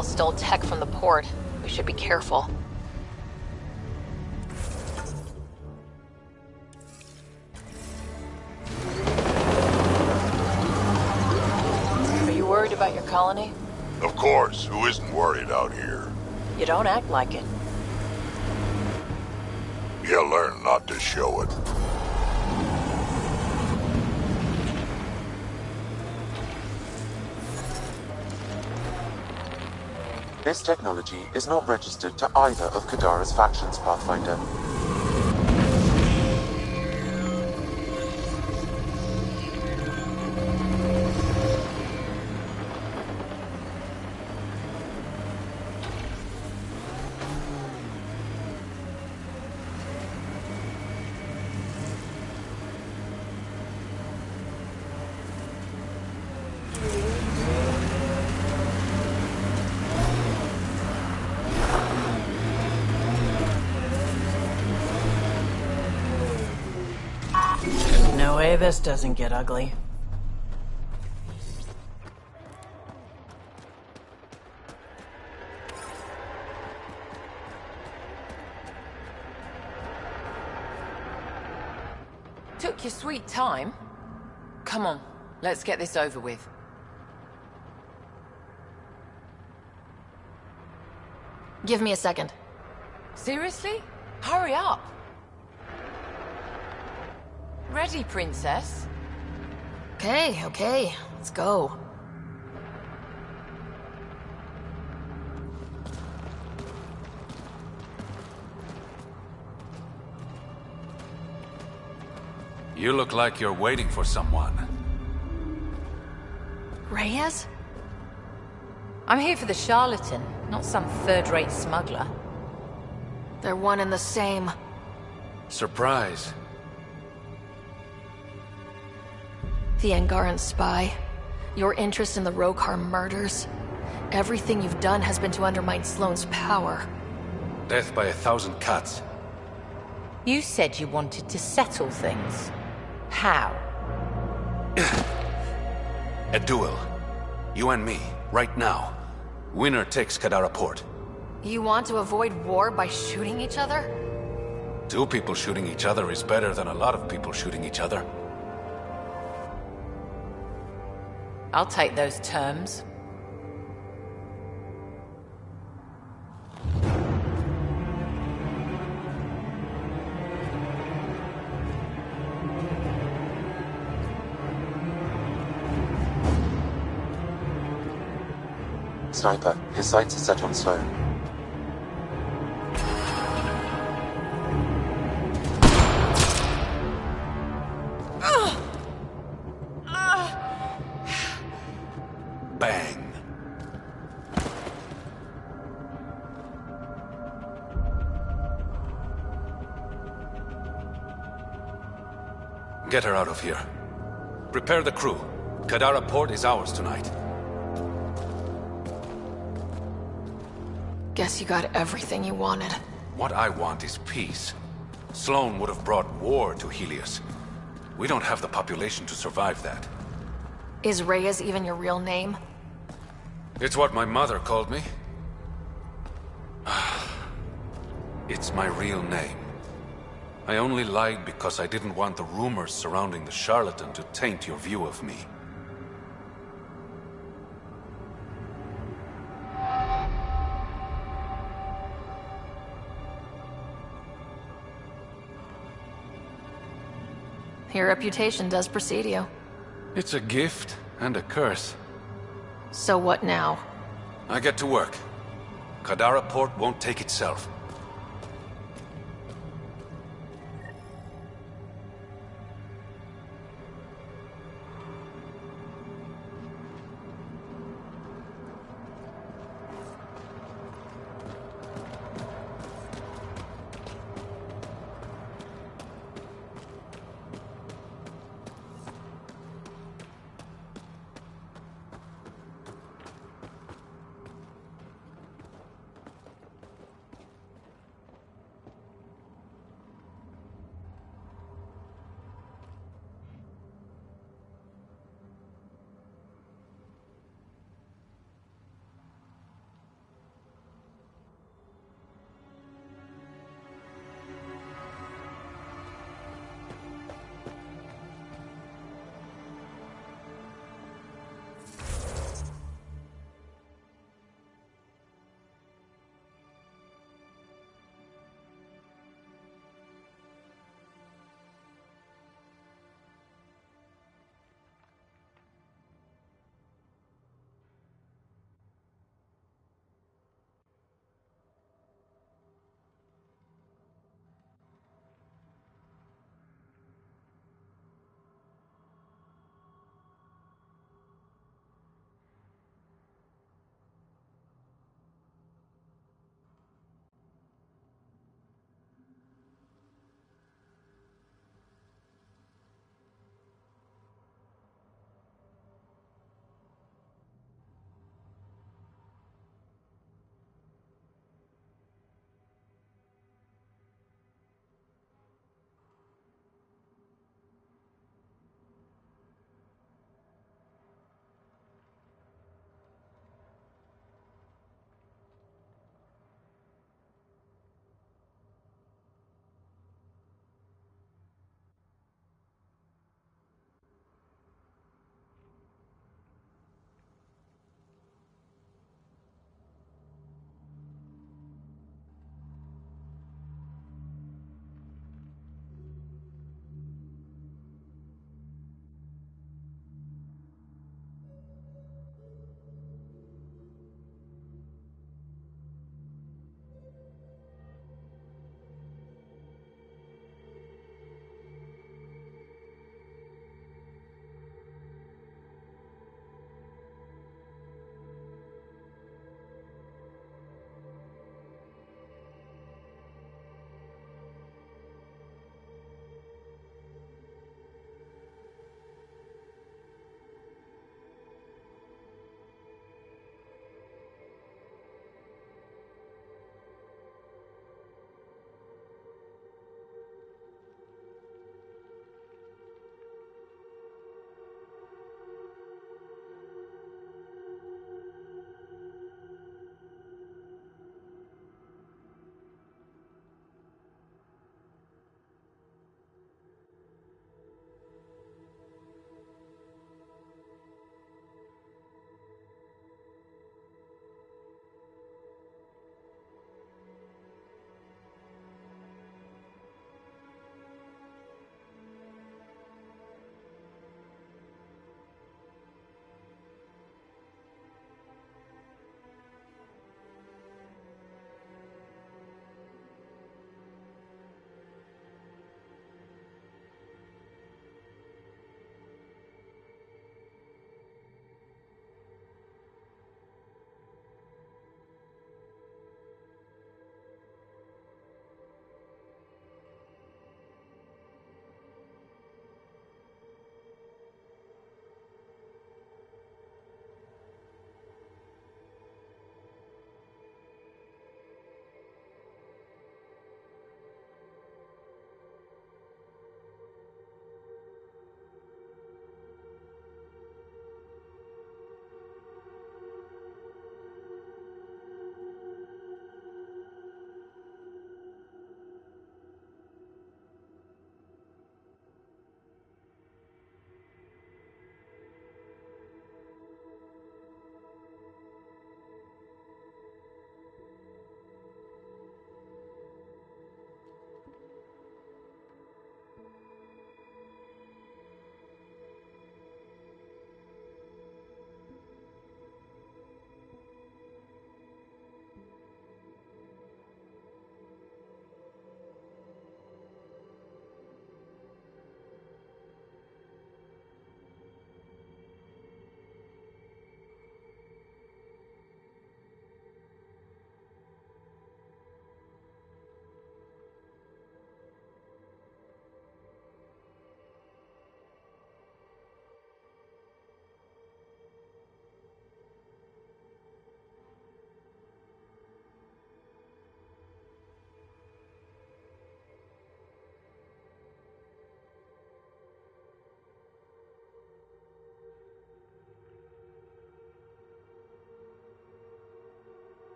hostiles stole tech from the port. We should be careful. Are you worried about your colony? Of course, who isn't worried out here? You don't act like it. You learn not to show it. This technology is not registered to either of Kadara's factions, Pathfinder. No way this doesn't get ugly. Took your sweet time. Come on, let's get this over with. Give me a second. Seriously? Hurry up. Ready, princess? Okay, let's go. You look like you're waiting for someone. Reyes? I'm here for the charlatan, not some third-rate smuggler. They're one and the same. Surprise. The Angaran spy. Your interest in the Rokar murders. Everything you've done has been to undermine Sloane's power. Death by 1,000 cuts. You said you wanted to settle things. How? A duel. You and me, right now. Winner takes Kadara Port. You want to avoid war by shooting each other? 2 people shooting each other is better than a lot of people shooting each other. I'll take those terms. Sniper, his sights are set on Sloane. Bang. Get her out of here. Prepare the crew. Kadara Port is ours tonight. Guess you got everything you wanted. What I want is peace. Sloane would have brought war to Helios. We don't have the population to survive that. Is Reyes even your real name? It's what my mother called me. It's my real name. I only lied because I didn't want the rumors surrounding the charlatan to taint your view of me. Your reputation does precede you. It's a gift and a curse. So what now? I get to work. Kadara Port won't take itself.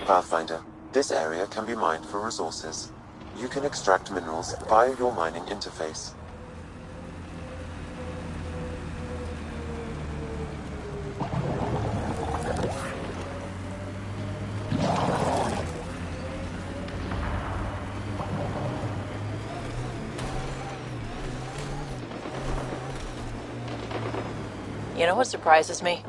Pathfinder, this area can be mined for resources. You can extract minerals via your mining interface. You know what surprises me?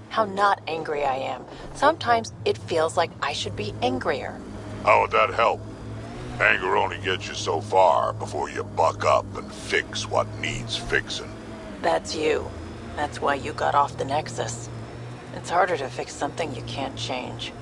How not angry I am. Sometimes it feels like I should be angrier. How would that help? Anger only gets you so far before you buck up and fix what needs fixing. That's you. That's why you got off the Nexus. It's harder to fix something you can't change.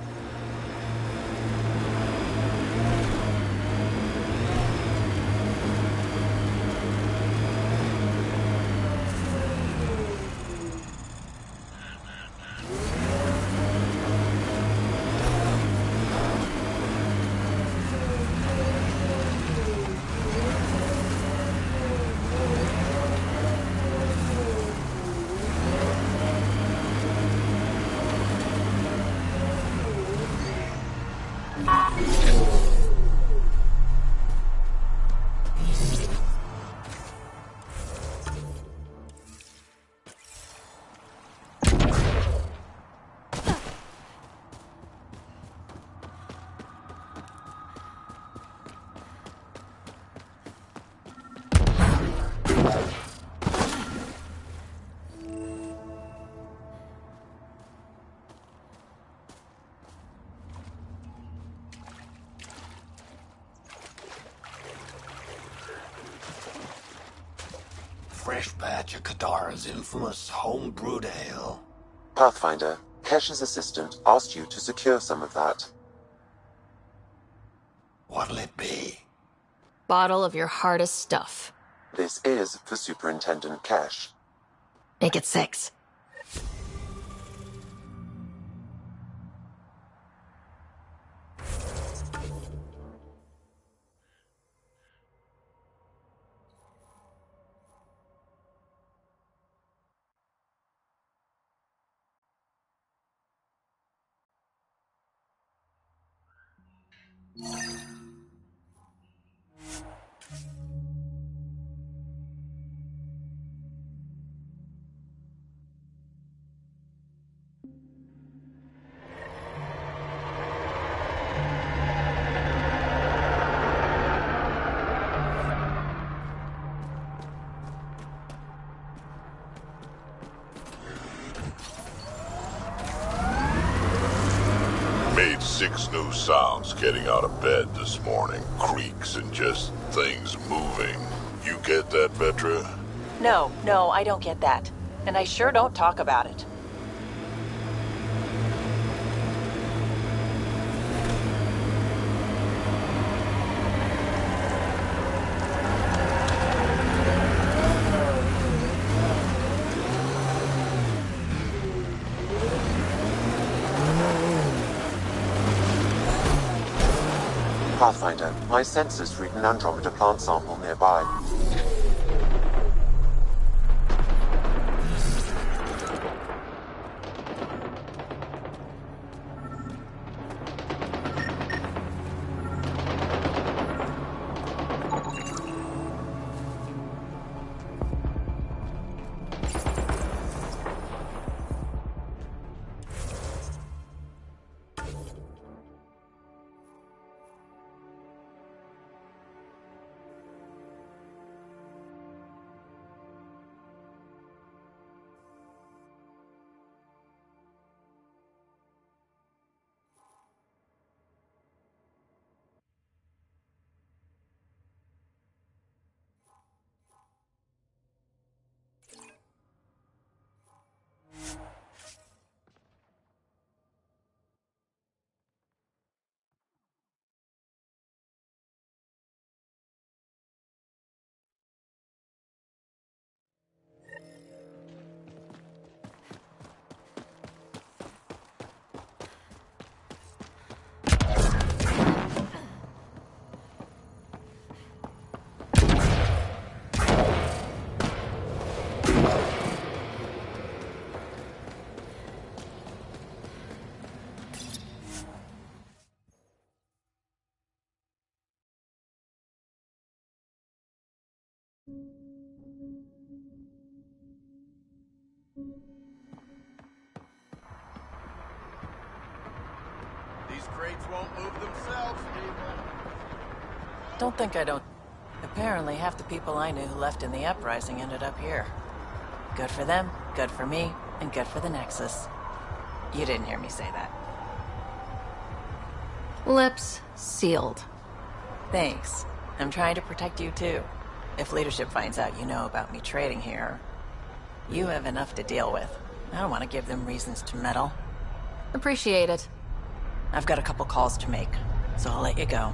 Fresh batch of Kadara's infamous home-brewed ale. Pathfinder, Kesh's assistant asked you to secure some of that. What'll it be? Bottle of your hardest stuff. This is for Superintendent Kesh. Make it 6. Made 6 new sounds getting out of bed this morning. Creaks and just things moving. You get that, Vetra? No, I don't get that. And I sure don't talk about it. Pathfinder, my sensors read an Andromeda plant sample nearby. won't move themselves, people. Don't think I don't. Apparently, half the people I knew who left in the uprising ended up here. Good for them, good for me, and good for the Nexus. You didn't hear me say that. Lips sealed. Thanks. I'm trying to protect you too. If leadership finds out you know about me trading here, you have enough to deal with. I don't want to give them reasons to meddle. Appreciate it. I've got a couple calls to make, so I'll let you go.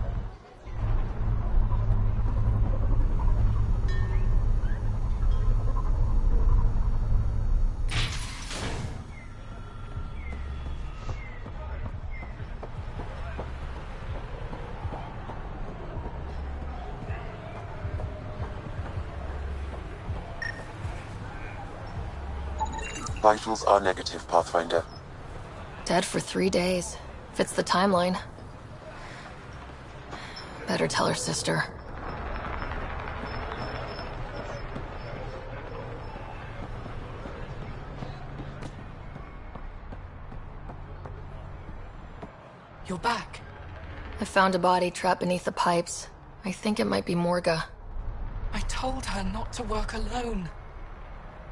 Vitals are negative, Pathfinder. Dead for 3 days. Fits the timeline. Better tell her sister. You're back. I found a body trapped beneath the pipes. I think it might be Morga. I told her not to work alone.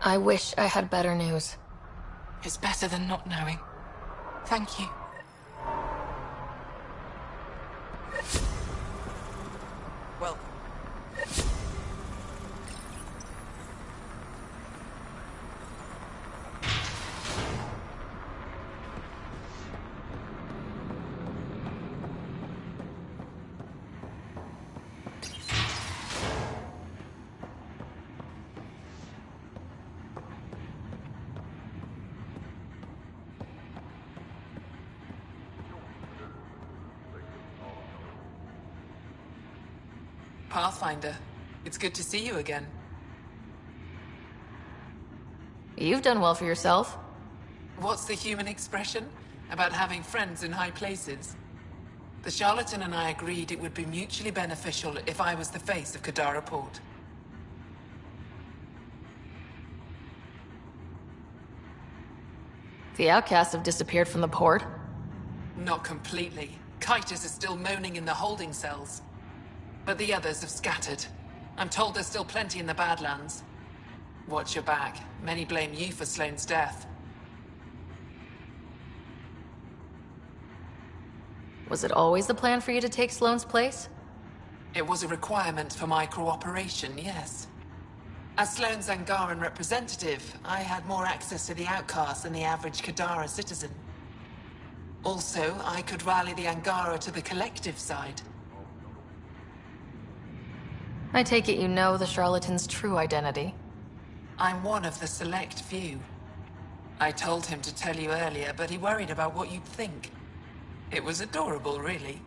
I wish I had better news. It's better than not knowing. Thank you. Well... Pathfinder, it's good to see you again. You've done well for yourself. What's the human expression about having friends in high places? The charlatan and I agreed it would be mutually beneficial if I was the face of Kadara Port. The outcasts have disappeared from the port. Not completely. Kitus is still moaning in the holding cells. But the others have scattered. I'm told there's still plenty in the Badlands. Watch your back. Many blame you for Sloane's death. Was it always the plan for you to take Sloane's place? It was a requirement for my cooperation, yes. As Sloane's Angaran representative, I had more access to the outcasts than the average Kadara citizen. Also, I could rally the Angara to the collective side. I take it you know the charlatan's true identity. I'm one of the select few. I told him to tell you earlier, but he worried about what you'd think. It was adorable, really.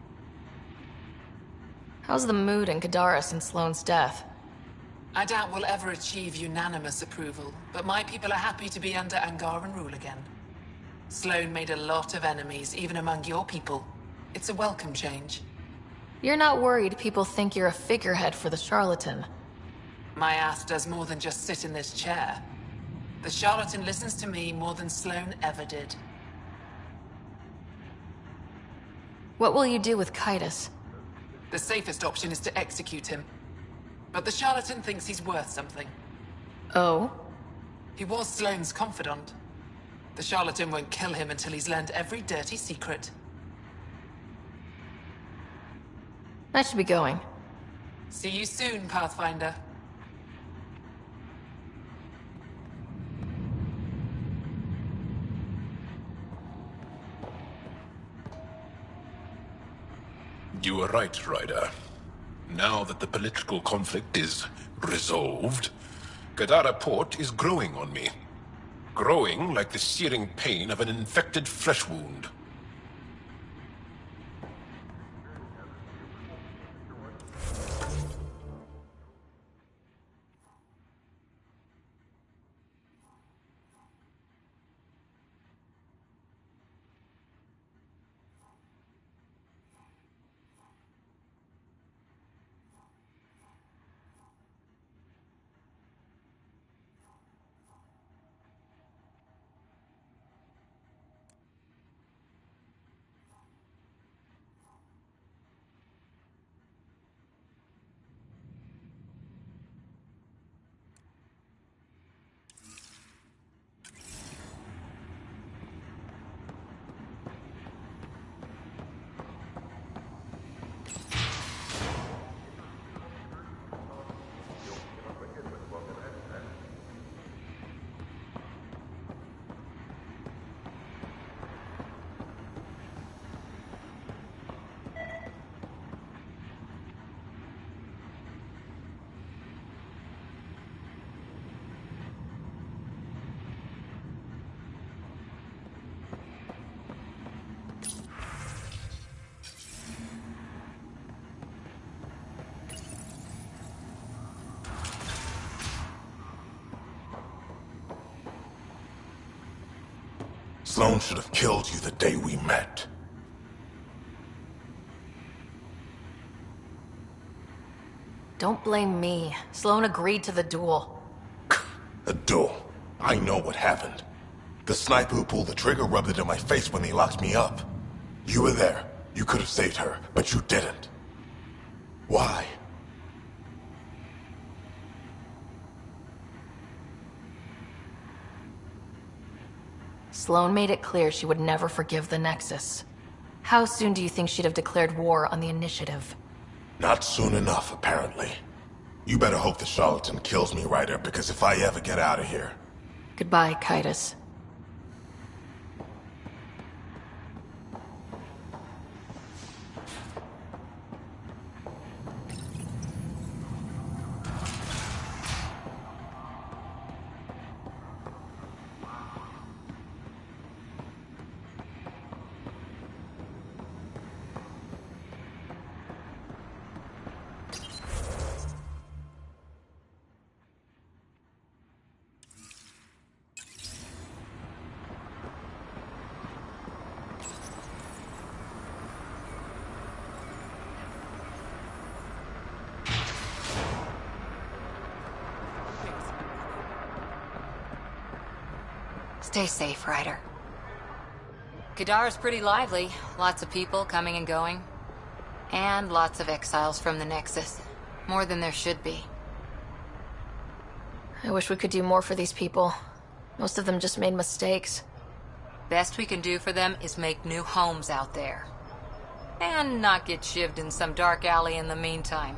How's the mood in Kadara since Sloane's death? I doubt we'll ever achieve unanimous approval, but my people are happy to be under Angaran rule again. Sloane made a lot of enemies, even among your people. It's a welcome change. You're not worried people think you're a figurehead for the charlatan? My ass does more than just sit in this chair. The charlatan listens to me more than Sloane ever did. What will you do with Kitus? The safest option is to execute him. But the charlatan thinks he's worth something. Oh? He was Sloane's confidant. The charlatan won't kill him until he's learned every dirty secret. I should be going. See you soon, Pathfinder. You were right, Ryder. Now that the political conflict is resolved, Kadara Port is growing on me. Growing like the searing pain of an infected flesh wound. Sloan should have killed you the day we met. Don't blame me. Sloan agreed to the duel. A duel? I know what happened. The sniper who pulled the trigger rubbed it in my face when he locked me up. You were there. You could have saved her, but you didn't. Why? Sloan made it clear she would never forgive the Nexus. How soon do you think she'd have declared war on the Initiative? Not soon enough, apparently. You better hope the charlatan kills me, Ryder, because if I ever get out of here... Goodbye, Kitus. Stay safe, Ryder. Kadar's pretty lively. Lots of people coming and going. And lots of exiles from the Nexus. More than there should be. I wish we could do more for these people. Most of them just made mistakes. Best we can do for them is make new homes out there. And not get shivved in some dark alley in the meantime.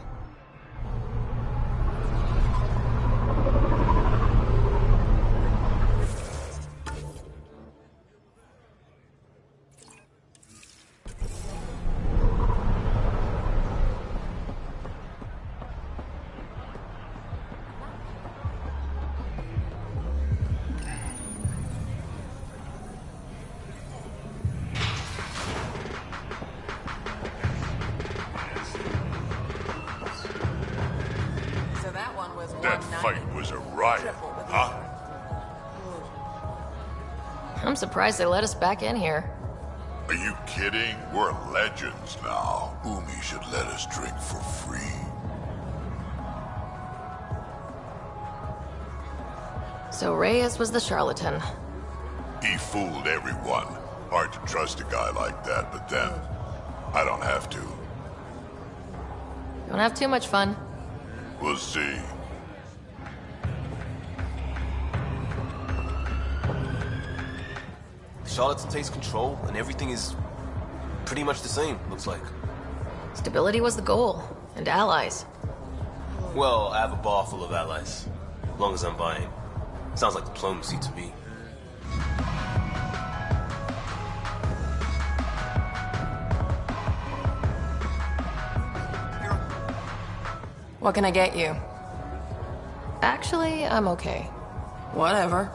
That fight was a riot, huh? I'm surprised they let us back in here. Are you kidding? We're legends now. Umi should let us drink for free. So Reyes was the charlatan. He fooled everyone. Hard to trust a guy like that, but then, I don't have to. Don't have too much fun. We'll see. Charlotte takes control, and everything is pretty much the same, looks like. Stability was the goal, and allies. Well, I have a bar full of allies. As long as I'm buying. Sounds like diplomacy to me. What can I get you? Actually, I'm okay. Whatever.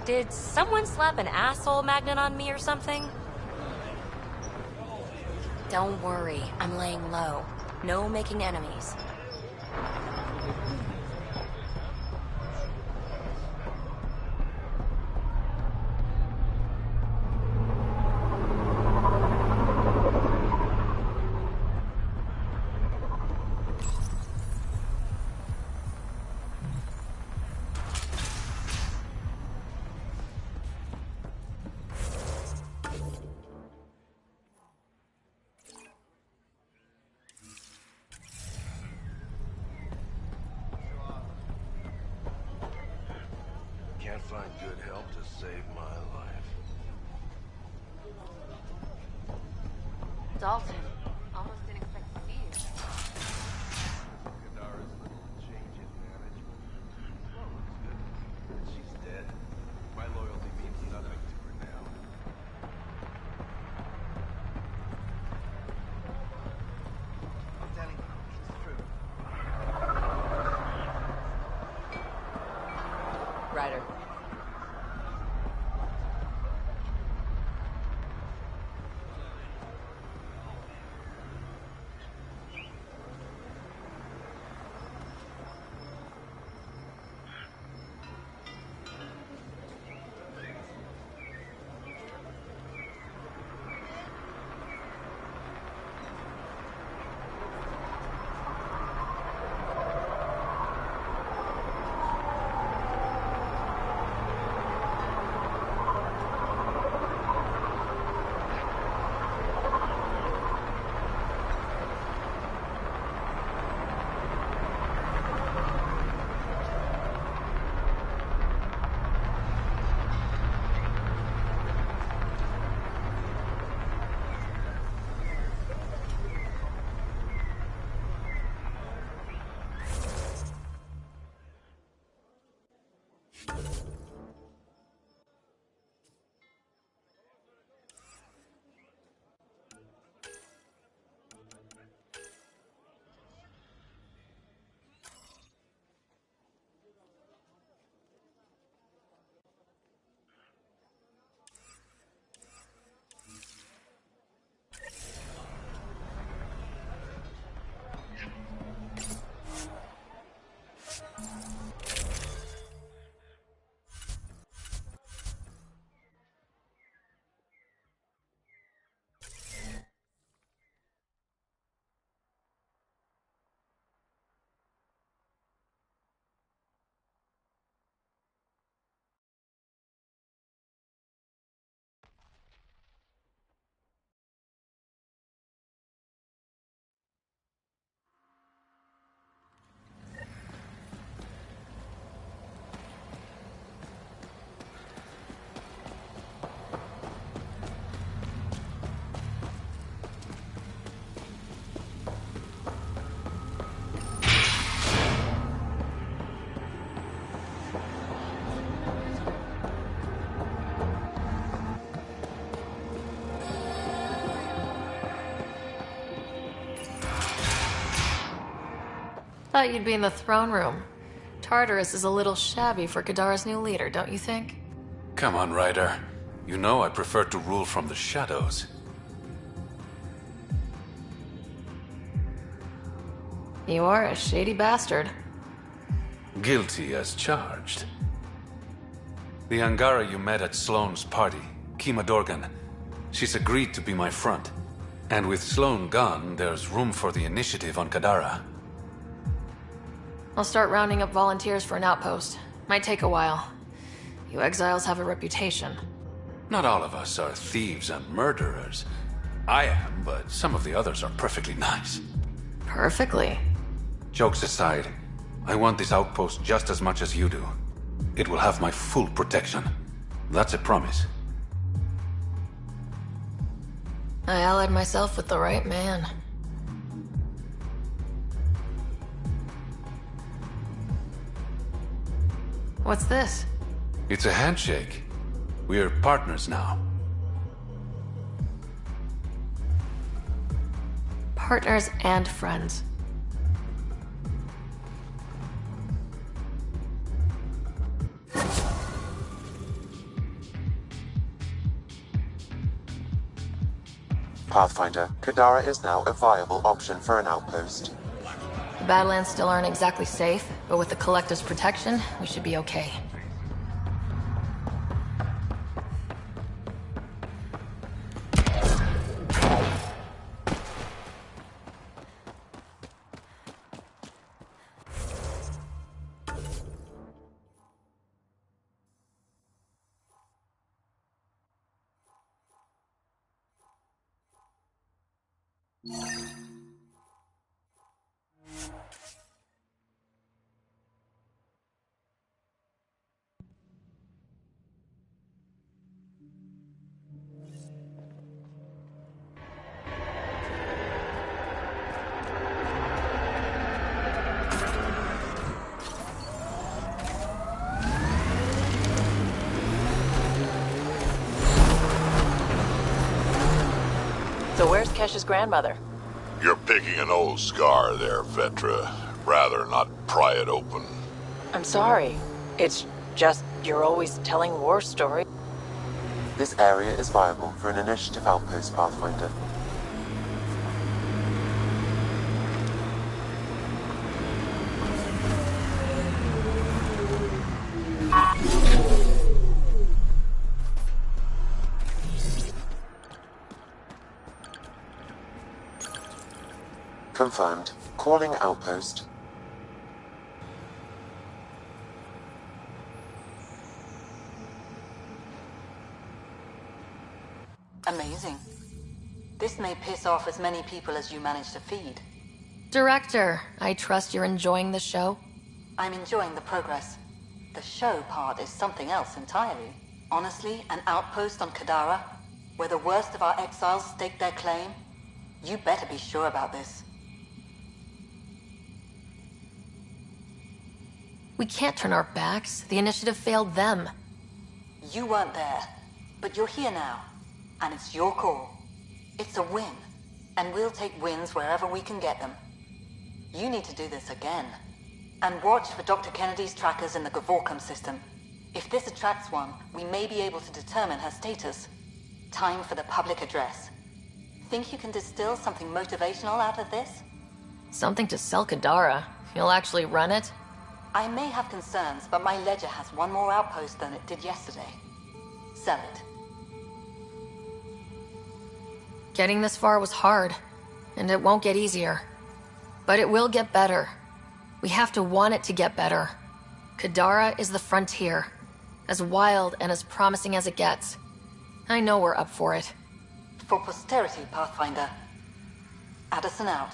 Did someone slap an asshole magnet on me or something? Don't worry, I'm laying low. No making enemies. Can't find good help to save my life. Dalton, almost didn't expect to see you. Kadara's little change in management. Well, looks good. But she's dead. My loyalty means nothing to her now. I'm telling you, it's true. Ryder. Thought you'd be in the throne room. Tartarus is a little shabby for Kadara's new leader, don't you think? Come on, Ryder. You know I prefer to rule from the shadows. You are a shady bastard. Guilty as charged. The Angara you met at Sloane's party, Kima Dorgan, she's agreed to be my front. And with Sloane gone, there's room for the initiative on Kadara. I'll start rounding up volunteers for an outpost. Might take a while. You exiles have a reputation. Not all of us are thieves and murderers. I am, but some of the others are perfectly nice. Perfectly? Jokes aside, I want this outpost just as much as you do. It will have my full protection. That's a promise. I allied myself with the right man. What's this? It's a handshake. We're partners now. Partners and friends. Pathfinder, Kadara is now a viable option for an outpost. The Badlands still aren't exactly safe, but with the Collective's protection, we should be okay. So where's Kesh's grandmother? You're picking an old scar there, Vetra. Rather not pry it open. I'm sorry. It's just you're always telling war stories. This area is viable for an initiative outpost, Pathfinder. Confirmed. Calling outpost. Amazing. This may piss off as many people as you manage to feed. Director, I trust you're enjoying the show? I'm enjoying the progress. The show part is something else entirely. Honestly, an outpost on Kadara, where the worst of our exiles stake their claim, you better be sure about this. We can't turn our backs. The initiative failed them. You weren't there, but you're here now, and it's your call. It's a win, and we'll take wins wherever we can get them. You need to do this again. And watch for Dr. Kennedy's trackers in the Gavorcom system. If this attracts one, we may be able to determine her status. Time for the public address. Think you can distill something motivational out of this? Something to sell Kadara. You'll actually run it? I may have concerns, but my ledger has one more outpost than it did yesterday. Sell it. Getting this far was hard, and it won't get easier. But it will get better. We have to want it to get better. Kadara is the frontier, as wild and as promising as it gets. I know we're up for it. For posterity, Pathfinder. Addison out.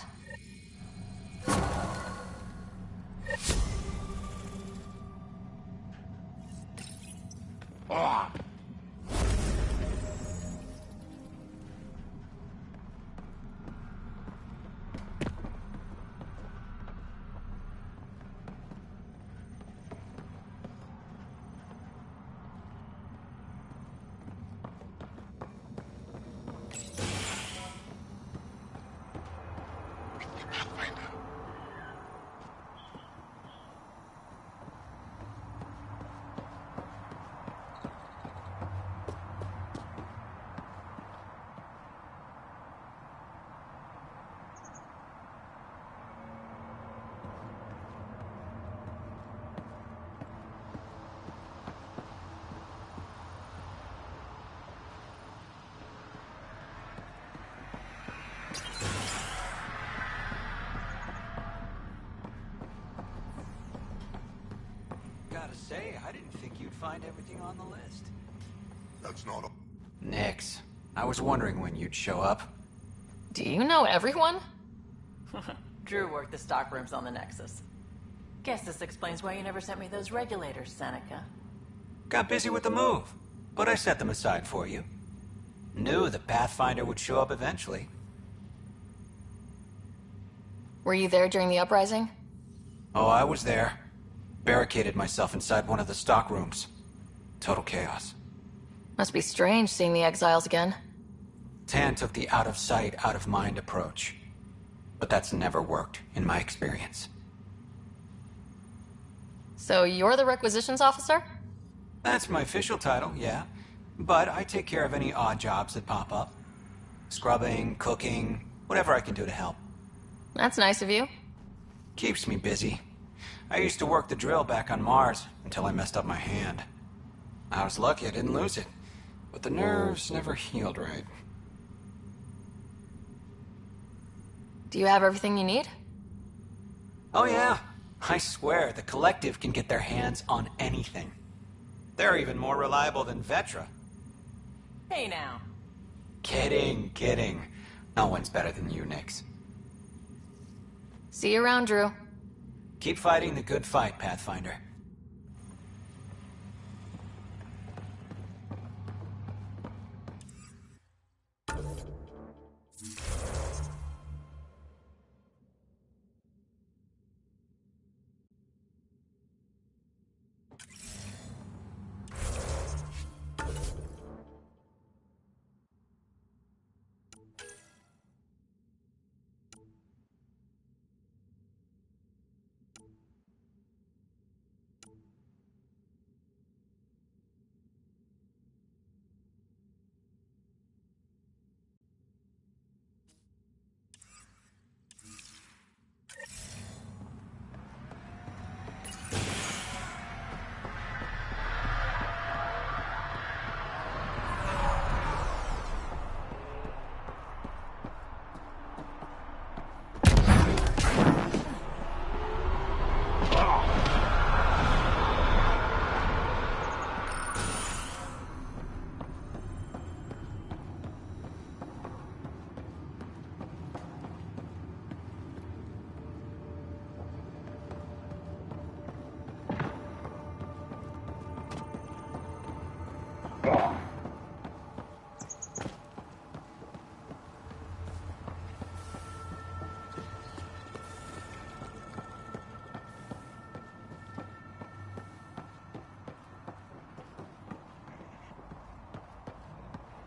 Gotta say, I didn't think you'd find everything on the list. That's not a... Nix. I was wondering when you'd show up. Do you know everyone? Drew worked the stockrooms on the Nexus. Guess this explains why you never sent me those regulators, Seneca. Got busy with the move, but I set them aside for you. Knew the Pathfinder would show up eventually. Were you there during the uprising? Oh, I was there. Barricaded myself inside one of the stockrooms. Total chaos. Must be strange seeing the exiles again. Tan took the out-of-sight, out-of-mind approach. But that's never worked, in my experience. So you're the requisitions officer? That's my official title, yeah. But I take care of any odd jobs that pop up. Scrubbing, cooking, whatever I can do to help. That's nice of you. Keeps me busy. I used to work the drill back on Mars until I messed up my hand. I was lucky I didn't lose it, but the nerves never healed right. Do you have everything you need? Oh yeah, I swear the Collective can get their hands on anything. They're even more reliable than Vetra. Hey now. Kidding, kidding. No one's better than you, Nix. See you around, Drew. Keep fighting the good fight, Pathfinder.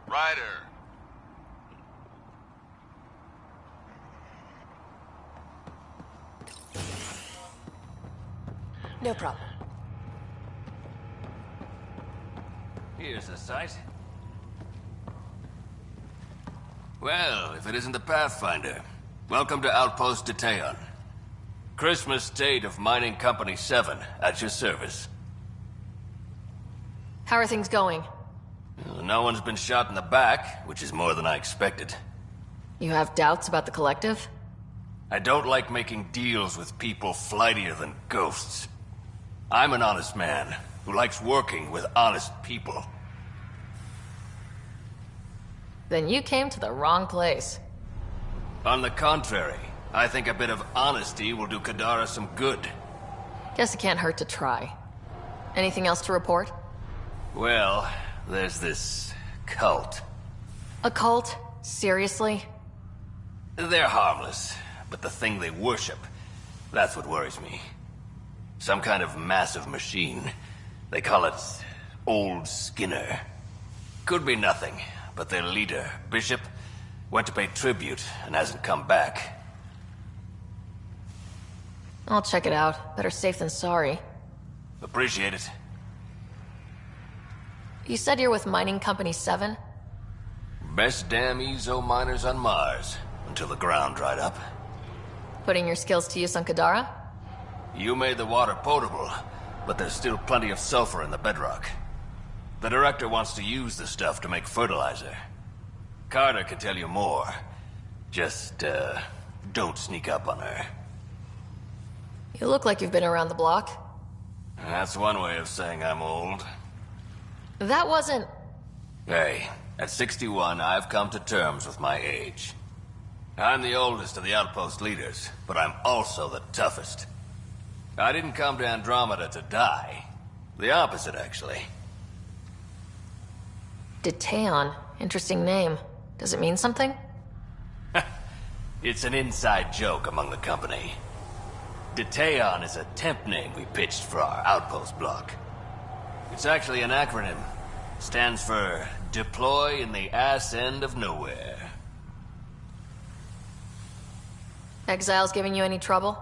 Ryder. No problem. Here's the site. Well, if it isn't the Pathfinder. Welcome to Outpost Detaeon. Christmas date of Mining Company 7, at your service. How are things going? Well, no one's been shot in the back, which is more than I expected. You have doubts about the Collective? I don't like making deals with people flightier than ghosts. I'm an honest man who likes working with honest people. Then you came to the wrong place. On the contrary, I think a bit of honesty will do Kadara some good. Guess it can't hurt to try. Anything else to report? Well, there's this cult. A cult? Seriously? They're harmless, but the thing they worship, that's what worries me. Some kind of massive machine. They call it Old Skinner. Could be nothing, but their leader, Bishop, went to pay tribute and hasn't come back. I'll check it out. Better safe than sorry. Appreciate it. You said you're with Mining Company 7? Best damn Ezo miners on Mars, until the ground dried up. Putting your skills to use on Kadara? You made the water potable, but there's still plenty of sulfur in the bedrock. The director wants to use the stuff to make fertilizer. Carter can tell you more. Just, don't sneak up on her. You look like you've been around the block. That's one way of saying I'm old. That wasn't... Hey, at 61, I've come to terms with my age. I'm the oldest of the Outpost leaders, but I'm also the toughest. I didn't come to Andromeda to die. The opposite, actually. Detaeon. Interesting name. Does it mean something? It's an inside joke among the company. Detaeon is a temp name we pitched for our outpost block. It's actually an acronym. Stands for Deploy in the Ass End of Nowhere. Exiles giving you any trouble?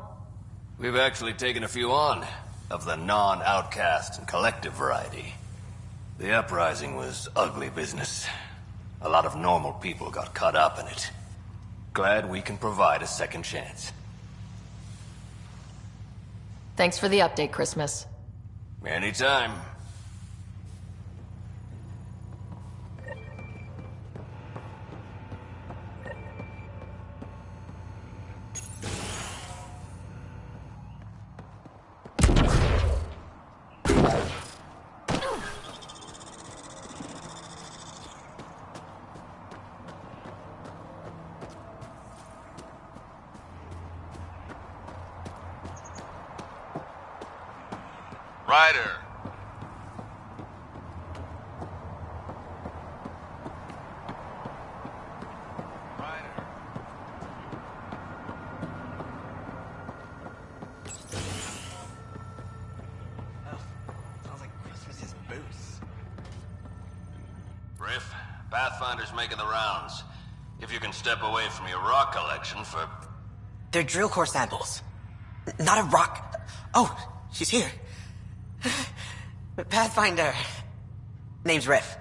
We've actually taken a few on, of the non-outcast and collective variety. The uprising was ugly business. A lot of normal people got caught up in it. Glad we can provide a second chance. Thanks for the update, Christmas. Anytime. Ryder. Sounds like Christmas's boots. Riff, Pathfinder's making the rounds. If you can step away from your rock collection for... They're drill core samples. Not a rock. Oh, she's here. Pathfinder. Name's Riff.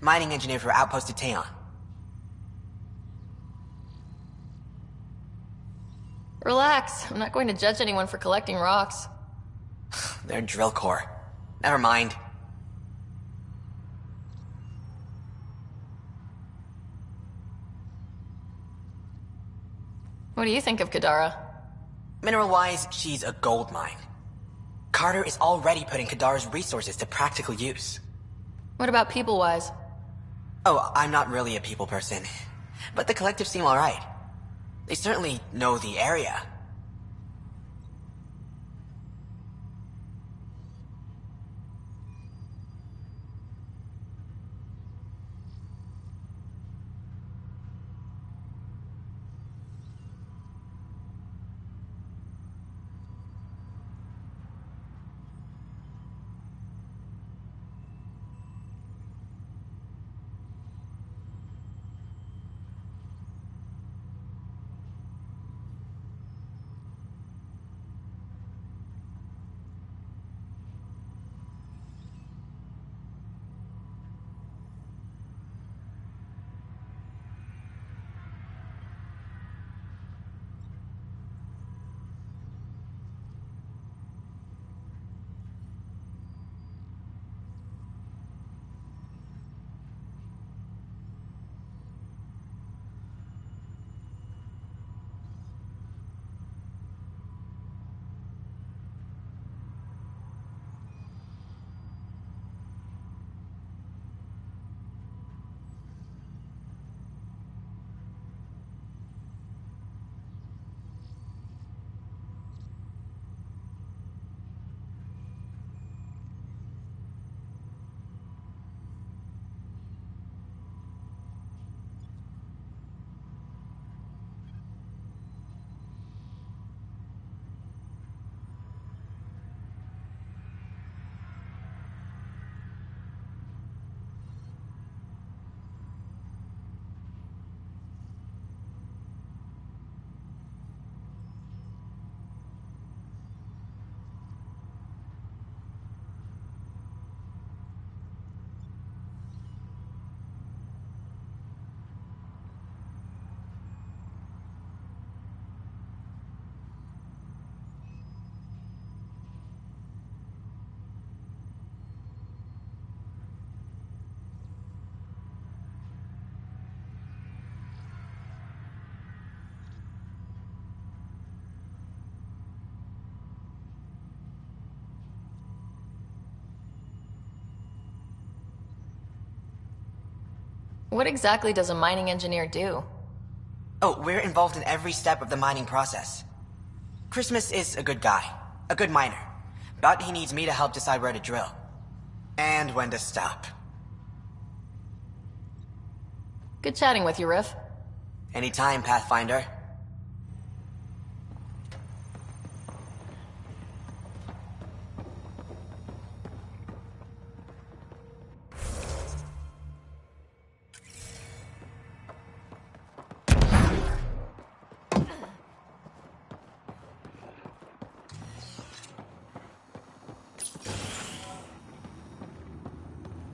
Mining engineer for Outpost of Taeon. Relax. I'm not going to judge anyone for collecting rocks. They're drill core. Never mind. What do you think of Kadara? Mineral-wise, she's a gold mine. Carter is already putting Kadara's resources to practical use. What about people-wise? Oh, I'm not really a people person. But the collective seem alright. They certainly know the area. What exactly does a mining engineer do? Oh, we're involved in every step of the mining process. Christmas is a good guy, a good miner, but he needs me to help decide where to drill. And when to stop. Good chatting with you, Riff. Anytime, Pathfinder.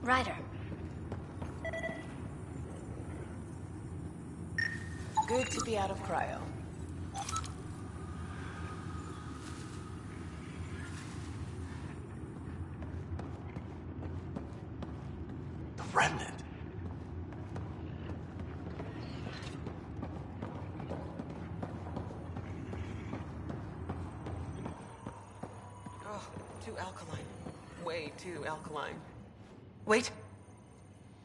Ryder. Good to be out of cryo. The remnant. Oh, too alkaline. Way too alkaline. Wait.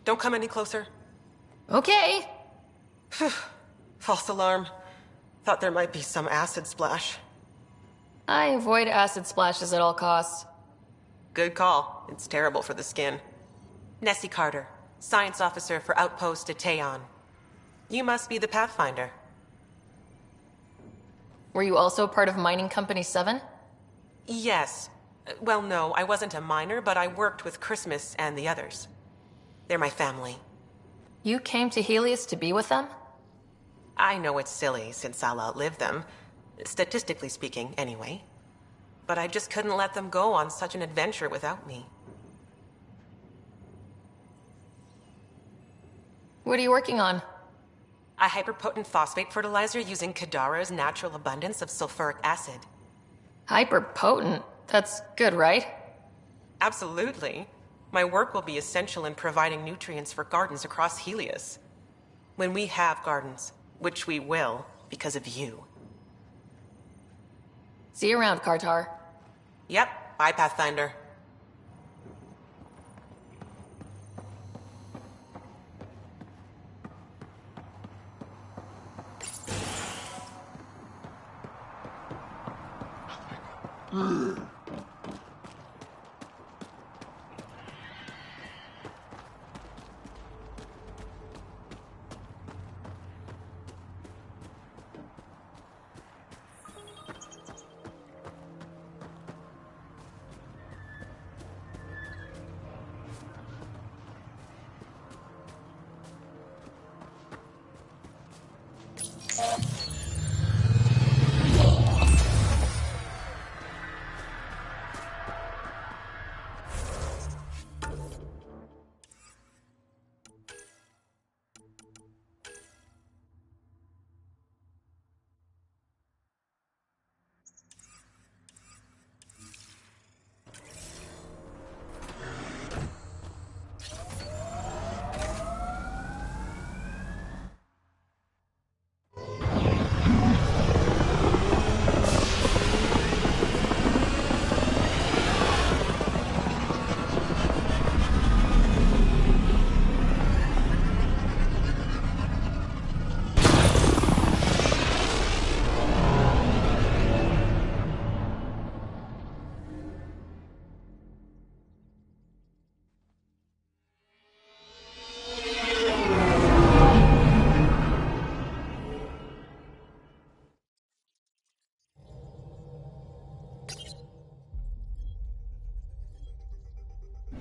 Don't come any closer. Okay. False alarm. Thought there might be some acid splash. I avoid acid splashes at all costs. Good call. It's terrible for the skin. Nessie Carter, science officer for Outpost Teon. You must be the Pathfinder. Were you also part of Mining Company 7? Yes. Well, no, I wasn't a miner, but I worked with Christmas and the others. They're my family. You came to Helios to be with them? I know it's silly, since I'll outlive them. Statistically speaking, anyway. But I just couldn't let them go on such an adventure without me. What are you working on? A hyperpotent phosphate fertilizer using Kadara's natural abundance of sulfuric acid. Hyperpotent? That's good, right? Absolutely. My work will be essential in providing nutrients for gardens across Helios. When we have gardens, which we will, because of you. See you around, Kartar. Yep, bye, Pathfinder.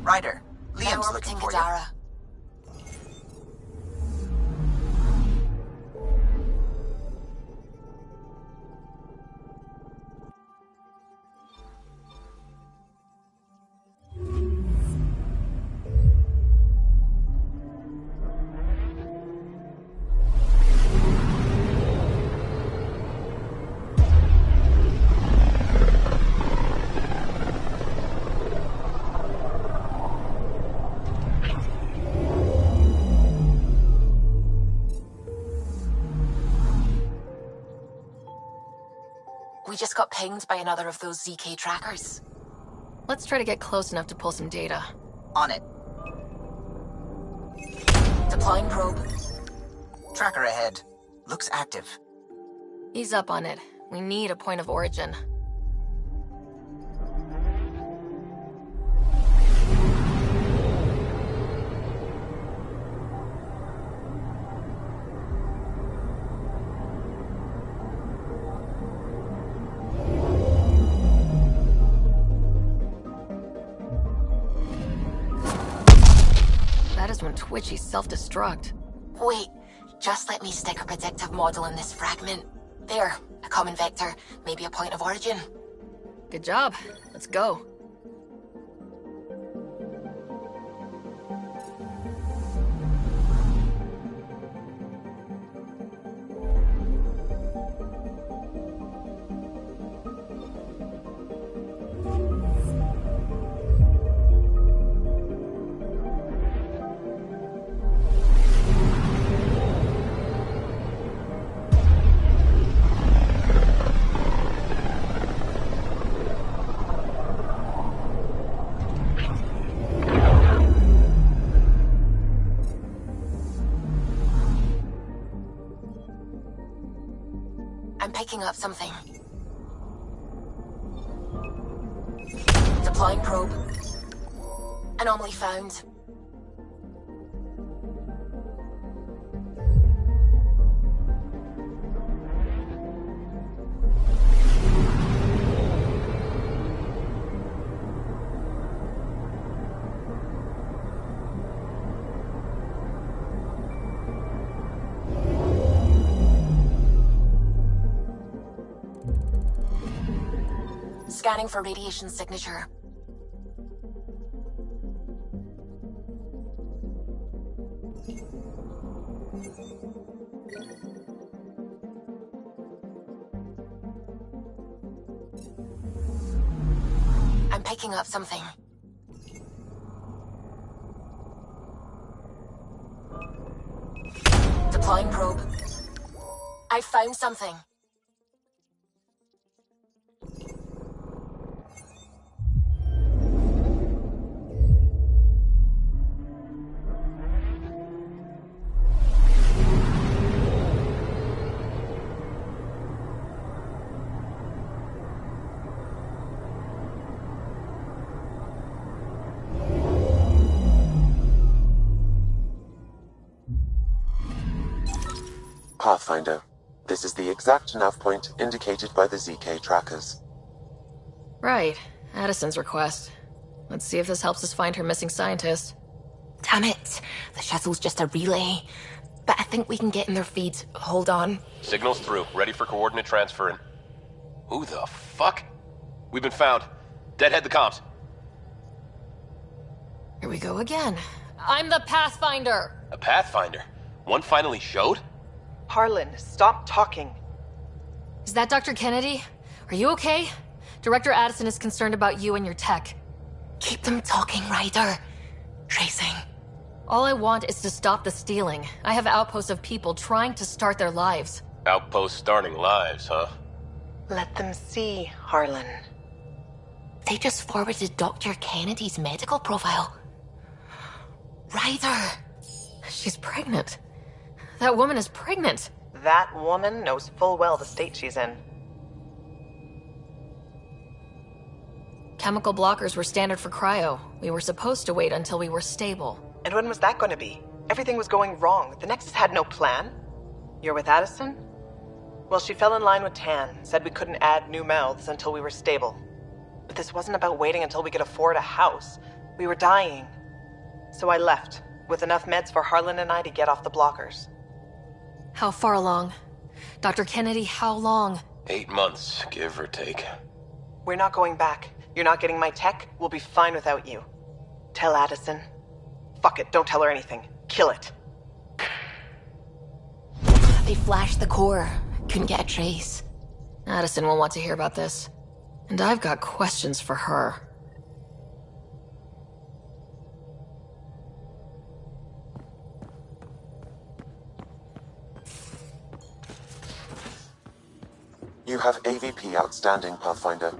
Ryder, Liam's looking for you. We just got pinged by another of those ZK trackers. Let's try to get close enough to pull some data. On it. Deploying probe. Tracker ahead. Looks active. Ease up on it. We need a point of origin. That is when Twitchy self-destruct. Wait, just let me stick a predictive model in this fragment. There, a common vector, maybe a point of origin. Good job. Let's go. picking up something. Deploying probe. Anomaly found. Scanning for radiation signature. I'm picking up something. Deploying probe. I found something. Pathfinder, this is the exact nav point indicated by the ZK trackers. Right. Addison's request. Let's see if this helps us find her missing scientist. Damn it. The shuttle's just a relay. But I think we can get in their feeds. Hold on. Signal's through. Ready for coordinate transferring. Who the fuck? We've been found. Deadhead the comms. Here we go again. I'm the Pathfinder! A Pathfinder? One finally showed? Harlan, stop talking. Is that Dr. Kennedy? Are you okay? Director Addison is concerned about you and your tech. Keep them talking, Ryder. Tracing. All I want is to stop the stealing. I have outposts of people trying to start their lives. Outpost starting lives, huh? Let them see, Harlan. They just forwarded Dr. Kennedy's medical profile. Ryder. She's pregnant. That woman is pregnant. That woman knows full well the state she's in. Chemical blockers were standard for cryo. We were supposed to wait until we were stable. And when was that going to be? Everything was going wrong. The Nexus had no plan. You're with Addison? Well, she fell in line with Tan, said we couldn't add new mouths until we were stable. But this wasn't about waiting until we could afford a house. We were dying. So I left, with enough meds for Harlan and I to get off the blockers. How far along? Dr. Kennedy, how long? 8 months, give or take. We're not going back. You're not getting my tech. We'll be fine without you. Tell Addison. Fuck it, don't tell her anything. Kill it. They flashed the core. Couldn't get a trace. Addison will want to hear about this. And I've got questions for her. You have AVP outstanding, Pathfinder.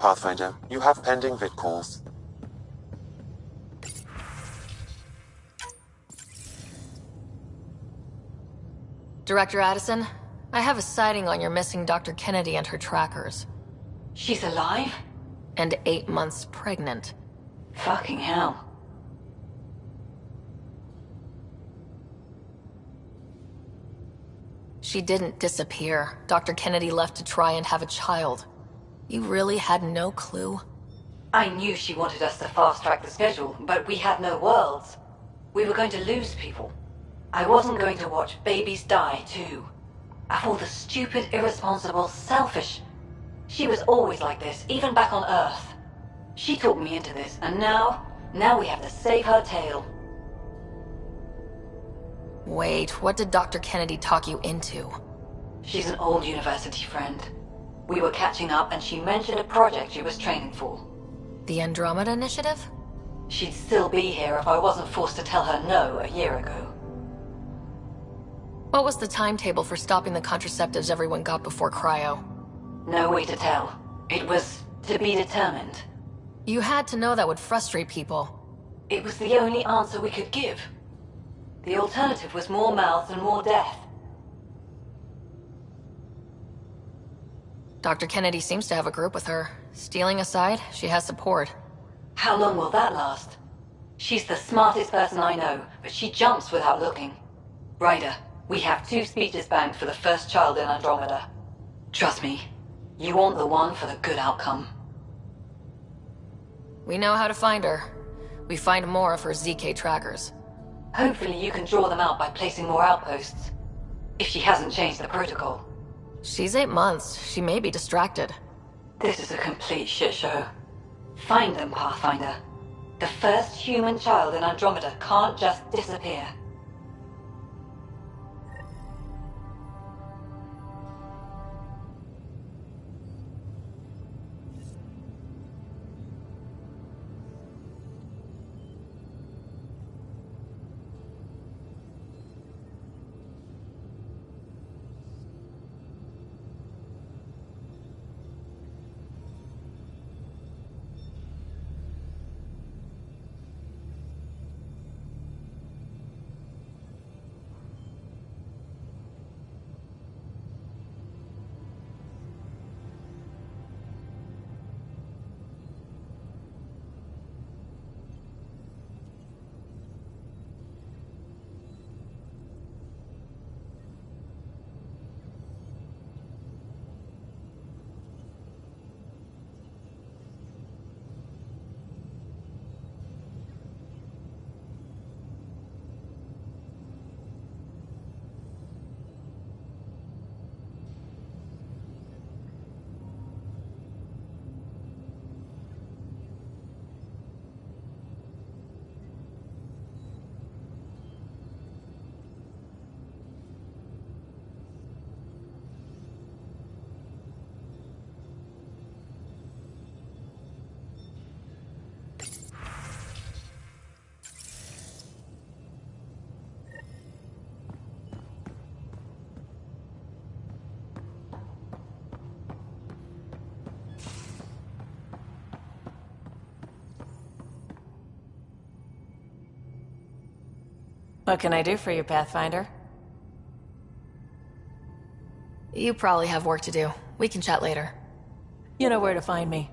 Pathfinder, you have pending vid calls. Director Addison, I have a sighting on your missing Dr. Kennedy and her trackers. She's alive? And 8 months pregnant. Fucking hell. She didn't disappear. Dr. Kennedy left to try and have a child. You really had no clue? I knew she wanted us to fast-track the schedule, but we had no worlds. We were going to lose people. I wasn't going to watch babies die, too. Of all the stupid, irresponsible, selfish... She was always like this, even back on Earth. She talked me into this, and now we have to save her tail. Wait, what did Dr. Kennedy talk you into? She's an old university friend. We were catching up, and she mentioned a project she was training for. The Andromeda Initiative? She'd still be here if I wasn't forced to tell her no a year ago. What was the timetable for stopping the contraceptives everyone got before cryo? No way to tell. It was to be determined. You had to know that would frustrate people. It was the only answer we could give. The alternative was more mouths and more death. Dr. Kennedy seems to have a group with her. Stealing aside, she has support. How long will that last? She's the smartest person I know, but she jumps without looking. Ryder, we have 2 speeches banked for the first child in Andromeda. Trust me, you want the one for the good outcome. We know how to find her. We find more of her ZK trackers. Hopefully you can draw them out by placing more outposts. If she hasn't changed the protocol. She's 8 months. She may be distracted. This is a complete shit show. Find them, Pathfinder. The first human child in Andromeda can't just disappear. What can I do for you, Pathfinder? You probably have work to do. We can chat later. You know where to find me.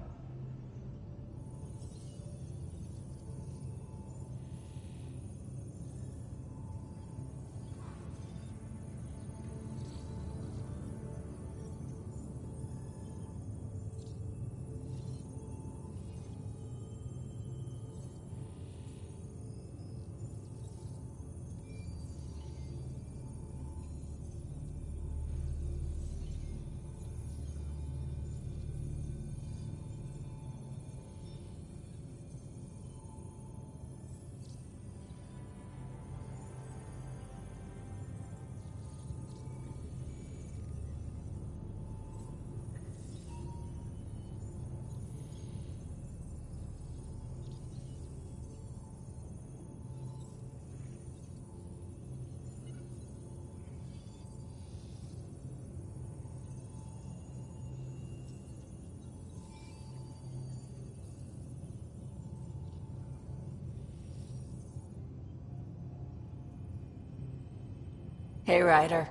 Hey, Ryder.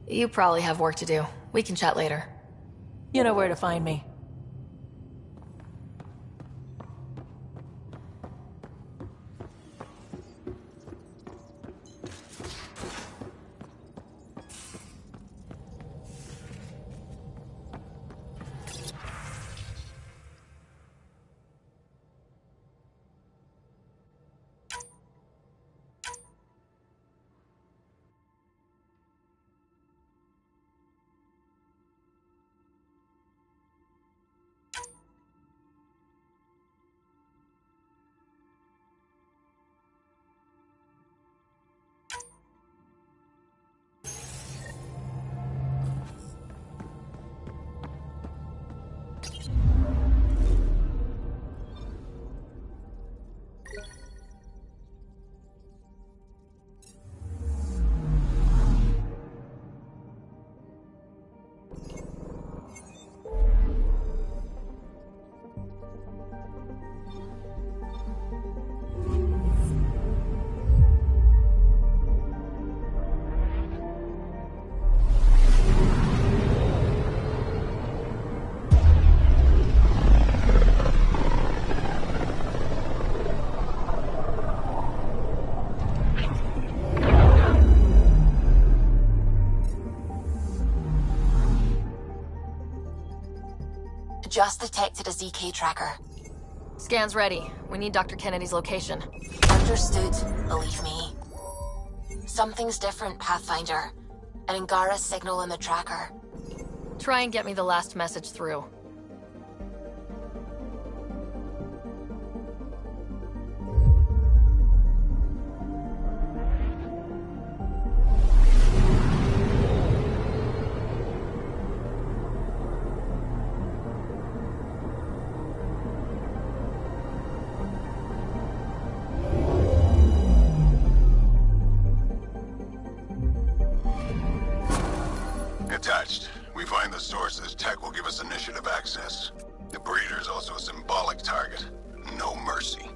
You probably have work to do. We can chat later. You know where to find me. Just detected a ZK tracker. Scan's ready. We need Dr. Kennedy's location. Understood, believe me. Something's different, Pathfinder. An Angara signal in the tracker. Try and get me the last message through. Attached. We find the sources, tech will give us initiative access. The breeder's also a symbolic target. No mercy.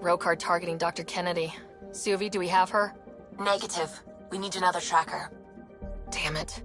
Rokar targeting Dr. Kennedy. Suvi, do we have her? Negative. We need another tracker. Damn it.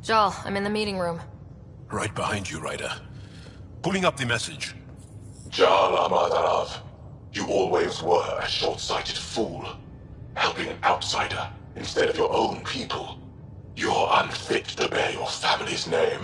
Jal, I'm in the meeting room. Right behind you, Ryder. Pulling up the message. Jal Amadarav, you always were a short-sighted fool. Helping an outsider instead of your own people. You're unfit to bear your family's name.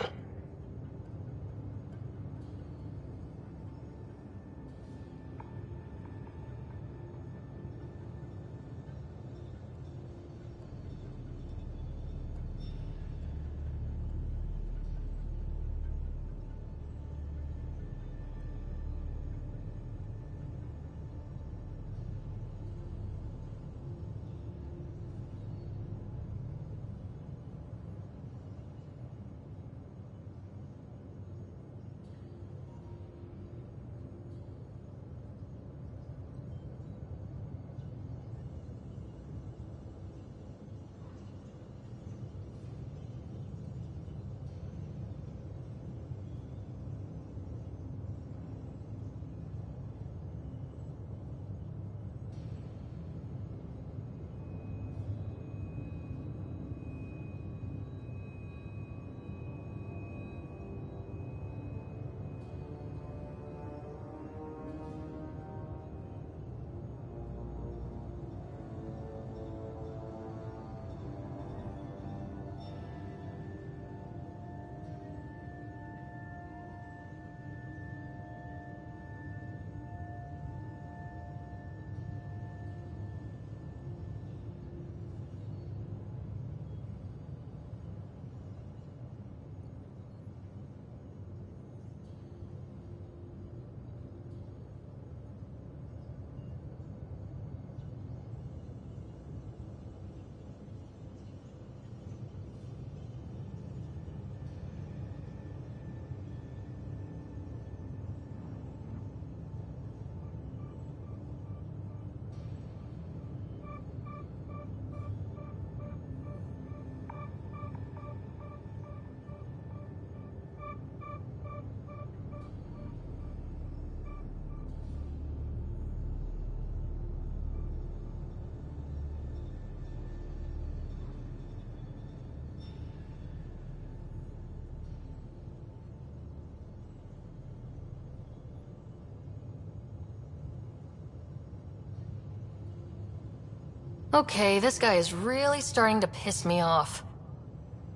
Okay, this guy is really starting to piss me off.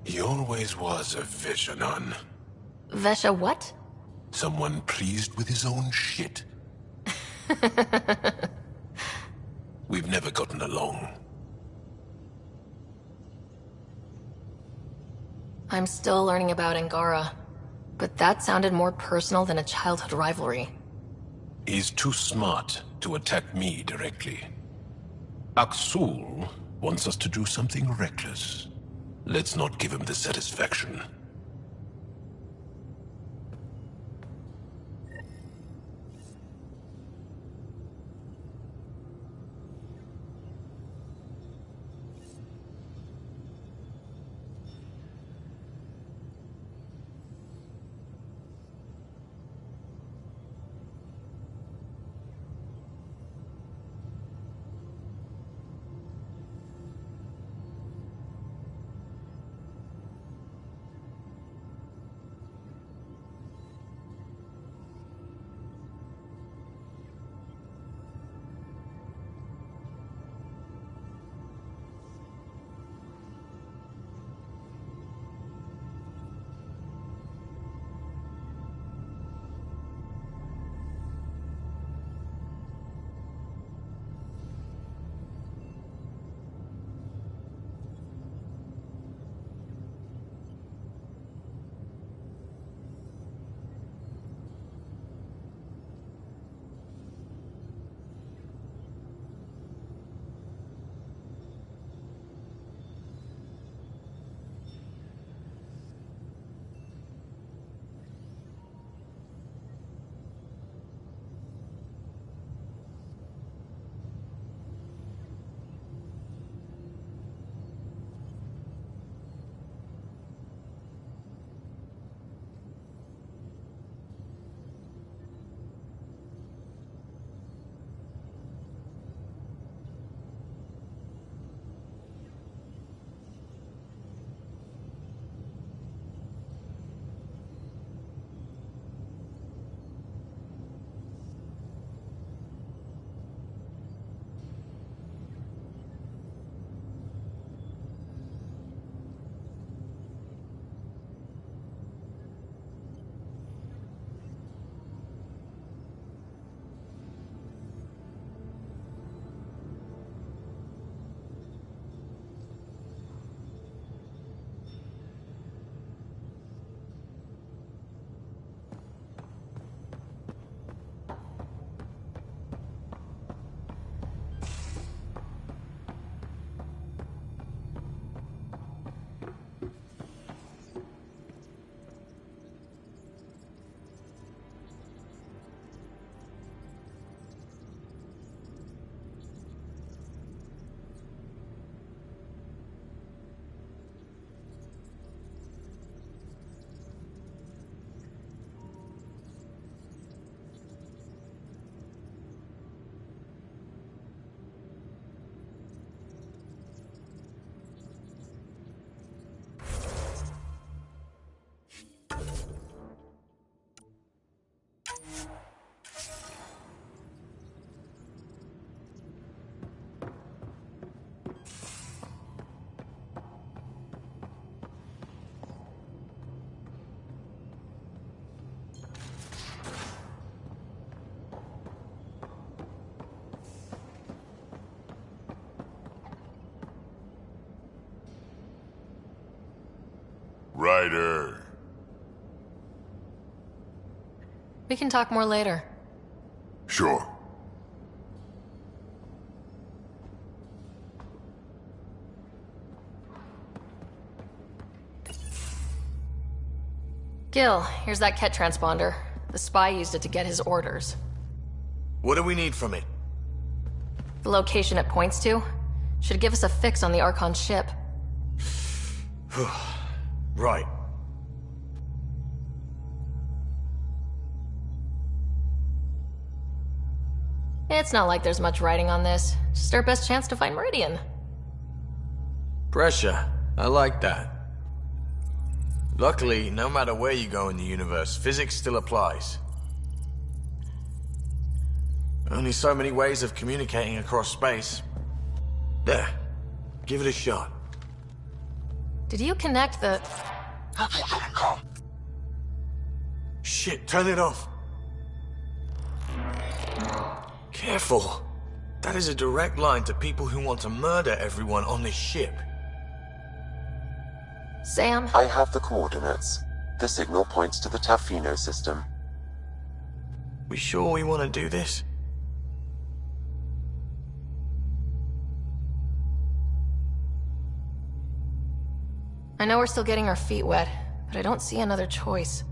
He always was a Veshanon. Vesha what? Someone pleased with his own shit. We've never gotten along. I'm still learning about Angara, but that sounded more personal than a childhood rivalry. He's too smart to attack me directly. Aksul wants us to do something reckless. Let's not give him the satisfaction. Ryder. We can talk more later. Sure. Gil, here's that Ket transponder. The spy used it to get his orders. What do we need from it? The location it points to should give us a fix on the Archon ship. Right. It's not like there's much writing on this. Just our best chance to find Meridian. Pressure. I like that. Luckily, no matter where you go in the universe, physics still applies. Only so many ways of communicating across space. There. Give it a shot. Did you connect the... Shit, turn it off. Careful. That is a direct line to people who want to murder everyone on this ship. Sam? I have the coordinates. The signal points to the Tafino system. We sure we want to do this? I know we're still getting our feet wet, but I don't see another choice.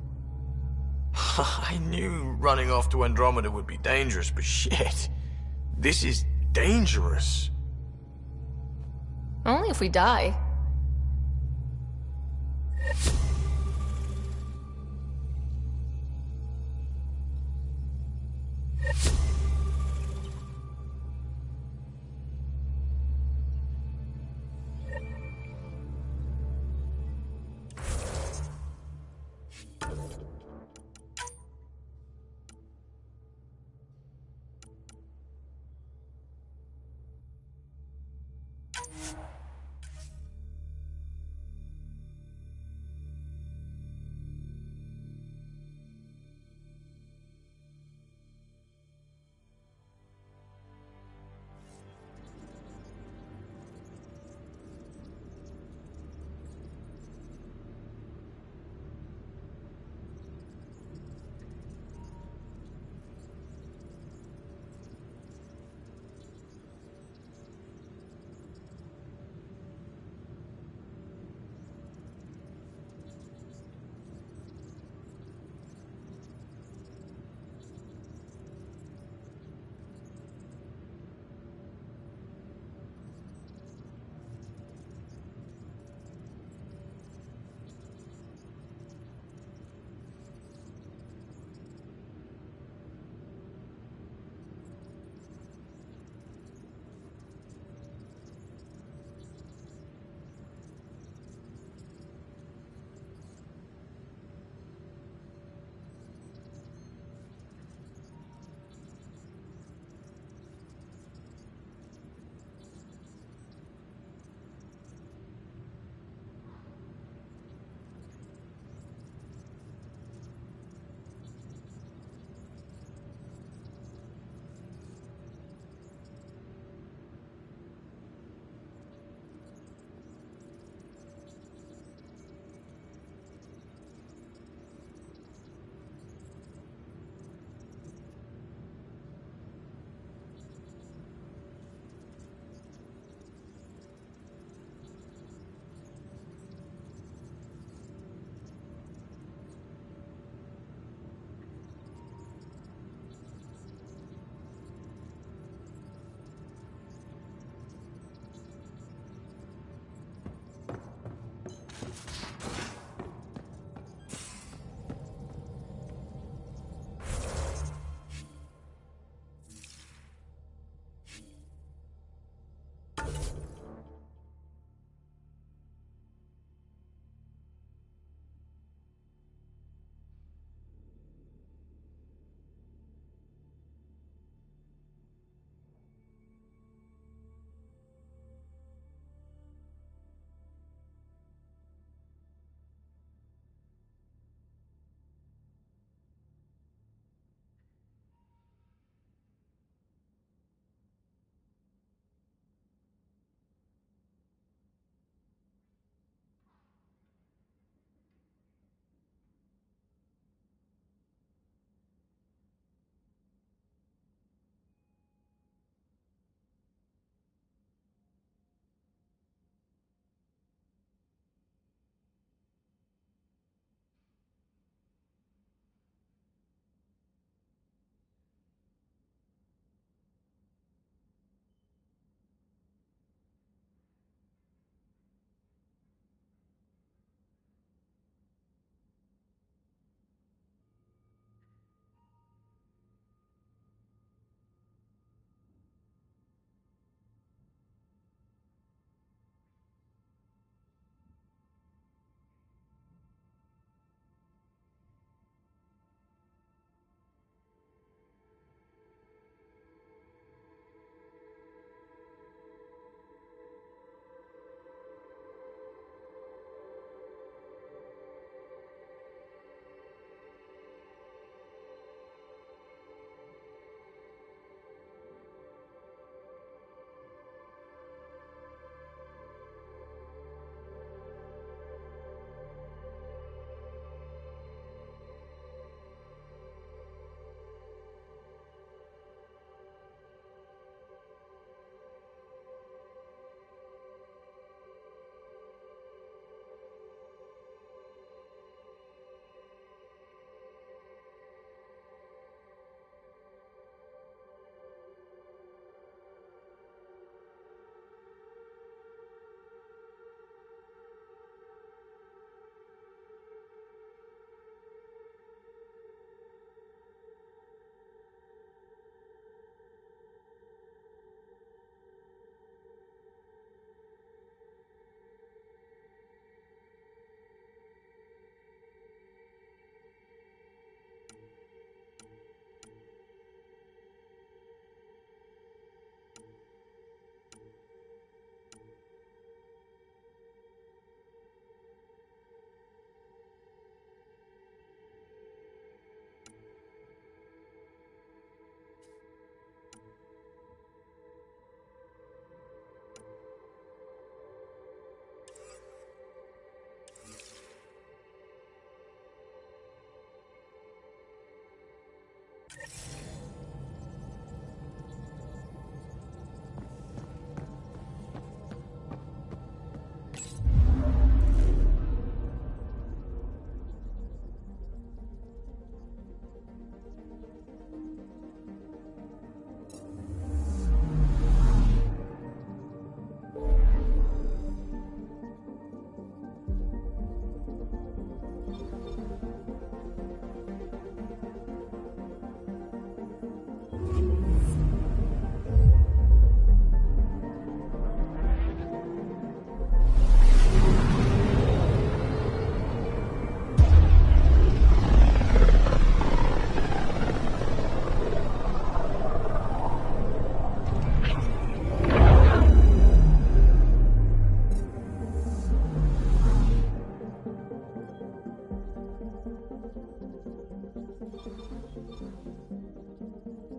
I knew running off to Andromeda would be dangerous, but shit. This is dangerous. Only if we die.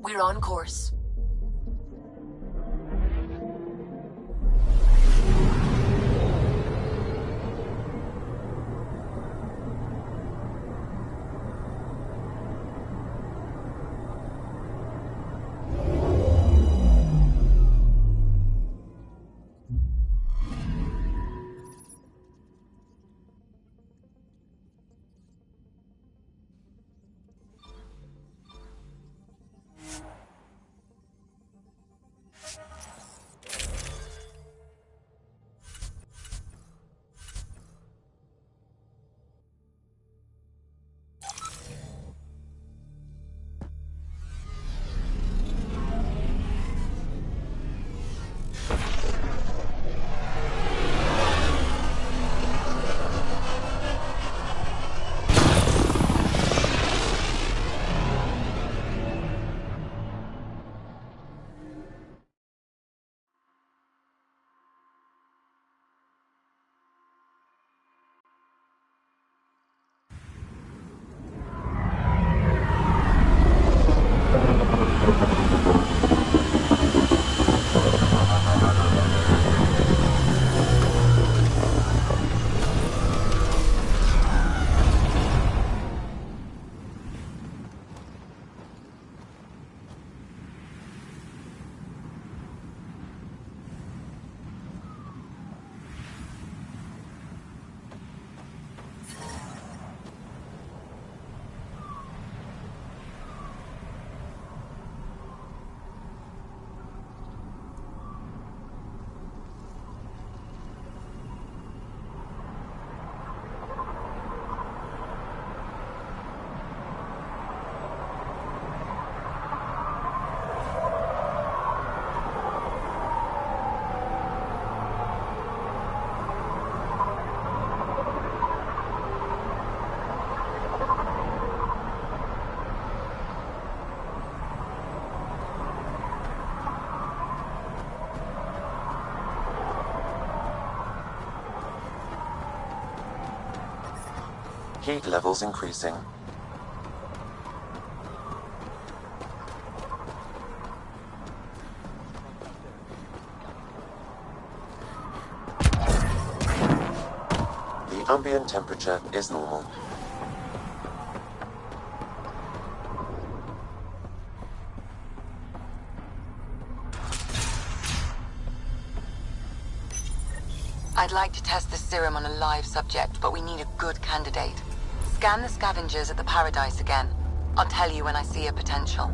We're on course. Heat levels increasing. The ambient temperature is normal. I'd like to test the serum on a live subject, but we need a good candidate. Scan the scavengers at the Paradise again. I'll tell you when I see a potential.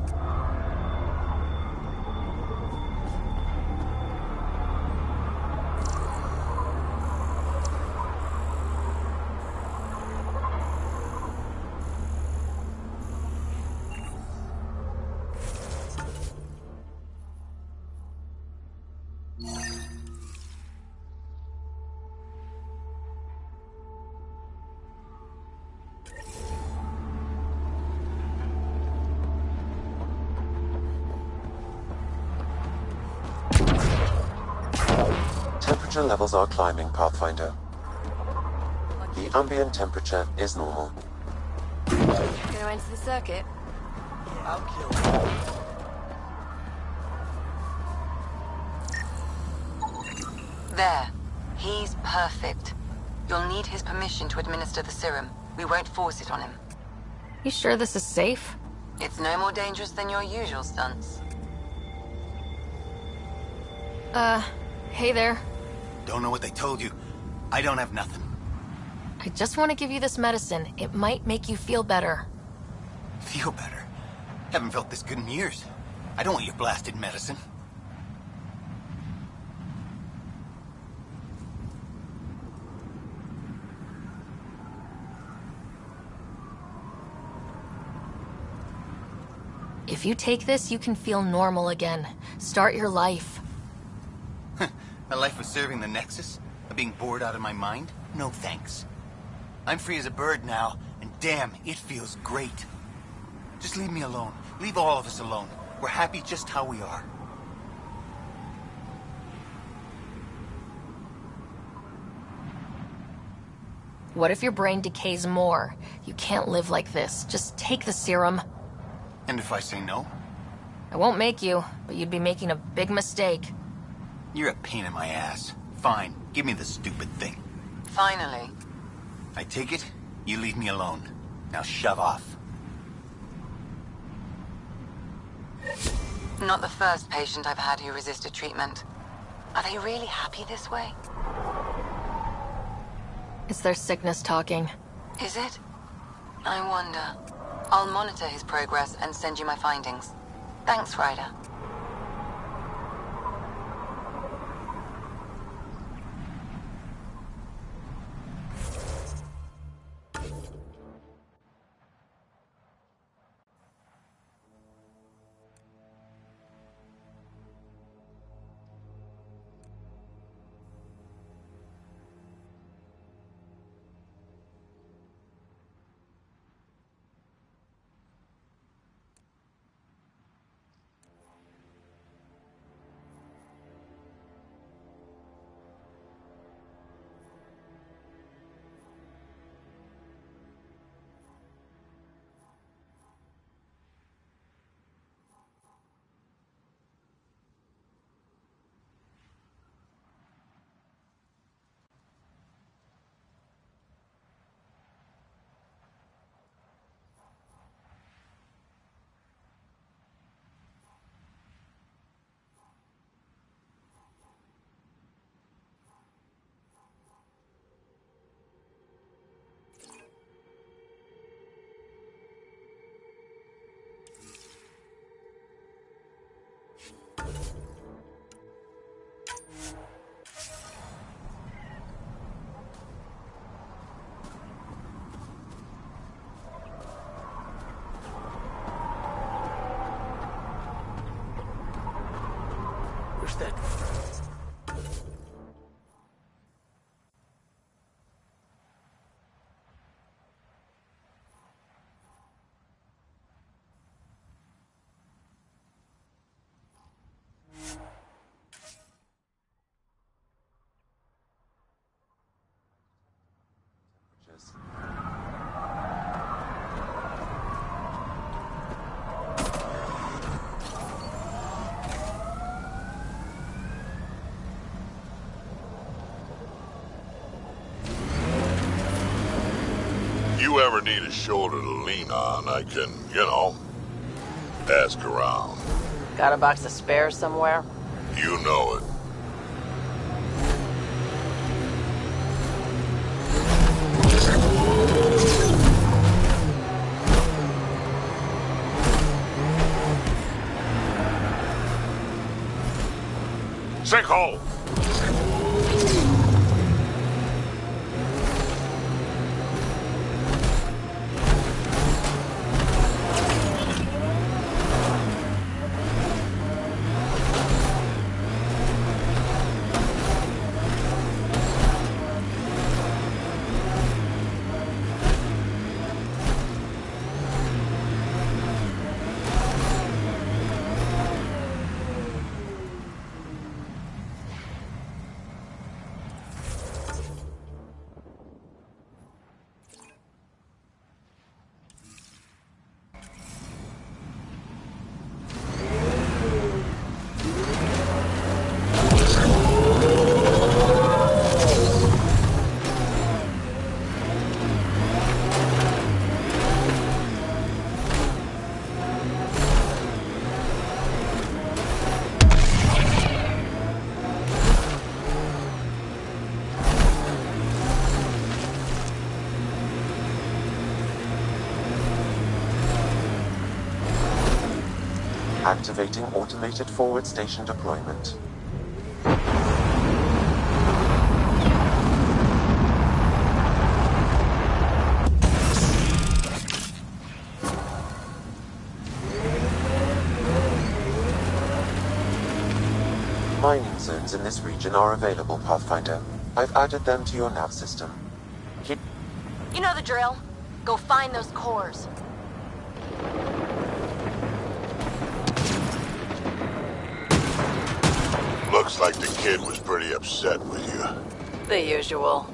Temperature levels are climbing, Pathfinder. The ambient temperature is normal. Gonna enter the circuit? I'll kill you. There. He's perfect. You'll need his permission to administer the serum. We won't force it on him. You sure this is safe? It's no more dangerous than your usual stunts. Hey there. Don't know what they told you. I don't have nothing. I just want to give you this medicine. It might make you feel better. Feel better? Haven't felt this good in years. I don't want your blasted medicine. If you take this, you can feel normal again. Start your life. A life of serving the Nexus? Of being bored out of my mind? No thanks. I'm free as a bird now, and damn, it feels great. Just leave me alone. Leave all of us alone. We're happy just how we are. What if your brain decays more? You can't live like this. Just take the serum. And if I say no? I won't make you, but you'd be making a big mistake. You're a pain in my ass. Fine, give me the stupid thing. Finally. I take it, you leave me alone. Now shove off. Not the first patient I've had who resisted treatment. Are they really happy this way? It's their sickness talking. Is it? I wonder. I'll monitor his progress and send you my findings. Thanks, Ryder. Where's that? You ever need a shoulder to lean on, I can, ask around. Got a box of spares somewhere? You know it. Sinkhole! Activating automated forward station deployment. Mining zones in this region are available, Pathfinder. I've added them to your nav system. You know the drill. Go find those cores. Looks like the kid was pretty upset with you. The usual.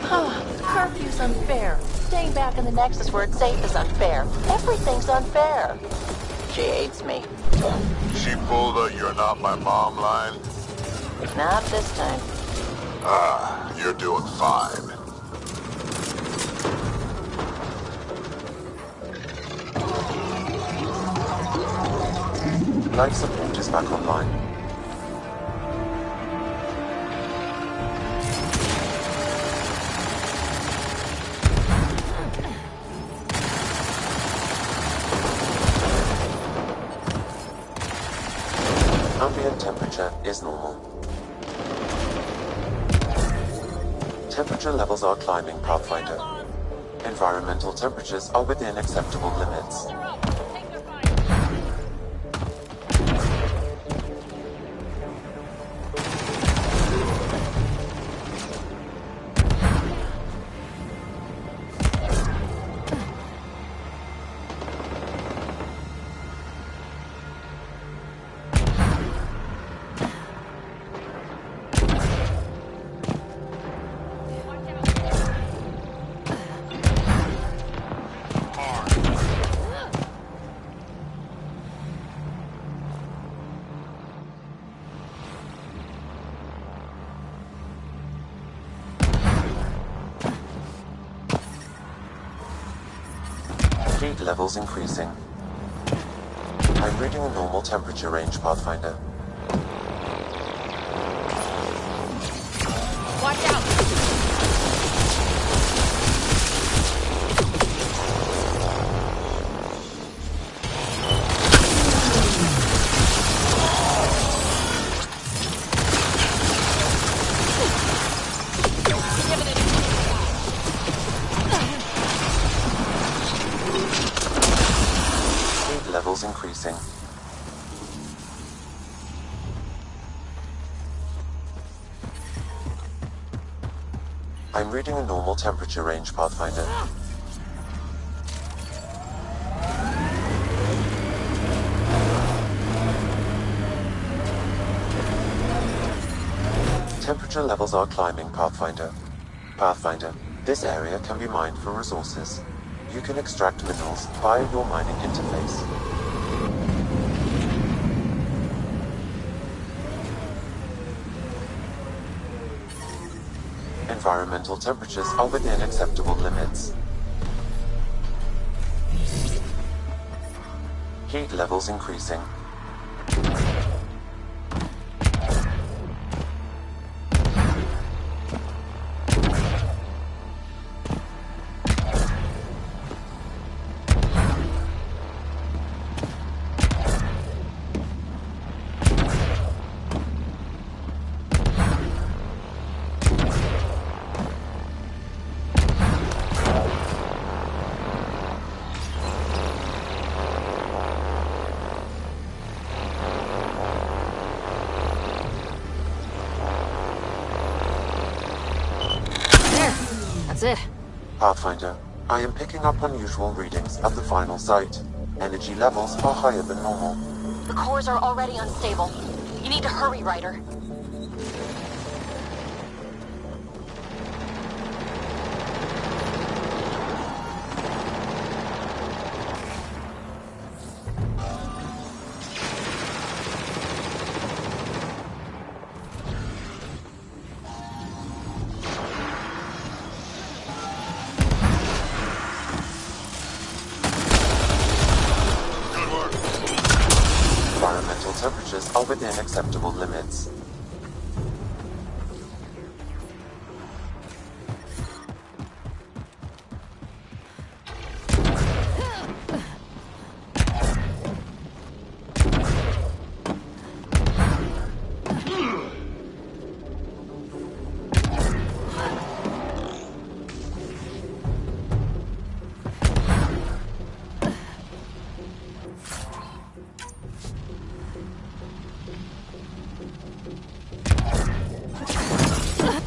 Curfew's unfair. Staying back in the Nexus where it's safe is unfair. Everything's unfair. She hates me. She pulled a "you're not my mom" line? Not this time. Ah, you're doing fine. Life support is back online. Ambient temperature is normal. Temperature levels are climbing, Pathfinder. Environmental temperatures are within acceptable limits. Heat levels increasing. I'm reading a normal temperature range, Pathfinder. Watch out! Levels increasing. I'm reading a normal temperature range, Pathfinder. Temperature levels are climbing, Pathfinder. Pathfinder, this area can be mined for resources. You can extract minerals via your mining interface. Environmental temperatures are within acceptable limits. Heat levels increasing. That's it. Pathfinder, I am picking up unusual readings at the final site. Energy levels are higher than normal. The cores are already unstable. You need to hurry, Ryder. Environmental temperatures are within acceptable limits.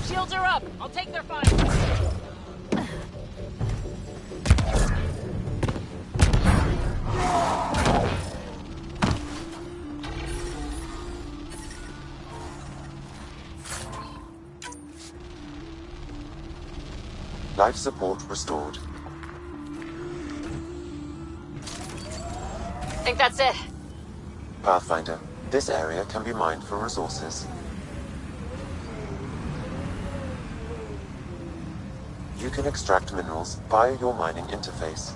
Shields are up! I'll take their fire! Life support restored. Think that's it. Pathfinder, this area can be mined for resources. You can extract minerals via your mining interface.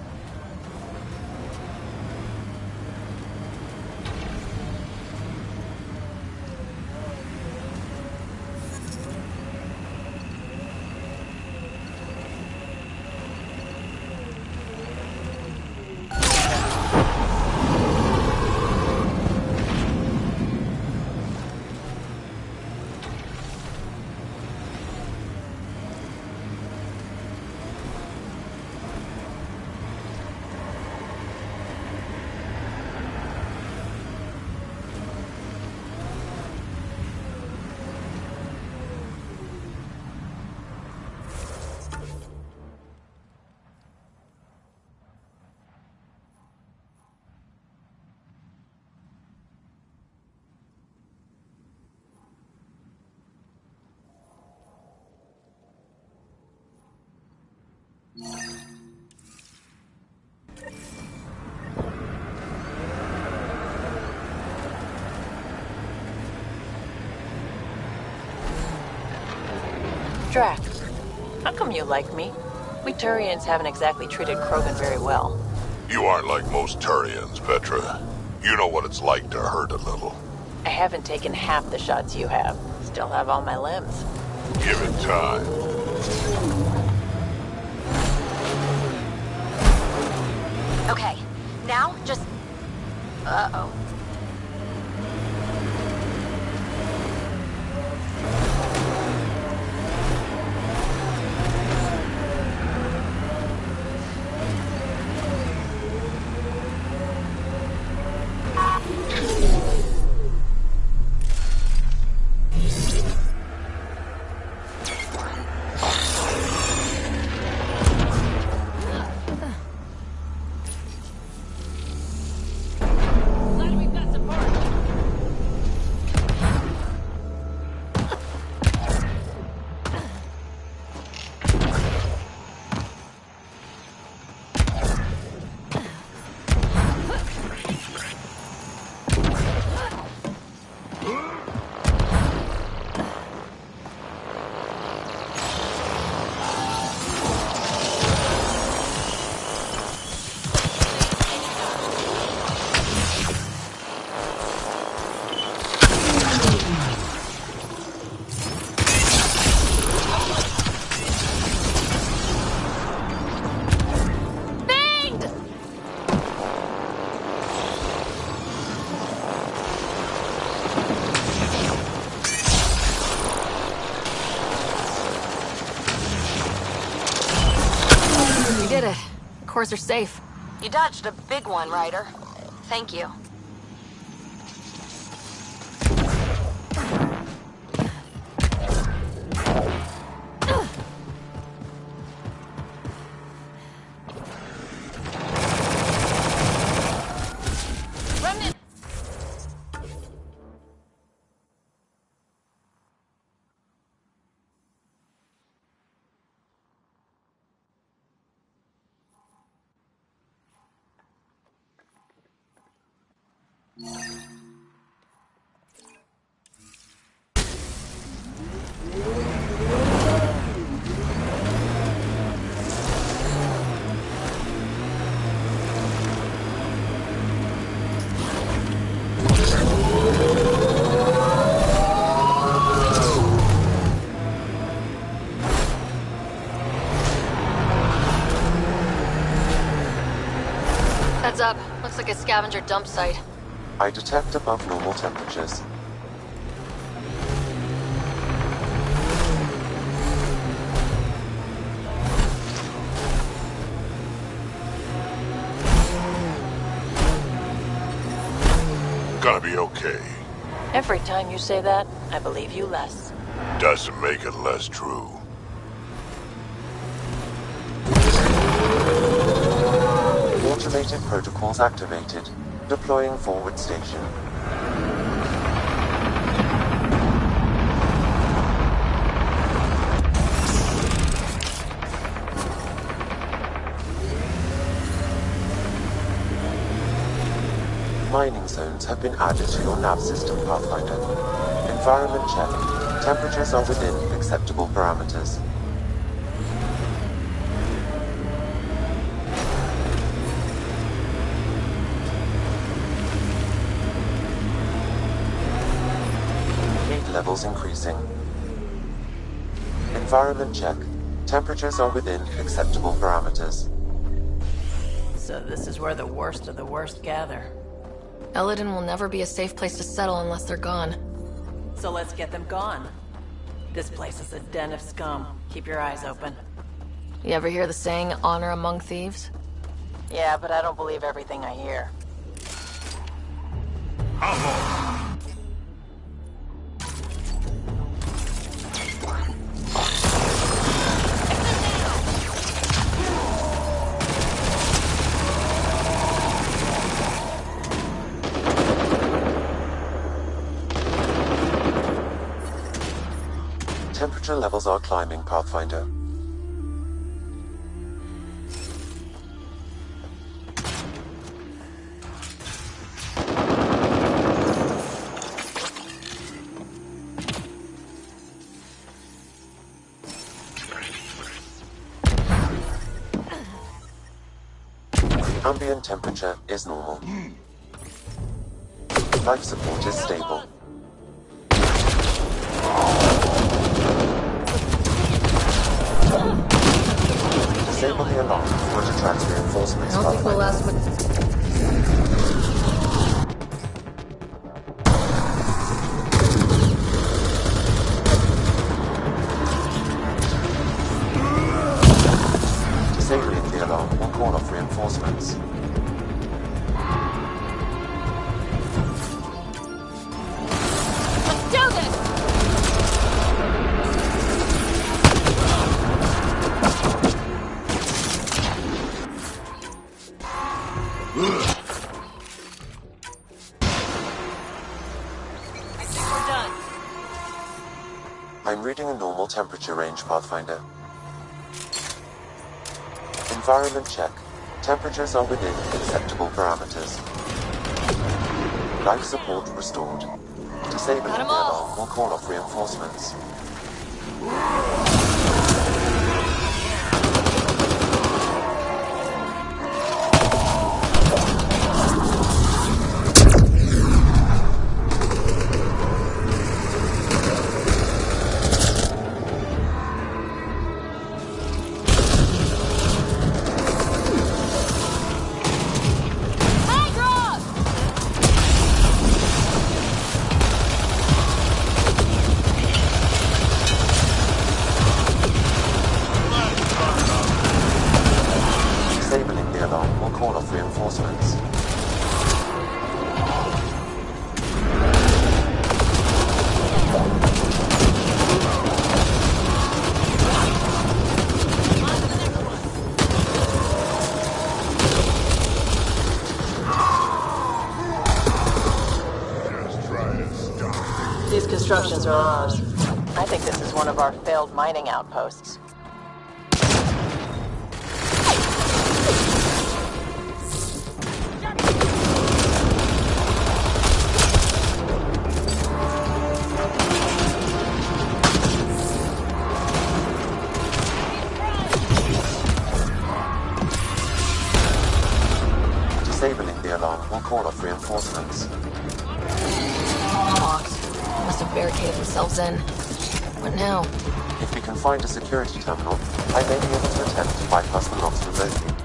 Drac, how come you like me? We Turians haven't exactly treated Krogan very well. You aren't like most Turians, Petra. You know what it's like to hurt a little. I haven't taken half the shots you have. Still have all my limbs. Give it time. Okay, now just... Uh-oh. Cores are safe. You dodged a big one, Ryder. Thank you. Heads up. Looks like a scavenger dump site. I detect above normal temperatures. Gonna be okay. Every time you say that, I believe you less. Doesn't make it less true. Automated protocols activated. Deploying forward station. Mining zones have been added to your nav system, Pathfinder. Environment check. Temperatures are within acceptable parameters. Heat levels increasing. Environment check. Temperatures are within acceptable parameters. So this is where the worst of the worst gather. Eladin will never be a safe place to settle unless they're gone. So let's get them gone. This place is a den of scum. Keep your eyes open. You ever hear the saying, honor among thieves? Yeah, but I don't believe everything I hear. Temperature levels are climbing, Pathfinder. Ambient temperature is normal. Life support is stable. Disable the alarm before it attracts reinforcements. I don't think we'll last much. Disabling the alarm will call off reinforcements. Let's do this! I'm reading a normal temperature range, Pathfinder. Environment check. Temperatures are within acceptable parameters. Life support restored. Disabling the alarm will call off reinforcements. Disabling the alarm will call off reinforcements. These constructions are ours. I think this is one of our failed mining outposts. Disabling the alarm will call off reinforcements. Locked. They must have barricaded themselves in. What now? If we can find a security terminal, I may be able to attempt to bypass the locks remotely.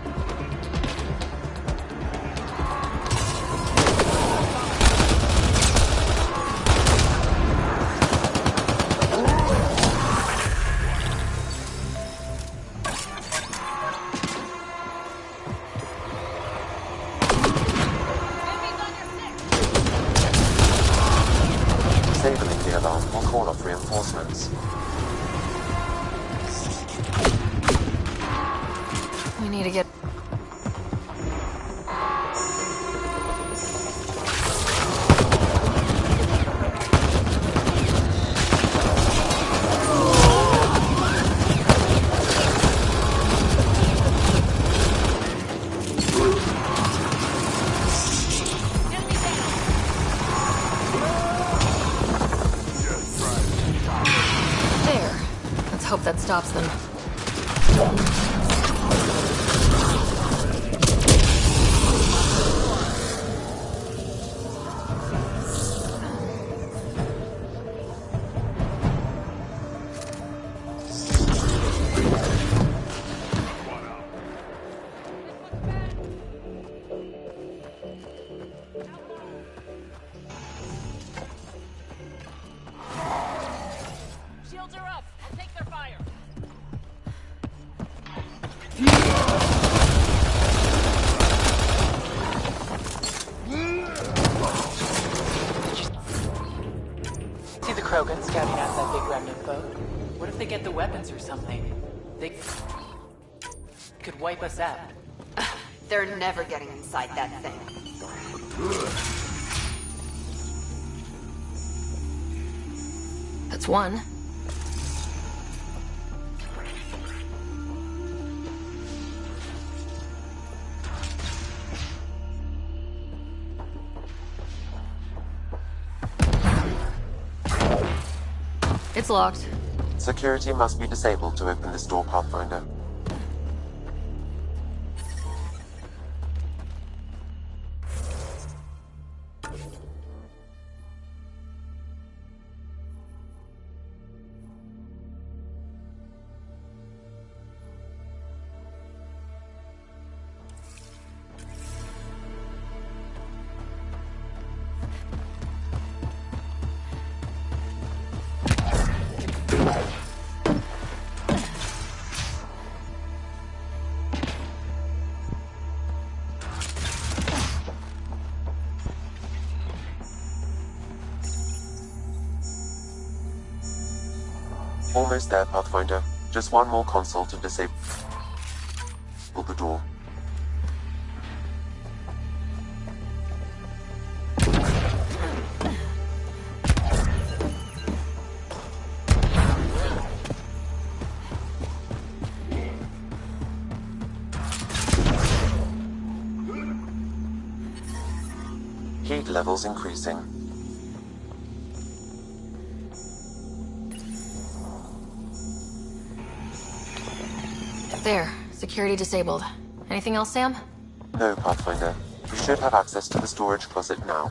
Disabling the alarm will call off reinforcements. We need to get... stops them. Shields are up. I'll take their fire. See the Krogan scouting out that big remnant boat? What if they get the weapons or something? They could wipe us out. They're never getting inside that thing. That's one. It's locked. Security must be disabled to open this door, Pathfinder. Almost there, Pathfinder. Just one more console to disable the door. Heat levels increasing. There. Security disabled. Anything else, Sam? No, Pathfinder. You should have access to the storage closet now.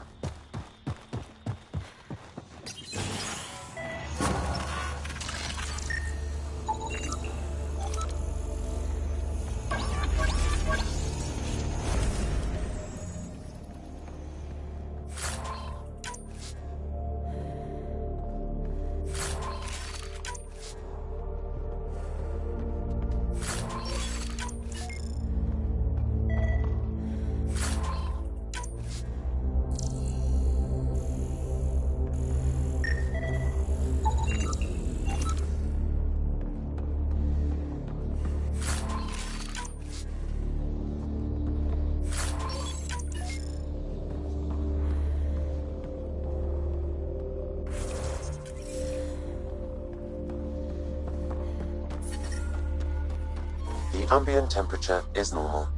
The ambient temperature is normal.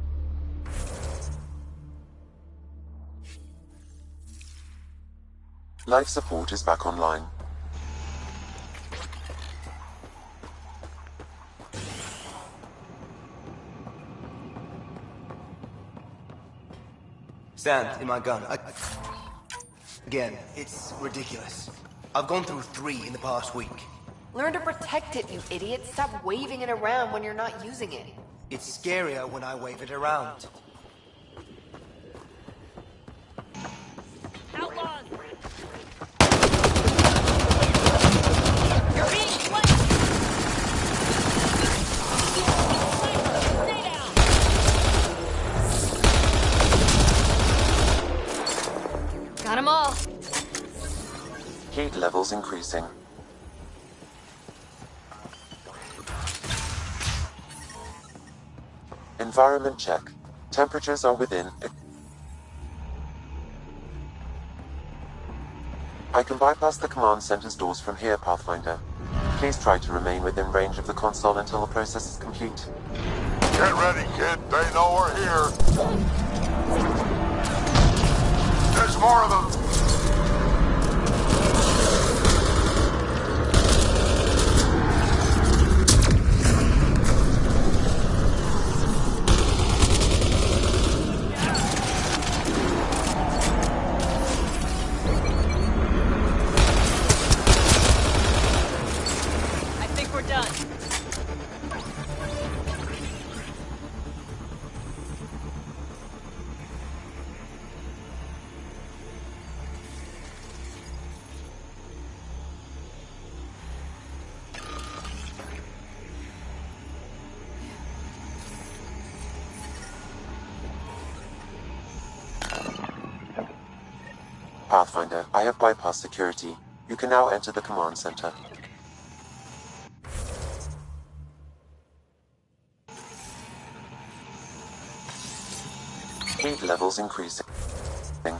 Life support is back online. Sand in my gun. Again, it's ridiculous. I've gone through 3 in the past week. Learn to protect it, you idiot. Stop waving it around when you're not using it. It's scarier when I wave it around. Outlaws! You're being flanked! Stay down! Got 'em all. Heat levels increasing. Environment check. Temperatures are within. I can bypass the command center's doors from here, Pathfinder. Please try to remain within range of the console until the process is complete. Get ready, kid. They know we're here. There's more of them. Pathfinder, I have bypassed security. You can now enter the command center. Heat levels increasing. I'm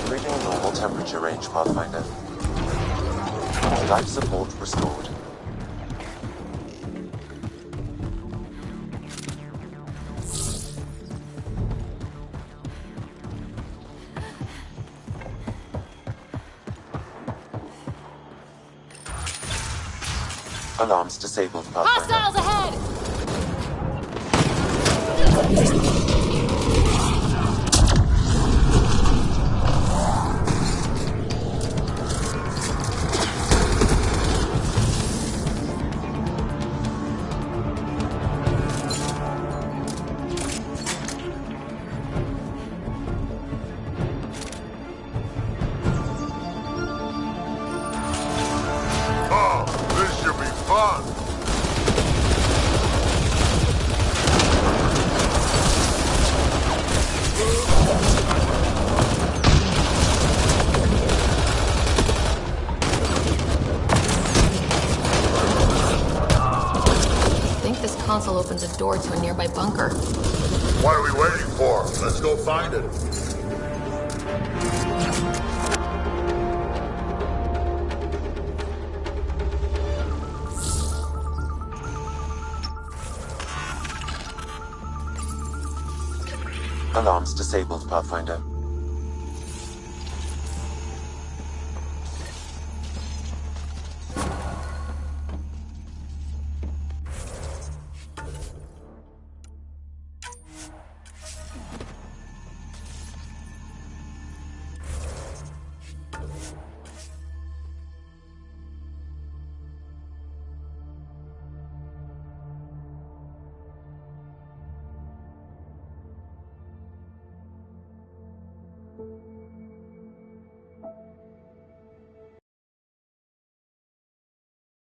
reading normal temperature range, Pathfinder. Life support restored. Alarms disabled, Pathfinder. Hostiles ahead! Oh, this should be fun! I think this console opens a door to a nearby bunker. What are we waiting for? Let's go find it. Alarms disabled, Pathfinder.